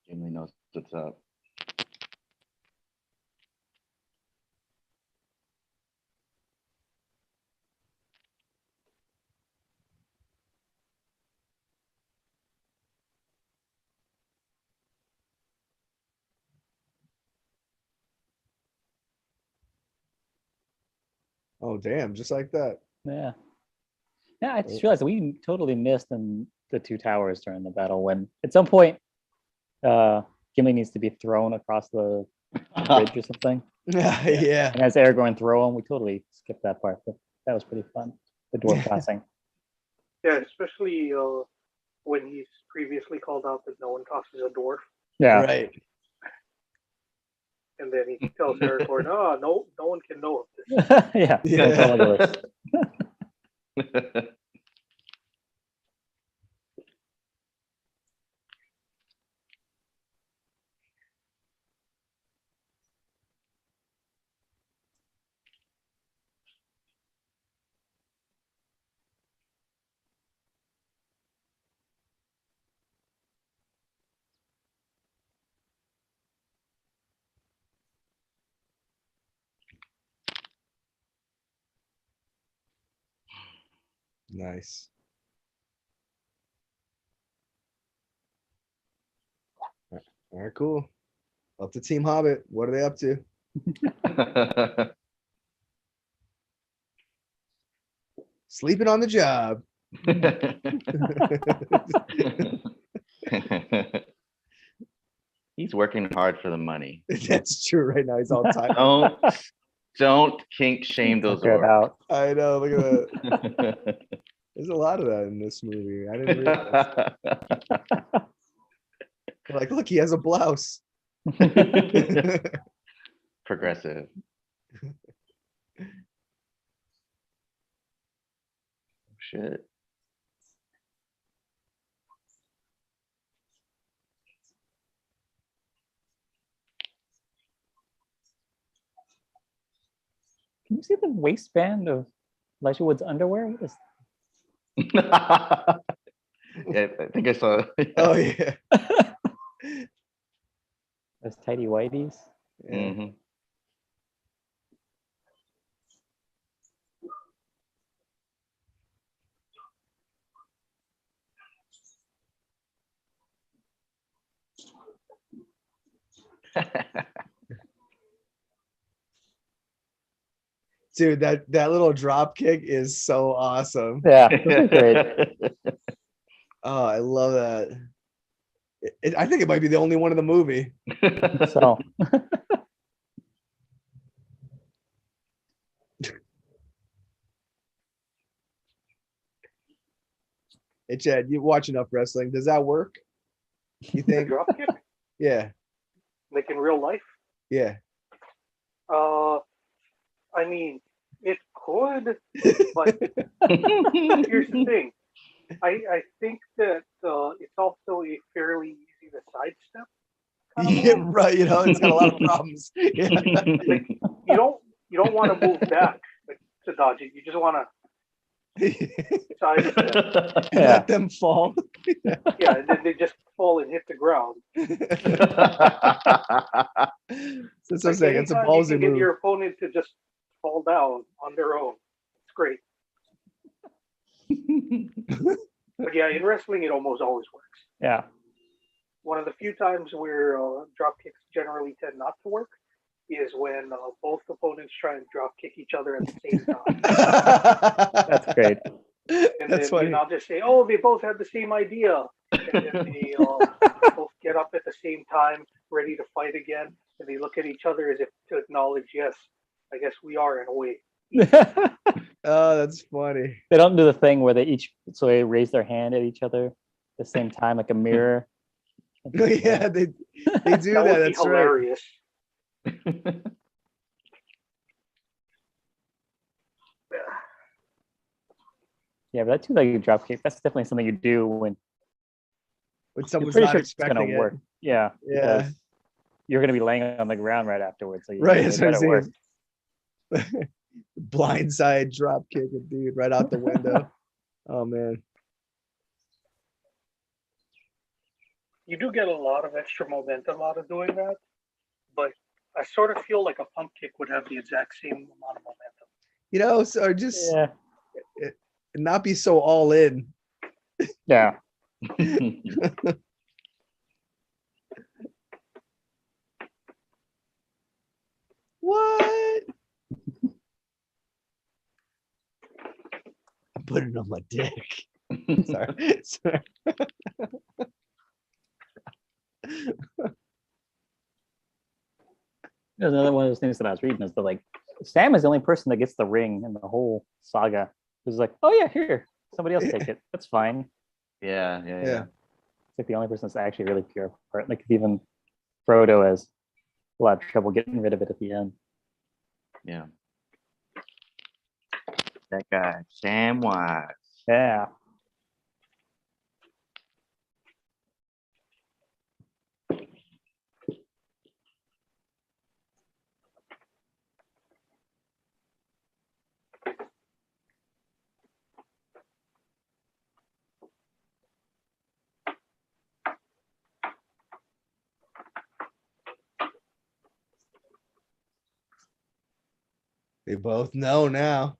Speaker 2: Gimli knows what's up.
Speaker 3: Oh damn, just like that.
Speaker 1: Yeah. Yeah, I just realized we totally missed in the two towers during the battle when at some point Gimli needs to be thrown across the bridge or something.
Speaker 3: Yeah.
Speaker 1: And as Aragorn throw him, we totally skipped that part, but that was pretty fun. The dwarf crossing.
Speaker 4: Yeah, especially when he's previously called out that no one tosses a dwarf.
Speaker 1: Yeah.
Speaker 3: Right.
Speaker 4: And then he tells Aragorn, no one can know of this.
Speaker 1: Yeah.
Speaker 3: Yeah.
Speaker 1: Legolas.
Speaker 3: Nice. All right, cool. Up to Team Hobbit. What are they up to? Sleeping on the job.
Speaker 2: He's working hard for the money.
Speaker 3: That's true right now. He's all tired.
Speaker 2: Don't kink shame those
Speaker 1: Figure it
Speaker 2: orcs.
Speaker 1: out.
Speaker 3: I know. Look at that. There's a lot of that in this movie. I didn't realize. Like, look, he has a blouse.
Speaker 2: Progressive. Shit.
Speaker 1: Can you see the waistband of Elijah Wood's underwear? What is
Speaker 2: Yeah, I think I saw.
Speaker 3: Oh yeah.
Speaker 1: those tidy whities?
Speaker 3: Yeah.
Speaker 2: Mhm.
Speaker 3: Dude, that little drop kick is so awesome.
Speaker 1: Yeah, those are great.
Speaker 3: Oh, I love that. I think it might be the only one in the movie.
Speaker 1: So
Speaker 3: Hey, Chad, you watch enough wrestling. Does that work? You
Speaker 4: The
Speaker 3: think?
Speaker 4: drop kick,
Speaker 3: Yeah,
Speaker 4: like in real life.
Speaker 3: yeah.
Speaker 4: I mean, it could, but here's the thing. I think that it's also a fairly easy to sidestep kind of
Speaker 3: Yeah,
Speaker 4: move.
Speaker 3: right. You know, it's got a lot of problems. Yeah.
Speaker 4: Like you don't want to move back like, to dodge it. You just want to sidestep.
Speaker 1: Yeah.
Speaker 3: Let them fall.
Speaker 4: Yeah, and then they just fall and hit the ground.
Speaker 3: So I'm
Speaker 4: Like
Speaker 3: saying it's a
Speaker 4: anytime you
Speaker 3: ballsy
Speaker 4: can get
Speaker 3: move.
Speaker 4: your opponent to just fall down on their own, it's great. But yeah, in wrestling, it almost always works.
Speaker 1: Yeah.
Speaker 4: One of the few times where drop kicks generally tend not to work is when both opponents try and drop kick each other at the same time.
Speaker 1: That's great.
Speaker 4: And
Speaker 3: That's
Speaker 4: then
Speaker 3: funny.
Speaker 4: I'll just say, "Oh, they both had the same idea," and then they both get up at the same time, ready to fight again, and they look at each other as if to acknowledge, "Yes, I guess we are in a way."
Speaker 3: Oh, that's funny.
Speaker 1: They don't do the thing where they raise their hand at each other at the same time, like a mirror.
Speaker 3: Yeah, they do
Speaker 4: That
Speaker 3: that.
Speaker 4: would be
Speaker 3: That's right.
Speaker 4: hilarious.
Speaker 1: Yeah, but that two-legged drop kick, that's definitely something you do when
Speaker 3: When
Speaker 1: you're
Speaker 3: someone's
Speaker 1: pretty
Speaker 3: not
Speaker 1: sure it's gonna
Speaker 3: expecting it.
Speaker 1: work. Yeah.
Speaker 3: Yeah.
Speaker 1: Because you're gonna be laying on the ground right afterwards. So
Speaker 3: Right.
Speaker 1: it
Speaker 3: That's what I'm
Speaker 1: better work.
Speaker 3: saying. Blindside drop kick a dude right out the window. Oh man.
Speaker 4: You do get a lot of extra momentum out of doing that, but I sort of feel like a pump kick would have the exact same amount of momentum.
Speaker 3: You know, so just
Speaker 1: Yeah.
Speaker 3: not be so all in.
Speaker 1: Yeah.
Speaker 3: What? I'm putting it on my dick. Sorry. Sorry.
Speaker 1: There's another one of those things that I was reading is that like Sam is the only person that gets the ring in the whole saga. Who's like, oh yeah, here, somebody else take it. That's fine.
Speaker 2: Yeah.
Speaker 1: It's like the only person that's actually really pure for it. Like even Frodo has a lot of trouble getting rid of it at the end.
Speaker 2: Yeah. That guy, Samwise.
Speaker 1: Yeah.
Speaker 3: They both know now.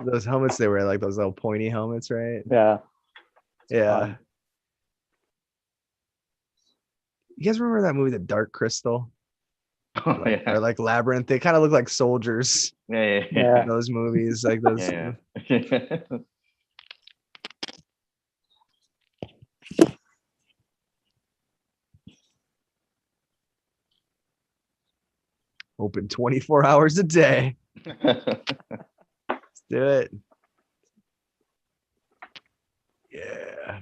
Speaker 3: Those helmets they wear, like those little pointy helmets, right?
Speaker 1: Yeah.
Speaker 3: Yeah.
Speaker 1: fun.
Speaker 3: You guys remember that movie, The Dark Crystal?
Speaker 2: Oh,
Speaker 3: Like,
Speaker 2: yeah.
Speaker 3: or like Labyrinth? They kind of look like soldiers
Speaker 2: Yeah.
Speaker 1: Yeah.
Speaker 3: in those movies. Like those.
Speaker 2: Yeah.
Speaker 3: Open 24 hours a day. Let's do it. Yeah.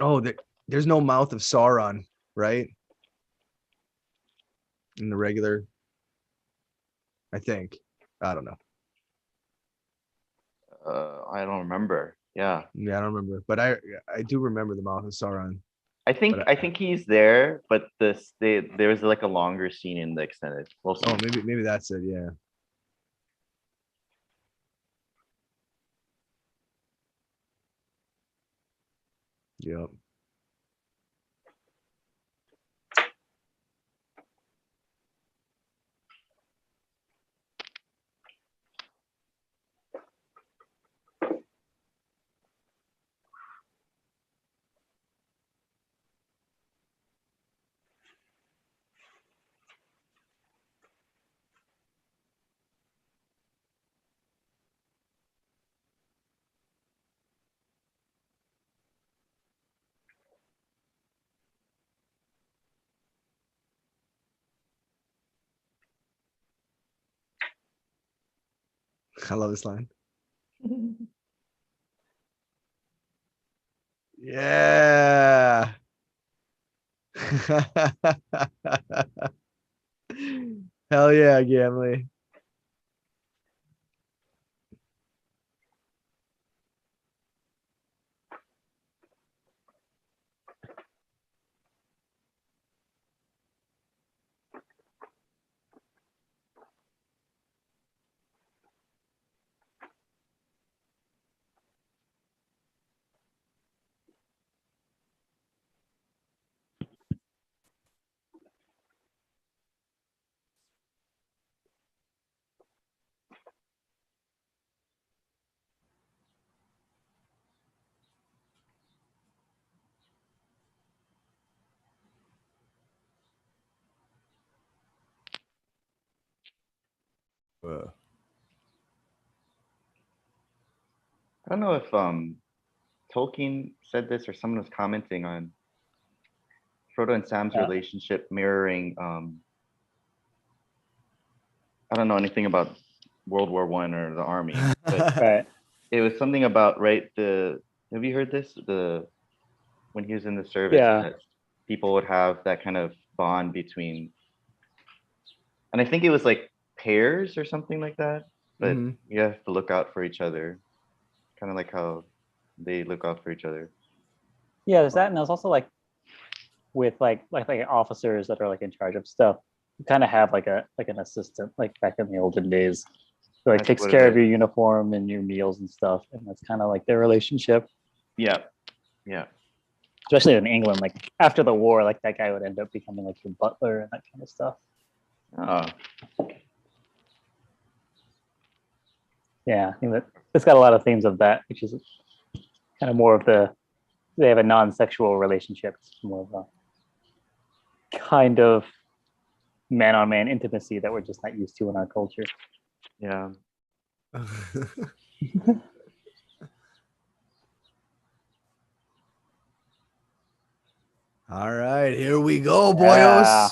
Speaker 3: Oh, there's no mouth of Sauron, right? In the regular, I think. I don't know.
Speaker 2: I don't remember. Yeah.
Speaker 3: Yeah, I don't remember, but I do remember the mouth of Sauron.
Speaker 2: I think he's there, but there was like a longer scene in the extended. We'll see.
Speaker 3: Oh, maybe that's it. Yeah. Yep. I love this line. Yeah. Hell yeah, Gamley.
Speaker 2: I don't know if Tolkien said this or someone was commenting on Frodo and Sam's relationship mirroring I don't know anything about World War I or the army, but
Speaker 1: Right.
Speaker 2: it was something about have you heard this? When he was in the service,
Speaker 1: Yeah.
Speaker 2: that people would have that kind of bond between, and I think it was like pairs or something like that, but you have to look out for each other, kind of like how they look out for each other.
Speaker 1: Yeah, there's that, and there's also like with like officers that are like in charge of stuff. You kind of have like an assistant, like back in the olden days, who like
Speaker 2: That's
Speaker 1: takes
Speaker 2: what
Speaker 1: care
Speaker 2: it
Speaker 1: of your
Speaker 2: is.
Speaker 1: uniform and your meals and stuff, and that's kind of like their relationship.
Speaker 2: Yeah, yeah.
Speaker 1: Especially in England, like after the war, like that guy would end up becoming like your butler and that kind of stuff.
Speaker 2: Oh,
Speaker 1: Yeah, I think that it's got a lot of themes of that, which is kind of more of they have a non-sexual relationship. It's more of a kind of man-on-man intimacy that we're just not used to in our culture.
Speaker 2: yeah.
Speaker 3: All right, here we go, boyos.
Speaker 1: Yeah.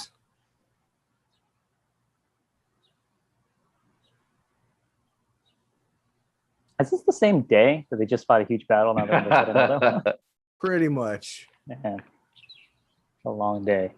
Speaker 1: Is this the same day that they just fought a huge battle? Now they're going to another one.
Speaker 3: Pretty much.
Speaker 1: Man, a long day.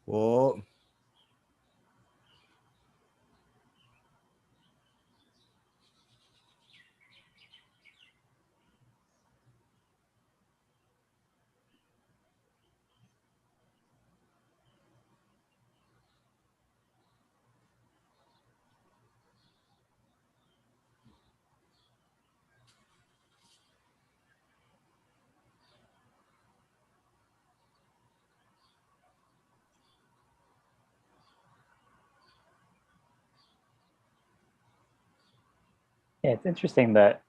Speaker 3: Whoa.
Speaker 1: Yeah, it's interesting that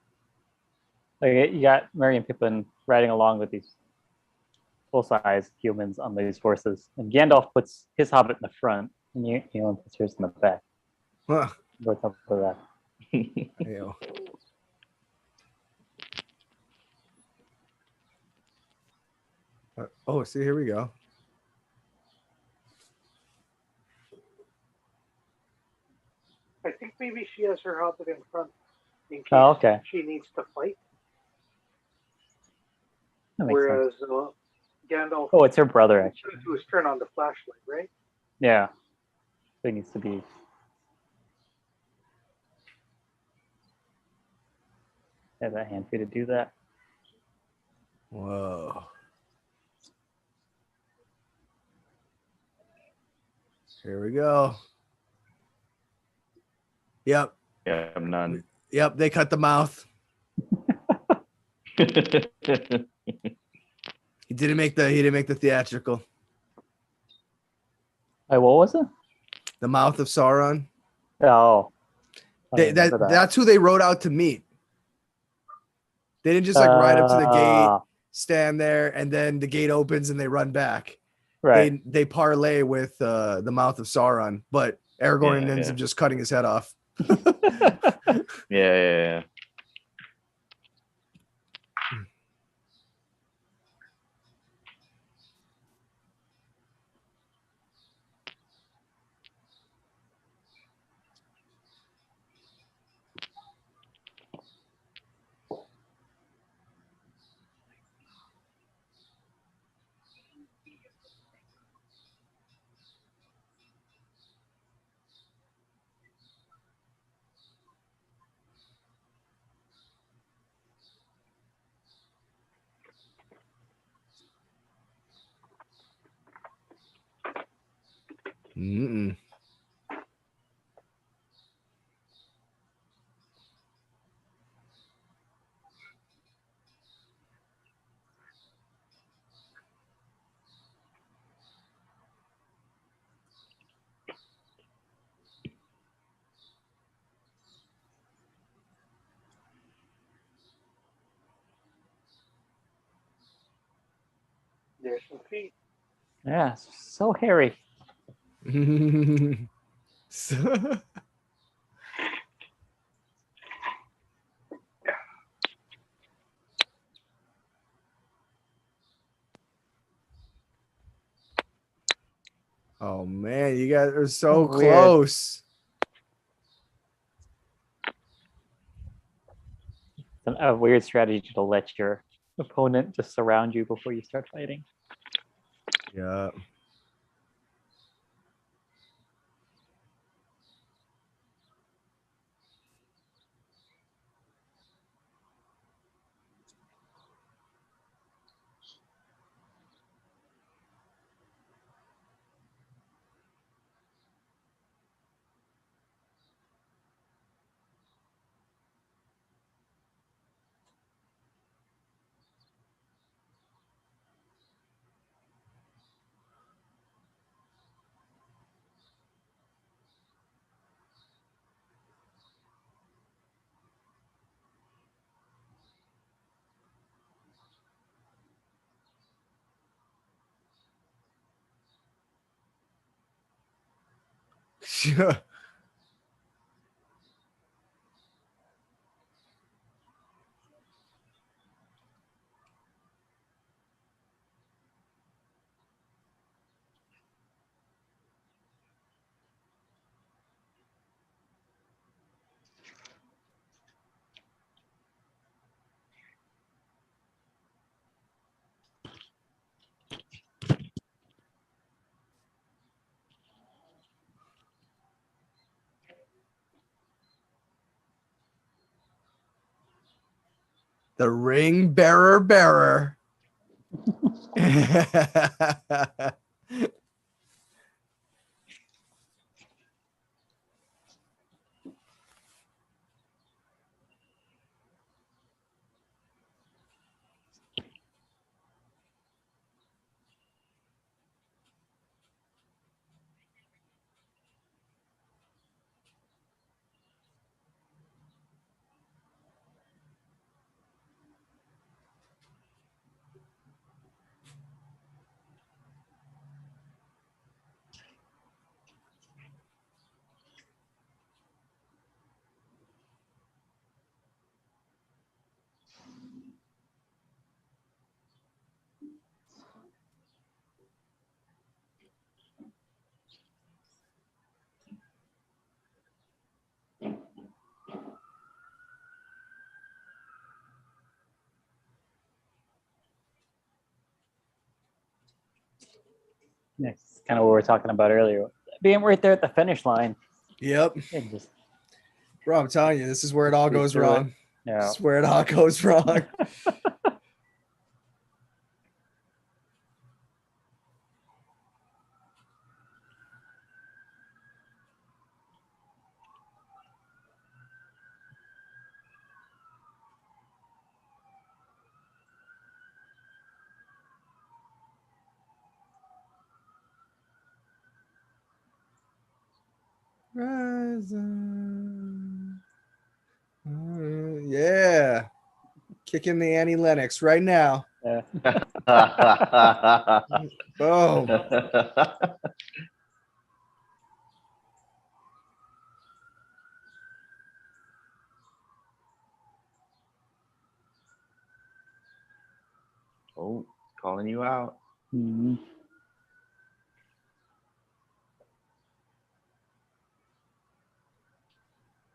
Speaker 1: like you got Merry and Pippin riding along with these full-size humans on these horses, and Gandalf puts his hobbit in the front, and Eowyn puts hers in the back.
Speaker 3: Huh.
Speaker 1: Go top of that.
Speaker 3: Ew. Oh, see, here we go.
Speaker 4: I think maybe she has her hobbit in front in case
Speaker 1: Oh, okay.
Speaker 4: she needs to fight.
Speaker 1: That makes sense.
Speaker 4: Whereas Gandalf
Speaker 1: Oh, it's her brother, actually.
Speaker 4: to his turn on the flashlight, right?
Speaker 1: Yeah. So he needs to be. Have that hand free to do that.
Speaker 3: Whoa. Here we go. Yep.
Speaker 2: Yeah, I'm none.
Speaker 3: Yep. They cut the mouth. He didn't make the theatrical.
Speaker 1: Wait, what was it?
Speaker 3: The mouth of Sauron.
Speaker 1: Oh. I don't remember that.
Speaker 3: That's who they rode out to meet. They didn't just like ride up to the gate, stand there, and then the gate opens and they run back.
Speaker 1: Right.
Speaker 3: They parlay with the mouth of Sauron, but Aragorn
Speaker 2: Yeah,
Speaker 3: ends
Speaker 2: yeah.
Speaker 3: up just cutting his head off.
Speaker 2: Yeah.
Speaker 3: Mm-mm.
Speaker 4: There's some feet.
Speaker 1: Yeah, it's so hairy.
Speaker 3: So- oh man, you guys are so
Speaker 1: Weird.
Speaker 3: close.
Speaker 1: It's a weird strategy to let your opponent just surround you before you start fighting.
Speaker 3: Yeah. Yeah. The ring bearer.
Speaker 1: That's kind of what we were talking about earlier. Being right there at the finish line.
Speaker 3: Yep.
Speaker 1: And just
Speaker 3: Bro, I'm telling you, this is where it all goes wrong.
Speaker 1: yeah.
Speaker 3: This is where it all goes wrong. Yeah. Kicking the Annie Lennox right now.
Speaker 1: Yeah.
Speaker 3: Boom.
Speaker 2: Oh, calling you out.
Speaker 1: Mm-hmm.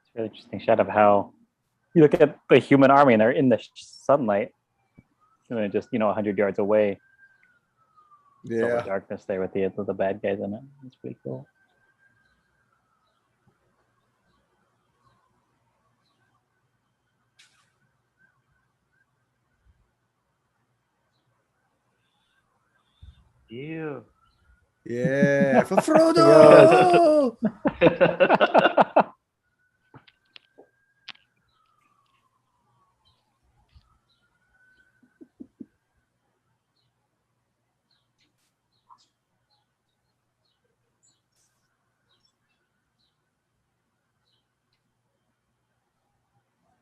Speaker 1: It's really interesting shot of how you look at the human army and they're in the sunlight, and just 100 yards away. It's all the
Speaker 3: Yeah.
Speaker 1: darkness there with the bad guys in it. It's pretty cool.
Speaker 2: Ew.
Speaker 3: Yeah. For Frodo.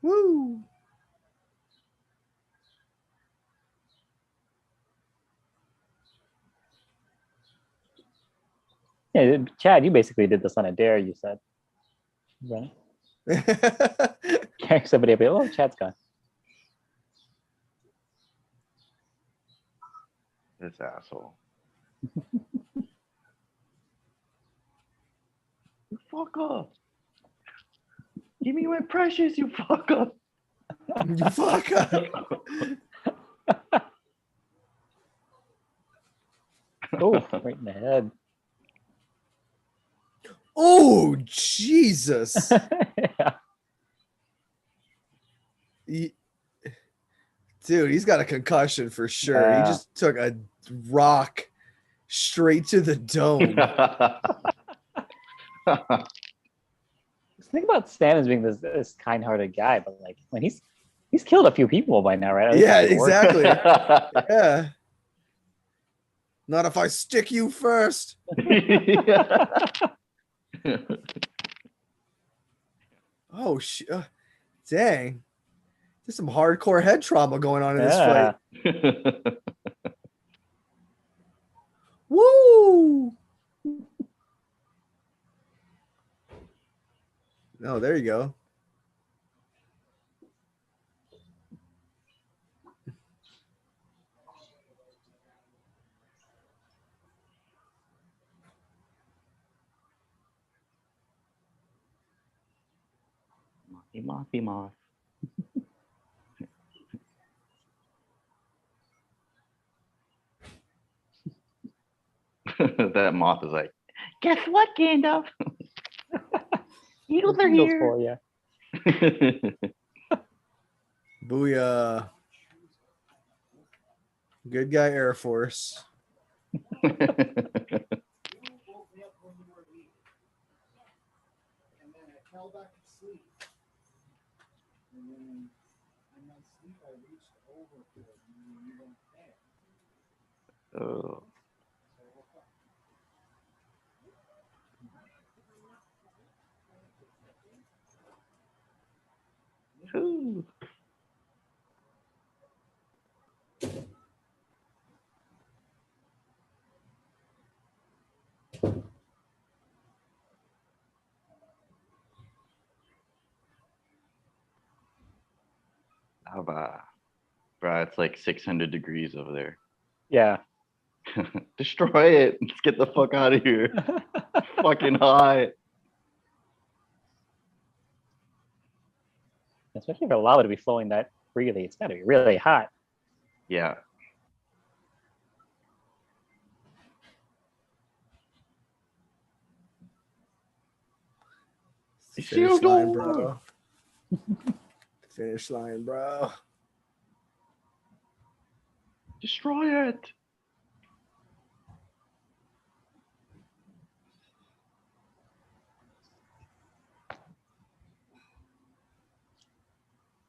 Speaker 3: Woo.
Speaker 1: Yeah, Chad, you basically did this on a dare. You said, right? Carrying somebody up. Oh, Chad's gone.
Speaker 2: This asshole. You fucker. Give me my precious, you fucker.
Speaker 3: You fucker.
Speaker 1: Oh, right in the head.
Speaker 3: Oh, Jesus.
Speaker 1: Yeah.
Speaker 3: Dude, he's got a concussion for sure.
Speaker 1: Yeah.
Speaker 3: He just took a rock straight to the dome.
Speaker 1: Think about Stan as being this kind-hearted guy, but like when he's killed a few people by now, right? At least
Speaker 3: Yeah,
Speaker 1: it's worked.
Speaker 3: exactly. Yeah. Not if I stick you first. Oh, dang. There's some hardcore head trauma going on in this fight. Woo! Oh, there you go.
Speaker 2: Mothy moth. That moth is like, guess what, Gandalf? Eagles are
Speaker 1: Eagles
Speaker 2: here.
Speaker 1: for you.
Speaker 3: Booyah. Good guy, Air Force.
Speaker 2: Oh. Ooh. How about, bro? It's like 600 degrees over there.
Speaker 1: Yeah.
Speaker 2: Destroy it. Let's get the fuck out of here. Fucking hot.
Speaker 1: Especially for lava to be flowing that freely, it's got to be really hot.
Speaker 2: Yeah.
Speaker 3: Finish line, bro. Finish line, bro.
Speaker 2: Destroy it.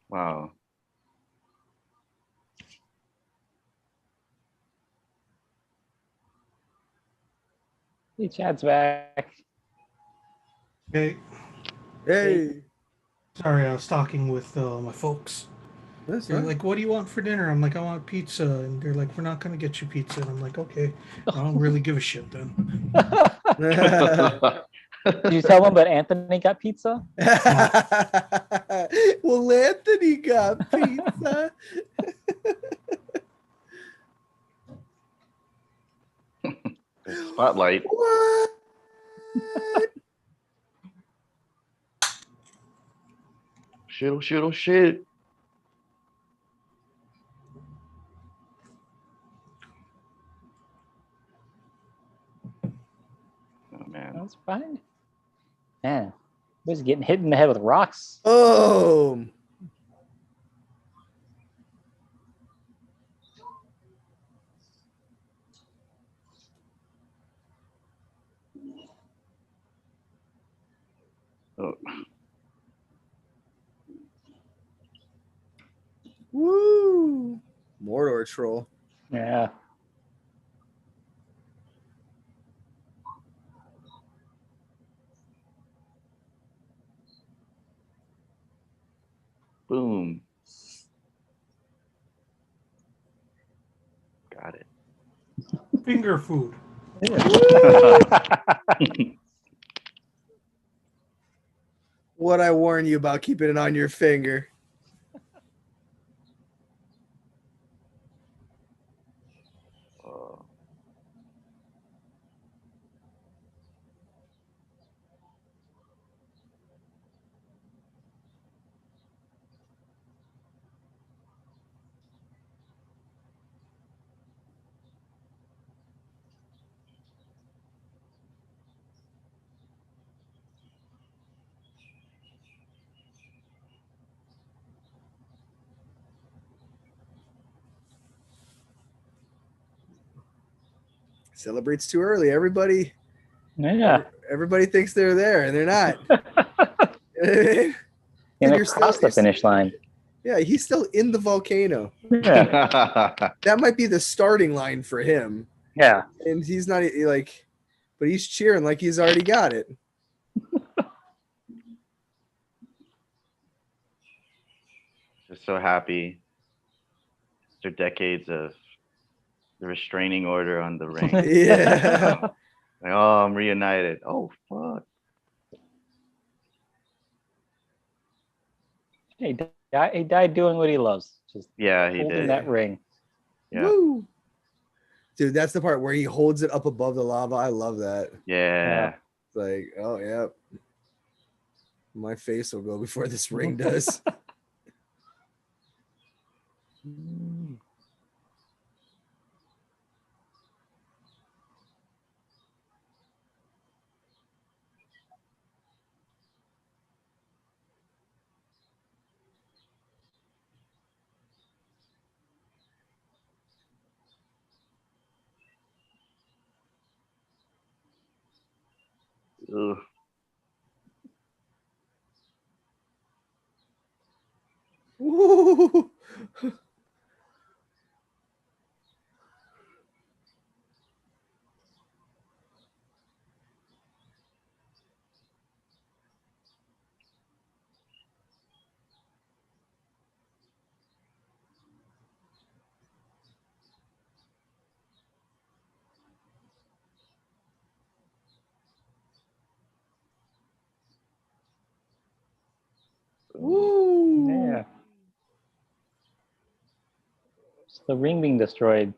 Speaker 2: Wow.
Speaker 1: Hey, Chad's back.
Speaker 5: Hey,
Speaker 3: Hey.
Speaker 5: sorry, I was talking with my folks.
Speaker 3: That's
Speaker 5: They're
Speaker 3: right.
Speaker 5: like, "What do you want for dinner?" I'm like, "I want pizza," and they're like, "We're not gonna get you pizza." And I'm like, "Okay, I don't really give a shit then."
Speaker 1: Did you tell them that Anthony got pizza?
Speaker 3: Well, Anthony got pizza.
Speaker 2: Spotlight.
Speaker 3: What?
Speaker 2: Shit, oh shit, oh shit. Oh man.
Speaker 1: That's fine. Man, was getting hit in the head with rocks.
Speaker 3: Oh.
Speaker 2: Oh.
Speaker 3: Woo. Mordor troll.
Speaker 1: Yeah.
Speaker 2: Boom. Got it.
Speaker 5: Finger food.
Speaker 3: What I warn you about keeping it on your finger.
Speaker 2: Oh.
Speaker 3: Celebrates too early. Everybody
Speaker 1: Yeah.
Speaker 3: everybody thinks they're there and they're not.
Speaker 1: And
Speaker 3: you're
Speaker 1: across the finish line.
Speaker 3: Yeah, he's still in the volcano.
Speaker 1: Yeah.
Speaker 3: That might be the starting line for him.
Speaker 1: Yeah.
Speaker 3: And he's not like, but he's cheering like he's already got it.
Speaker 2: Just so happy. After decades of the restraining order on the ring.
Speaker 3: Yeah.
Speaker 2: Like, oh, I'm reunited. Oh, fuck.
Speaker 1: He died doing what he loves. Just
Speaker 2: Yeah, he
Speaker 1: holding
Speaker 2: did.
Speaker 1: that ring.
Speaker 2: Yeah.
Speaker 3: Woo. Dude, that's the part where he holds it up above the lava. I love that.
Speaker 2: Yeah.
Speaker 3: It's like, oh yeah. My face will go before this ring does.
Speaker 2: Ugh.
Speaker 3: Woo. Woo.
Speaker 1: Yeah. So the ring being destroyed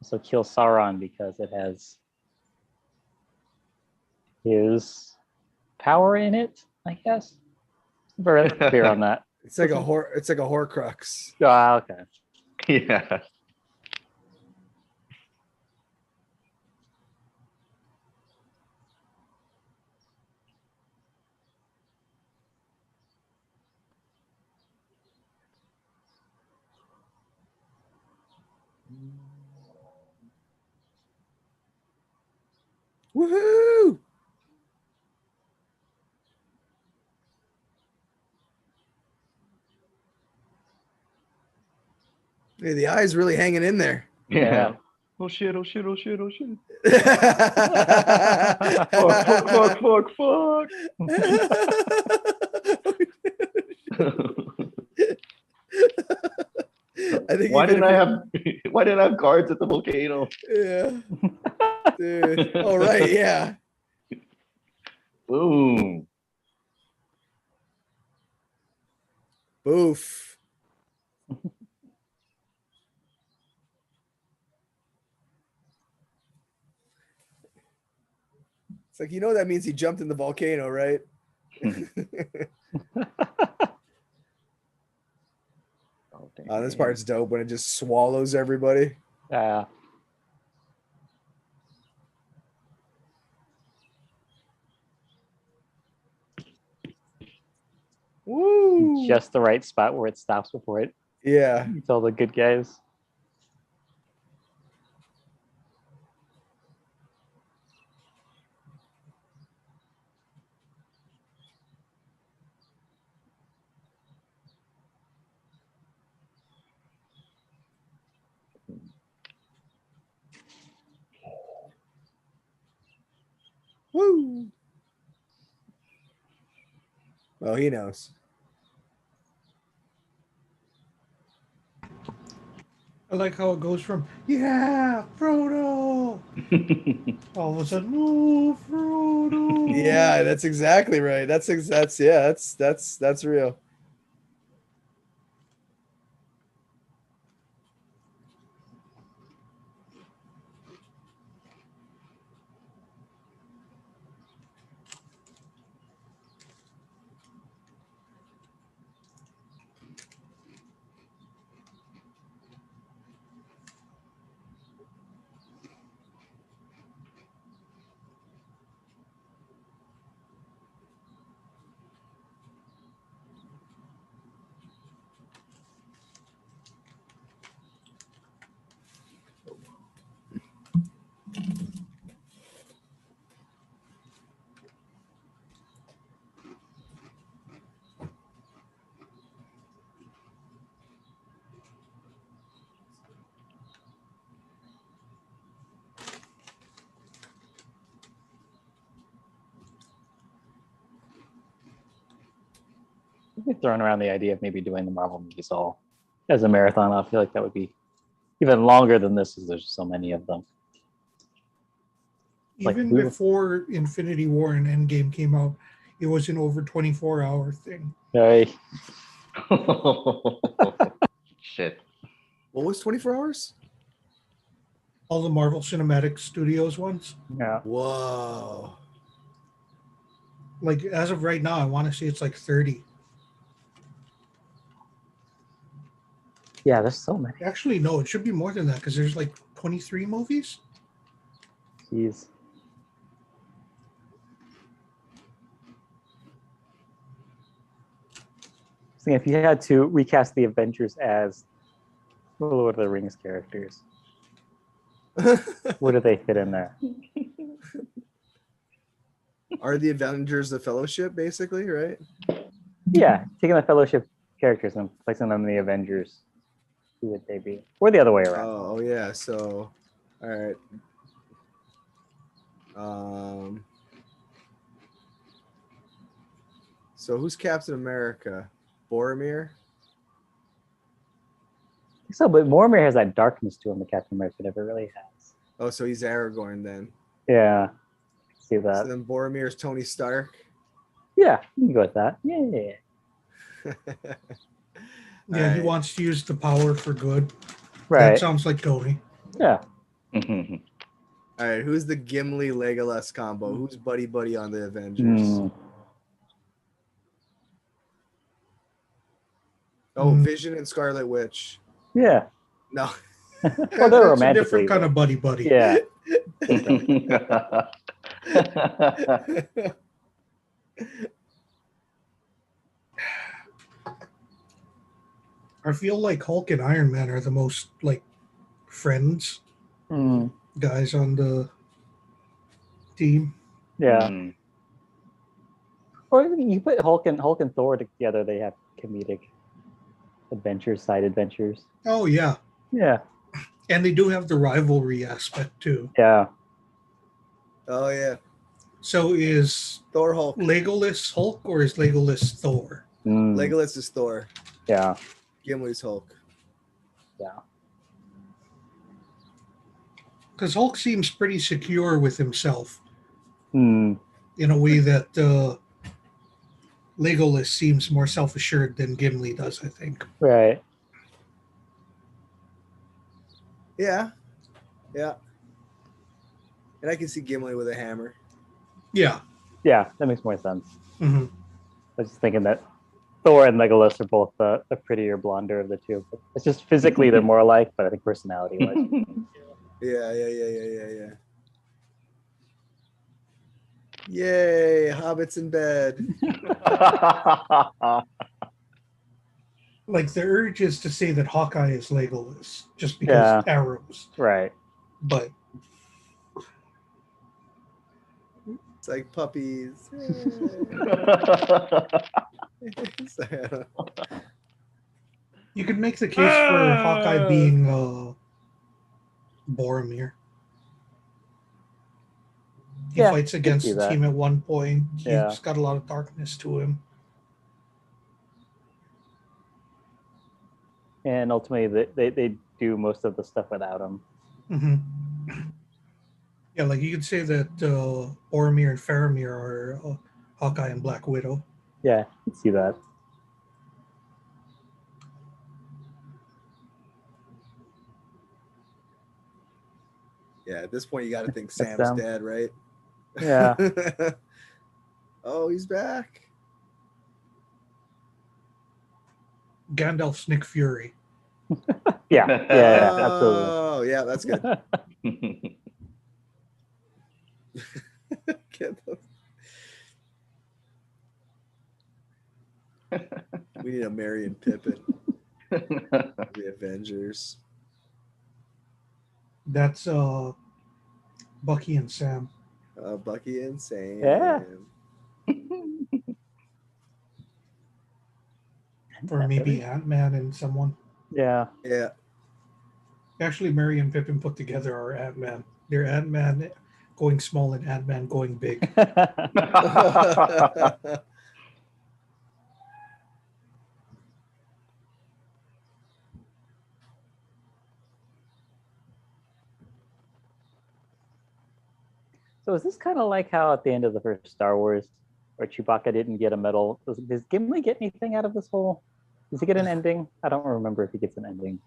Speaker 1: also kills Sauron because it has his power in it, I guess. Very clear on that.
Speaker 3: It's like a Horcrux.
Speaker 1: Ah, okay.
Speaker 2: Yeah.
Speaker 3: Woohoo! Hey, the eye's really hanging in there.
Speaker 2: Yeah. Oh shit! Oh shit! Oh shit! Oh shit! Fuck!
Speaker 3: I think
Speaker 2: Why didn't I have guards at the volcano?
Speaker 3: Yeah. Dude. Oh right, yeah.
Speaker 2: Boom.
Speaker 3: Boof. It's like, that means he jumped in the volcano, right?
Speaker 2: Oh,
Speaker 3: This part's dope when it just swallows everybody.
Speaker 1: Yeah.
Speaker 3: Woo!
Speaker 1: Just the right spot where it stops before it
Speaker 3: Yeah.
Speaker 1: eats all the good guys.
Speaker 3: Woo! Well, he knows.
Speaker 5: I like how it goes from yeah, Frodo. All of a sudden, no, Frodo.
Speaker 3: Yeah, that's exactly right. That's real.
Speaker 1: Throwing around the idea of maybe doing the Marvel movies all as a marathon. I feel like that would be even longer than this, because there's so many of them.
Speaker 5: Even before Infinity War and Endgame came out, it was an over 24-hour thing.
Speaker 1: Hey.
Speaker 2: Shit.
Speaker 3: What was 24 hours?
Speaker 5: All the Marvel Cinematic Studios ones.
Speaker 1: Yeah.
Speaker 3: Whoa.
Speaker 5: Like, as of right now, I want to say it's like 30.
Speaker 1: Yeah, there's so many.
Speaker 5: Actually, no, it should be more than that because there's like 23 movies.
Speaker 1: Jeez. So if you had to recast the Avengers as Lord of the Rings characters, where do they fit in there?
Speaker 3: Are the Avengers the Fellowship, basically, right?
Speaker 1: Yeah, taking the Fellowship characters and placing them in the Avengers. Who would they be? Or the other way around.
Speaker 3: Oh yeah. So, all right. So who's Captain America? Boromir?
Speaker 1: So, but Boromir has that darkness to him that Captain America never really has.
Speaker 3: Oh, so he's Aragorn then.
Speaker 1: Yeah, see that.
Speaker 3: So then Boromir's Tony Stark.
Speaker 1: Yeah, you can go with that. Yeah.
Speaker 5: Yeah,
Speaker 3: Right.
Speaker 5: he wants to use the power for good.
Speaker 1: Right.
Speaker 5: That sounds like Tony.
Speaker 1: Yeah.
Speaker 3: All right, who's the Gimli Legolas combo? Who's buddy on the Avengers? Oh, Vision and Scarlet Witch.
Speaker 1: Yeah.
Speaker 3: No.
Speaker 1: Well, they're
Speaker 5: That's a
Speaker 1: romantically.
Speaker 5: different kind of buddy.
Speaker 1: Yeah.
Speaker 5: I feel like Hulk and Iron Man are the most like friends,
Speaker 1: Mm,
Speaker 5: guys on the team.
Speaker 1: yeah.
Speaker 2: Mm.
Speaker 1: Or even you put Hulk and Thor together, they have comedic adventures, side adventures.
Speaker 5: Oh yeah,
Speaker 1: Yeah.
Speaker 5: and they do have the rivalry aspect too.
Speaker 1: Yeah.
Speaker 3: Oh yeah,
Speaker 5: So is
Speaker 3: Thor Hulk.
Speaker 5: Legolas Hulk or is Legolas Thor?
Speaker 1: Mm,
Speaker 3: Legolas is Thor.
Speaker 1: yeah.
Speaker 3: Gimli's Hulk.
Speaker 1: Yeah.
Speaker 5: Because Hulk seems pretty secure with himself
Speaker 1: Mm,
Speaker 5: in a way that Legolas seems more self-assured than Gimli does, I think.
Speaker 1: right.
Speaker 3: Yeah, yeah. And I can see Gimli with a hammer.
Speaker 5: Yeah.
Speaker 1: Yeah, that makes more sense.
Speaker 5: hmm
Speaker 1: I was just thinking that Thor and Legolas are both the prettier, blonder of the two. But it's just physically they're more alike, but I think personality-wise.
Speaker 3: Yeah. Yay, hobbits in bed.
Speaker 5: Like the urge is to say that Hawkeye is Legolas just because
Speaker 1: Yeah.
Speaker 5: arrows,
Speaker 1: Right.
Speaker 5: but
Speaker 3: It's like puppies.
Speaker 5: you could make the case for Hawkeye being Boromir. He
Speaker 1: Yeah,
Speaker 5: fights
Speaker 1: I can
Speaker 5: against
Speaker 1: see
Speaker 5: the
Speaker 1: that.
Speaker 5: team at one point.
Speaker 1: Yeah.
Speaker 5: He's got a lot of darkness to him.
Speaker 1: And ultimately, they do most of the stuff without him.
Speaker 5: hmm Yeah, like you could say that Boromir and Faramir are Hawkeye and Black Widow.
Speaker 1: Yeah, I can see that.
Speaker 3: Yeah, at this point you got to think
Speaker 1: That's
Speaker 3: Sam's
Speaker 1: them.
Speaker 3: dead, right?
Speaker 1: Yeah.
Speaker 3: Oh, he's back.
Speaker 5: Gandalf's Nick Fury.
Speaker 1: Yeah. Yeah. Absolutely.
Speaker 3: Oh, yeah, that's good. We need a Merry and Pippin. The Avengers.
Speaker 5: That's Bucky and Sam.
Speaker 3: Bucky and Sam.
Speaker 1: Yeah.
Speaker 5: Or maybe Ant-Man and someone.
Speaker 1: Yeah.
Speaker 3: Yeah.
Speaker 5: Actually, Merry and Pippin put together are Ant-Man. They're Ant-Man going small and Ant-Man going big.
Speaker 1: So is this kind of like how at the end of the first Star Wars, where Chewbacca didn't get a medal? Does Gimli get anything out of this whole? Does he get an ending? I don't remember if he gets an ending.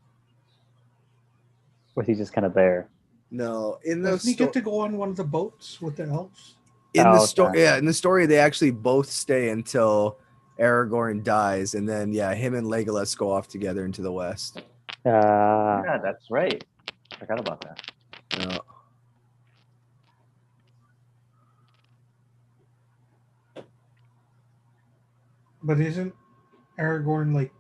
Speaker 1: Or is he just kind of there?
Speaker 3: No, in the
Speaker 5: Doesn't he get to go on one of the boats with the elves?
Speaker 3: in the
Speaker 1: Oh,
Speaker 3: story,
Speaker 1: okay.
Speaker 3: yeah, in the story they actually both stay until Aragorn dies, and then yeah, him and Legolas go off together into the west.
Speaker 2: Yeah, that's right. Forgot about that.
Speaker 3: No.
Speaker 5: But isn't Aragorn like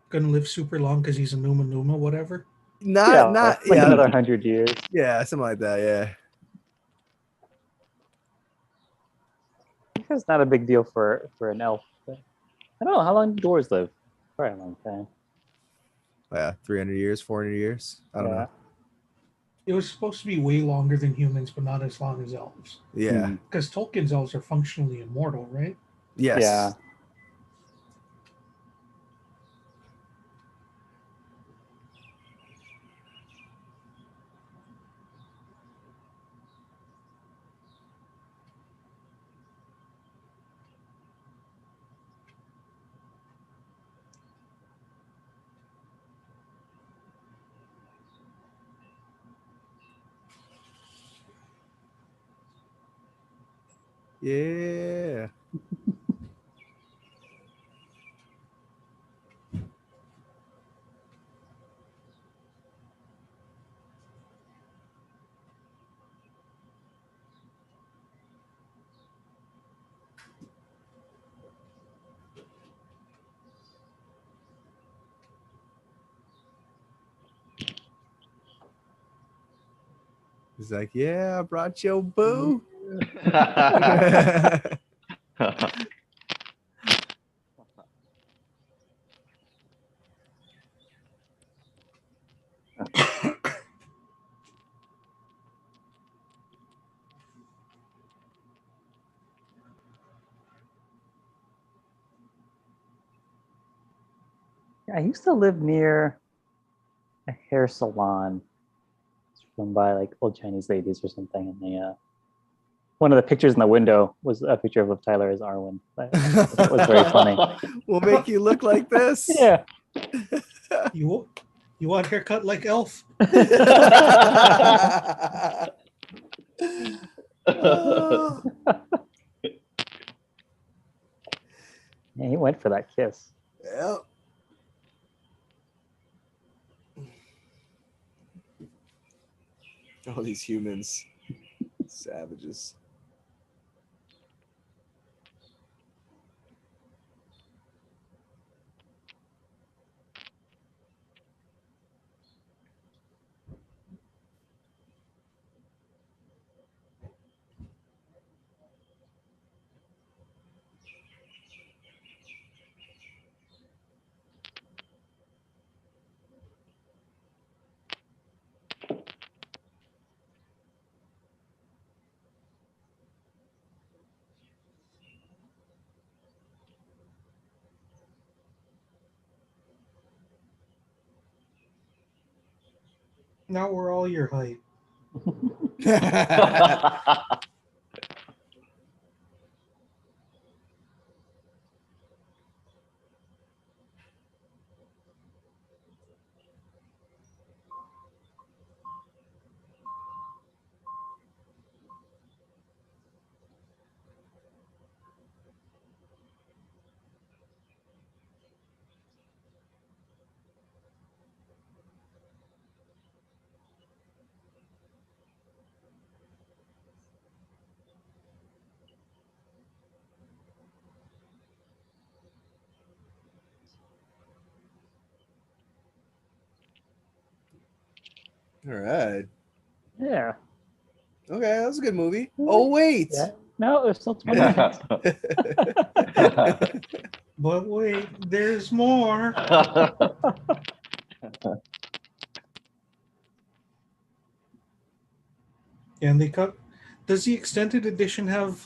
Speaker 5: gonna live super long because he's a Numa Numa, whatever?
Speaker 3: Not
Speaker 1: like
Speaker 3: yeah,
Speaker 1: another 100 years.
Speaker 3: yeah, something like that. Yeah.
Speaker 1: That's not a big deal for an elf. But I don't know how long do dwarves live. Probably a long time.
Speaker 3: Yeah, 300 years, 400 years. I don't know.
Speaker 5: It was supposed to be way longer than humans, but not as long as elves.
Speaker 3: Yeah.
Speaker 1: Hmm.
Speaker 5: Because Tolkien's elves are functionally immortal, right?
Speaker 3: Yes.
Speaker 1: Yeah.
Speaker 3: Yeah. He's like, yeah, I brought your boo.
Speaker 1: I used to live near a hair salon. It's run by like old Chinese ladies or something, and they one of the pictures in the window was a picture of Tyler as Arwen. It was very funny.
Speaker 3: We'll make you look like this.
Speaker 1: Yeah.
Speaker 5: You want haircut like Elf?
Speaker 3: Oh.
Speaker 1: Yeah, he went for that kiss.
Speaker 3: Yep. All these humans, savages.
Speaker 5: Now we're all your height.
Speaker 3: All right.
Speaker 1: Yeah.
Speaker 3: Okay, that was a good movie. Oh wait.
Speaker 1: Yeah. No, there's still 20 minutes.
Speaker 5: But wait, there's more. And they cut. Does the extended edition have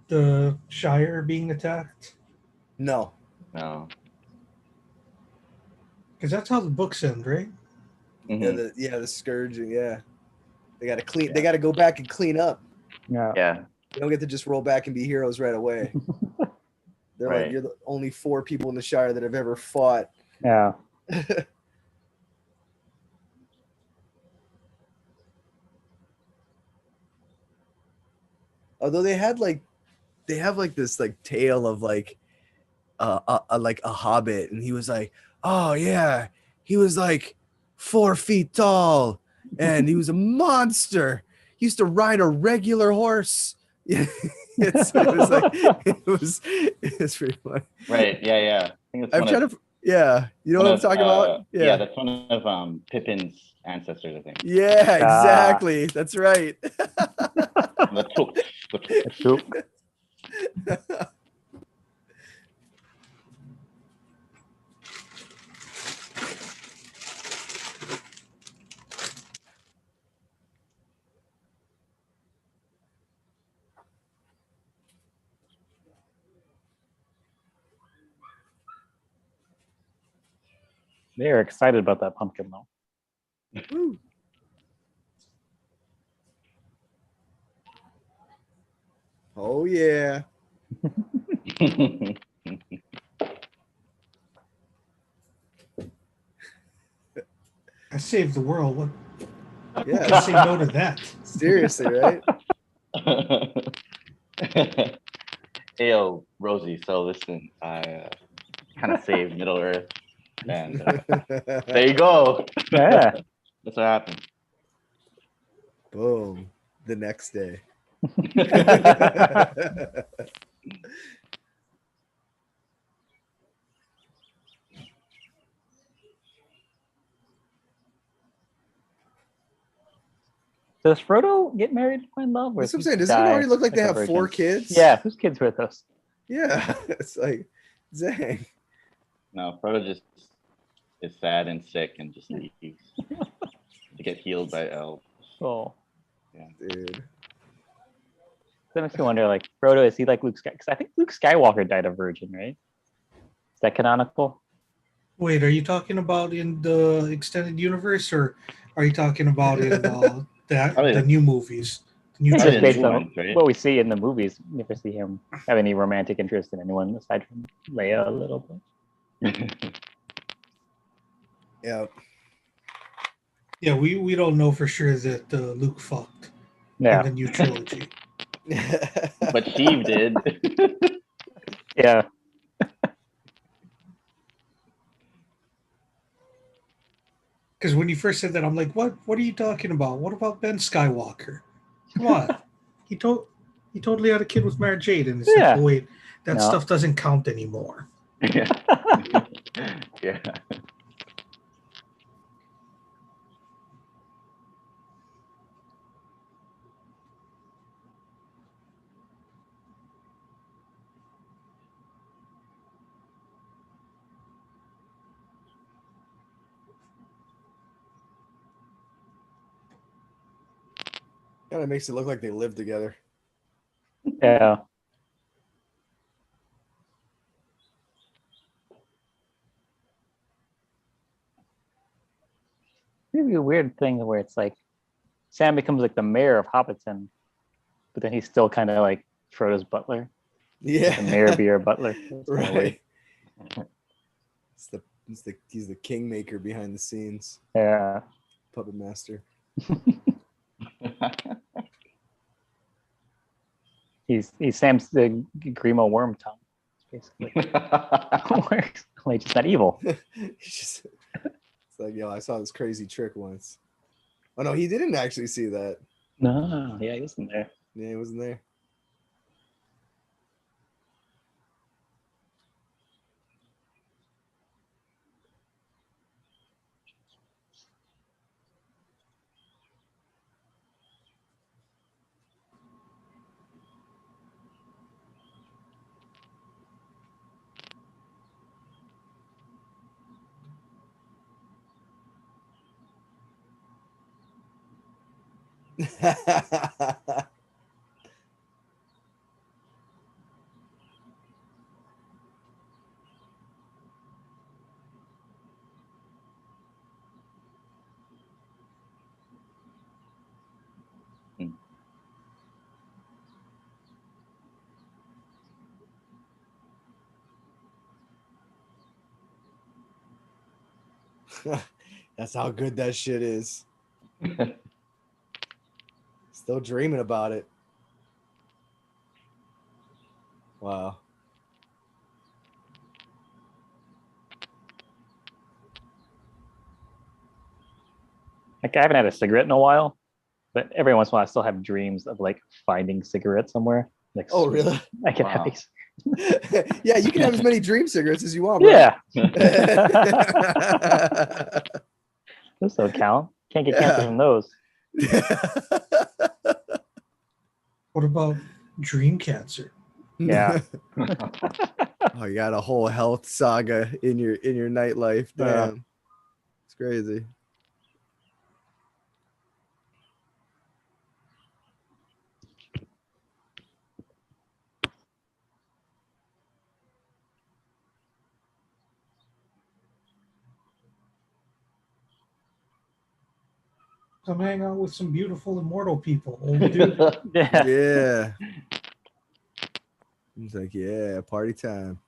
Speaker 5: the Shire being attacked?
Speaker 3: No.
Speaker 2: No.
Speaker 5: Because that's how the books end, right?
Speaker 2: Mhm.
Speaker 3: Yeah, the scourging. Yeah, they got to clean. They got to go back and clean up.
Speaker 1: Yeah.
Speaker 2: Yeah.
Speaker 3: They don't get to just roll back and be heroes right away. They're like,
Speaker 2: Right.
Speaker 3: you're the only 4 people in the Shire that have ever fought.
Speaker 1: Yeah.
Speaker 3: Although they have like this like tale of like like a hobbit, and he was like, oh yeah, he was like 4 feet tall, and he was a monster. He used to ride a regular horse. Yeah, it was like it's pretty funny.
Speaker 2: Right. Yeah. Yeah. I think
Speaker 3: I'm trying to. Yeah, you know what I'm talking about.
Speaker 2: Yeah, that's one of Pippin's ancestors, I think.
Speaker 3: Yeah, exactly. That's right.
Speaker 2: The Took. The Took.
Speaker 1: They are excited about that pumpkin though.
Speaker 3: Woo. Oh yeah.
Speaker 5: I saved the world. What?
Speaker 3: Yeah.
Speaker 5: I say no to that.
Speaker 3: Seriously, right?
Speaker 2: Hey, yo, Rosie. So listen, I kind of saved Middle Earth, and there you go.
Speaker 1: Yeah.
Speaker 2: That's what happened.
Speaker 3: Boom. The next day.
Speaker 1: Does Frodo get married to find love?
Speaker 3: That's what I'm saying. Doesn't it already look like they have 4 kids?
Speaker 1: Yeah, whose kids were those?
Speaker 3: Yeah, it's like, dang.
Speaker 2: No, Frodo just is sad and sick and just leaves to get healed by elves.
Speaker 1: Oh,
Speaker 2: Yeah,
Speaker 3: Dude.
Speaker 1: that makes me wonder. Like Frodo, is he like Luke Skywalker? Because I think Luke Skywalker died a virgin, right? Is that canonical?
Speaker 5: Wait, are you talking about in the extended universe, or are you talking about in the new movies? The new
Speaker 1: It's
Speaker 2: Probably
Speaker 1: just
Speaker 2: the
Speaker 1: based
Speaker 2: new
Speaker 1: on
Speaker 2: ones, right?
Speaker 1: what we see in the movies. You never see him have any romantic interest in anyone aside from Leia a little bit.
Speaker 3: Yeah.
Speaker 5: Yeah, we don't know for sure that Luke fucked in
Speaker 1: Yeah,
Speaker 5: the new trilogy.
Speaker 2: But Sheev did.
Speaker 1: yeah.
Speaker 5: Because when you first said that, I'm like, what? What are you talking about? What about Ben Skywalker? Come on, he totally had a kid with Mara Jade, and it's
Speaker 1: Yeah.
Speaker 5: like, oh wait, that
Speaker 1: No.
Speaker 5: stuff doesn't count anymore.
Speaker 2: Yeah. Yeah.
Speaker 3: Kind of makes it look like they live together.
Speaker 1: Yeah. Maybe a weird thing where it's like Sam becomes like the mayor of Hobbiton, but then he's still kind of like Frodo's butler.
Speaker 3: Yeah.
Speaker 1: The mayor be your butler. It's kinda weird.
Speaker 3: Right. He's the kingmaker behind the scenes,
Speaker 1: Yeah.
Speaker 3: puppet master.
Speaker 1: He's Sam's the Grimo Wormtongue, basically. Works. Like just not evil.
Speaker 3: It's like, yo, I saw this crazy trick once. Oh no, he didn't actually see that.
Speaker 1: No, yeah, he wasn't there.
Speaker 3: Yeah, he wasn't there. That's how good that shit is. Still dreaming about it. Wow.
Speaker 1: Like I haven't had a cigarette in a while, but every once in a while I still have dreams of like finding cigarettes somewhere. Like,
Speaker 3: Oh, really?
Speaker 1: I can have
Speaker 2: Wow.
Speaker 1: these.
Speaker 3: Yeah, you can have as many dream cigarettes as you want, bro.
Speaker 1: Yeah. Those don't count. Can't get cancer from those.
Speaker 5: What about dream cancer?
Speaker 1: Yeah.
Speaker 3: Oh, you got a whole health saga in your nightlife. Damn. It's crazy.
Speaker 5: Come hang out with some beautiful immortal people, old dude.
Speaker 1: Yeah.
Speaker 3: Yeah. He's like, yeah, party time.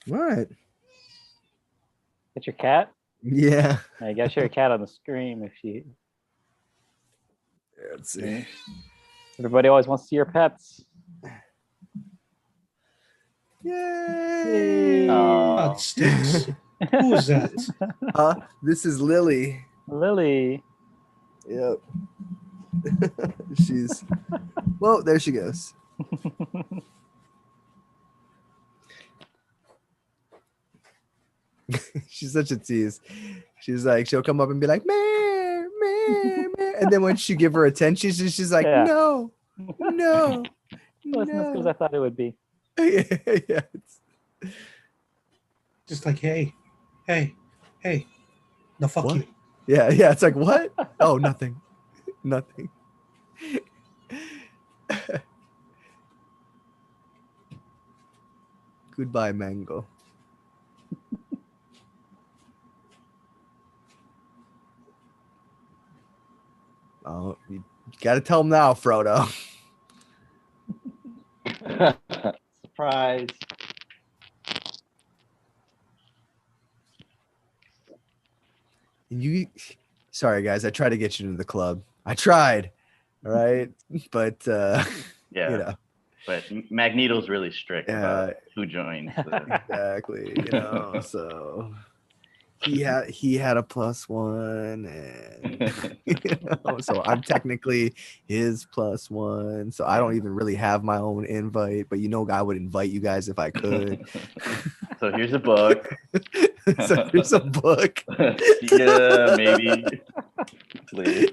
Speaker 3: What?
Speaker 1: Get your cat.
Speaker 3: Yeah.
Speaker 1: I gotta show your cat on the screen if she.
Speaker 3: Let's see.
Speaker 1: Everybody always wants to see your pets.
Speaker 3: Yay.
Speaker 5: That stinks. Who is that?
Speaker 3: This is Lily.
Speaker 1: Lily.
Speaker 3: Yep. She's well, there she goes. She's such a tease. She's like, she'll come up and be like, meh, meh, meh. And then when she give her attention, she's like,
Speaker 1: Yeah.
Speaker 3: no, no,
Speaker 1: Wasn't as good as
Speaker 3: no.
Speaker 1: I thought it would be.
Speaker 3: Yeah, it's-
Speaker 5: Just like, hey, no, fuck
Speaker 3: What?
Speaker 5: you.
Speaker 3: yeah. It's like, what? Oh, nothing. Nothing. Goodbye, Mango. Oh, you gotta tell him now, Frodo.
Speaker 2: Surprise.
Speaker 3: You, sorry guys, I tried to get you into the club. I tried, all right, but
Speaker 2: Yeah.
Speaker 3: you know,
Speaker 2: But Magneto's really strict
Speaker 3: Yeah.
Speaker 2: about who joins.
Speaker 3: exactly, you know. So he had a +1, and you know, so I'm technically his +1. So I don't even really have my own invite, but you know, I would invite you guys if I could.
Speaker 2: So here's a book.
Speaker 3: So here's a book.
Speaker 2: Yeah, maybe. Please.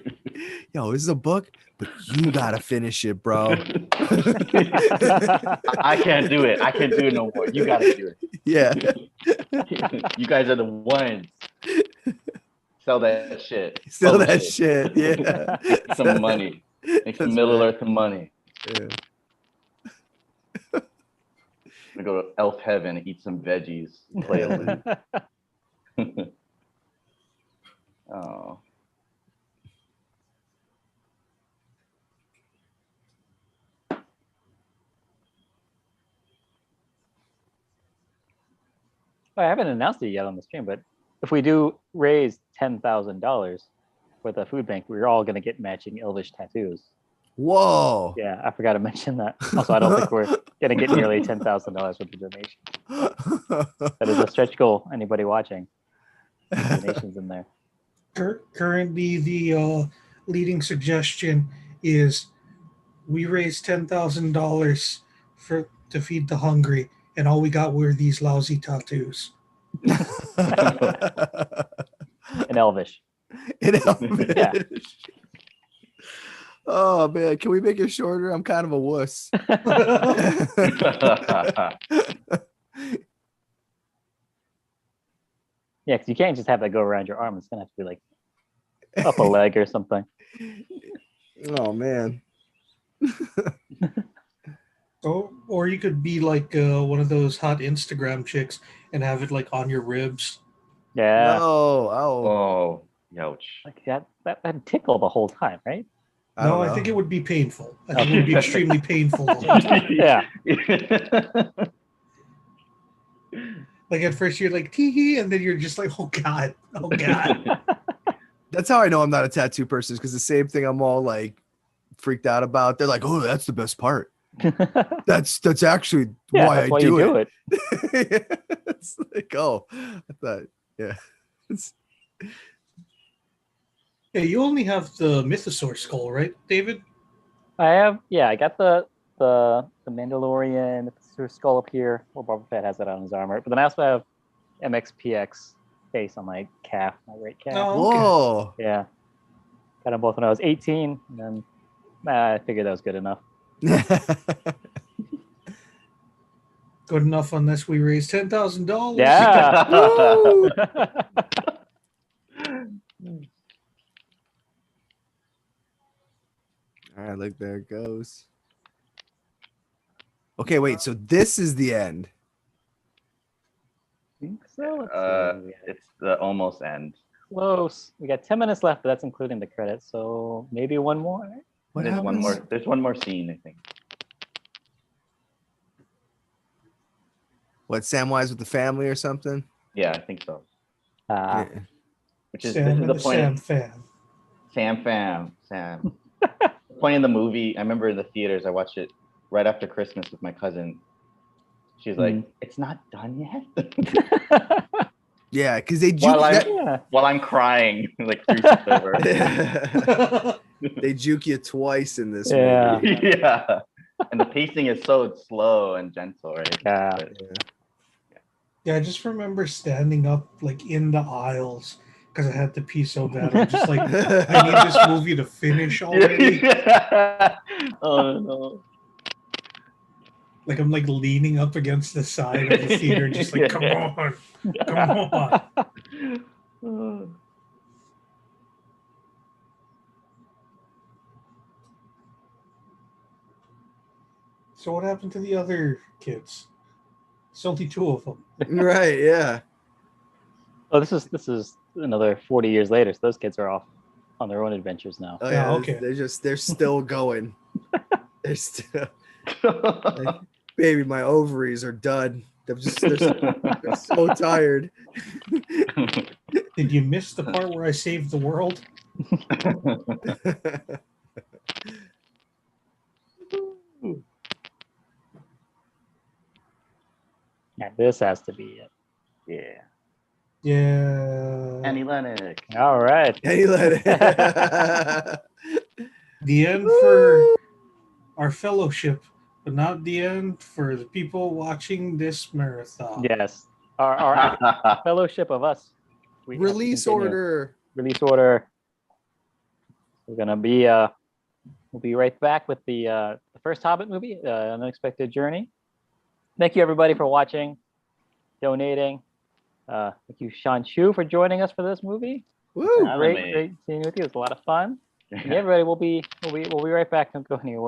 Speaker 3: Yo, this is a book, but you gotta finish it, bro.
Speaker 2: I can't do it. I can't do it no more. You gotta do
Speaker 3: Yeah.
Speaker 2: it. You guys are the ones. Sell that shit.
Speaker 3: Still
Speaker 2: Publish
Speaker 3: that
Speaker 2: it.
Speaker 3: shit. Yeah.
Speaker 2: Make some money. Make some
Speaker 3: That's
Speaker 2: Middle
Speaker 3: right.
Speaker 2: Earth money.
Speaker 3: Yeah.
Speaker 2: I'm gonna go to Elf Heaven and eat some veggies. And play a lute. Oh.
Speaker 1: I haven't announced it yet on the stream, but if we do raise $10,000 for the food bank, we're all going to get matching Elvish tattoos.
Speaker 3: Whoa.
Speaker 1: Yeah, I forgot to mention that. Also, I don't think we're going to get nearly $10,000 with the donation. That is a stretch goal. Anybody watching? Donations in there.
Speaker 5: Currently, the leading suggestion is we raised $10,000 to feed the hungry, and all we got were these lousy tattoos.
Speaker 1: In Elvish.
Speaker 3: In Elvish.
Speaker 1: Yeah.
Speaker 3: Oh man, can we make it shorter? I'm kind of a wuss.
Speaker 1: Yeah, because you can't just have that go around your arm. It's going to have to be like up a leg or something.
Speaker 3: Oh man.
Speaker 5: Or you could be like one of those hot Instagram chicks and have it like on your ribs.
Speaker 1: Yeah.
Speaker 3: No. Oh.
Speaker 2: Oh, ouch.
Speaker 1: Like that'd tickle the whole time, right?
Speaker 5: No, I think it would be painful. I think it would be extremely painful. The whole time.
Speaker 1: Yeah.
Speaker 5: Like at first you're like tee hee, and then you're just like, oh god.
Speaker 3: That's how I know I'm not a tattoo person, because the same thing I'm all like freaked out about. They're like, oh, that's the best part. That's actually why
Speaker 1: that's
Speaker 3: I do it. It's like, oh, I thought, yeah.
Speaker 5: Yeah, you only have the Mythosaur skull, right, David?
Speaker 1: I got the Mandalorian skull up here. Well, Boba Fett has that on his armor. But then I also have MXPX face on my calf, my right calf.
Speaker 5: Oh, okay.
Speaker 3: Whoa.
Speaker 1: Yeah. Got them both when I was 18. And then I figured that was good enough.
Speaker 5: Good enough unless we raise $10,000.
Speaker 1: Yeah.
Speaker 3: All right, look, there it goes. Okay, wait, so this is the end.
Speaker 1: I think so. Let's see.
Speaker 2: It's the almost end.
Speaker 1: Close. We got 10 minutes left, but that's including the credits. So maybe one more. Right?
Speaker 3: What
Speaker 2: There's one
Speaker 3: happens?
Speaker 2: more. There's one more scene, I think.
Speaker 3: What, Samwise with the family or something?
Speaker 2: Yeah, I think so.
Speaker 3: Yeah.
Speaker 2: Which is
Speaker 5: Sam
Speaker 2: this is
Speaker 5: and
Speaker 2: the
Speaker 5: the
Speaker 2: point.
Speaker 5: Sam fan.
Speaker 2: Sam. The point in the movie. I remember in the theaters. I watched it right after Christmas with my cousin. She's like, "It's not done yet."
Speaker 3: Yeah, because they juke
Speaker 2: While I'm
Speaker 1: Yeah.
Speaker 2: while I'm crying like 3 seats over.
Speaker 3: they juke you twice in this
Speaker 1: Yeah.
Speaker 3: movie.
Speaker 2: Yeah. And the pacing is so slow and gentle, right?
Speaker 1: Yeah.
Speaker 2: But-
Speaker 5: Yeah, I just remember standing up like in the aisles because I had to pee so bad. I'm just like, I need this movie to finish already.
Speaker 2: Oh no.
Speaker 5: Like I'm like leaning up against the side of the theater, just like, come on, come on. So what happened to the other kids? It's only 2 of them.
Speaker 3: Right, yeah.
Speaker 1: Oh, this is another 40 years later. So those kids are off on their own adventures now.
Speaker 3: Oh
Speaker 5: Yeah,
Speaker 3: yeah,
Speaker 5: okay.
Speaker 3: they're still going. They're still like, baby, my ovaries are done. They're so tired.
Speaker 5: Did you miss the part where I saved the world?
Speaker 1: Yeah, this has to be it.
Speaker 2: Yeah.
Speaker 5: Yeah.
Speaker 2: Annie Lennox.
Speaker 1: All right.
Speaker 3: And he let it.
Speaker 5: The end for our fellowship, but not the end for the people watching this marathon.
Speaker 1: Yes. Our fellowship of us. We have to
Speaker 3: Release
Speaker 1: continue.
Speaker 3: order.
Speaker 1: Release order. We're gonna be we'll be right back with the first Hobbit movie, An Unexpected Journey. Thank you everybody for watching, donating. Thank you, Sean Chu, for joining us for this movie.
Speaker 3: Woo!
Speaker 1: Great seeing you with you. It was a lot of fun. Yeah, everybody, we'll be right back. Don't go anywhere.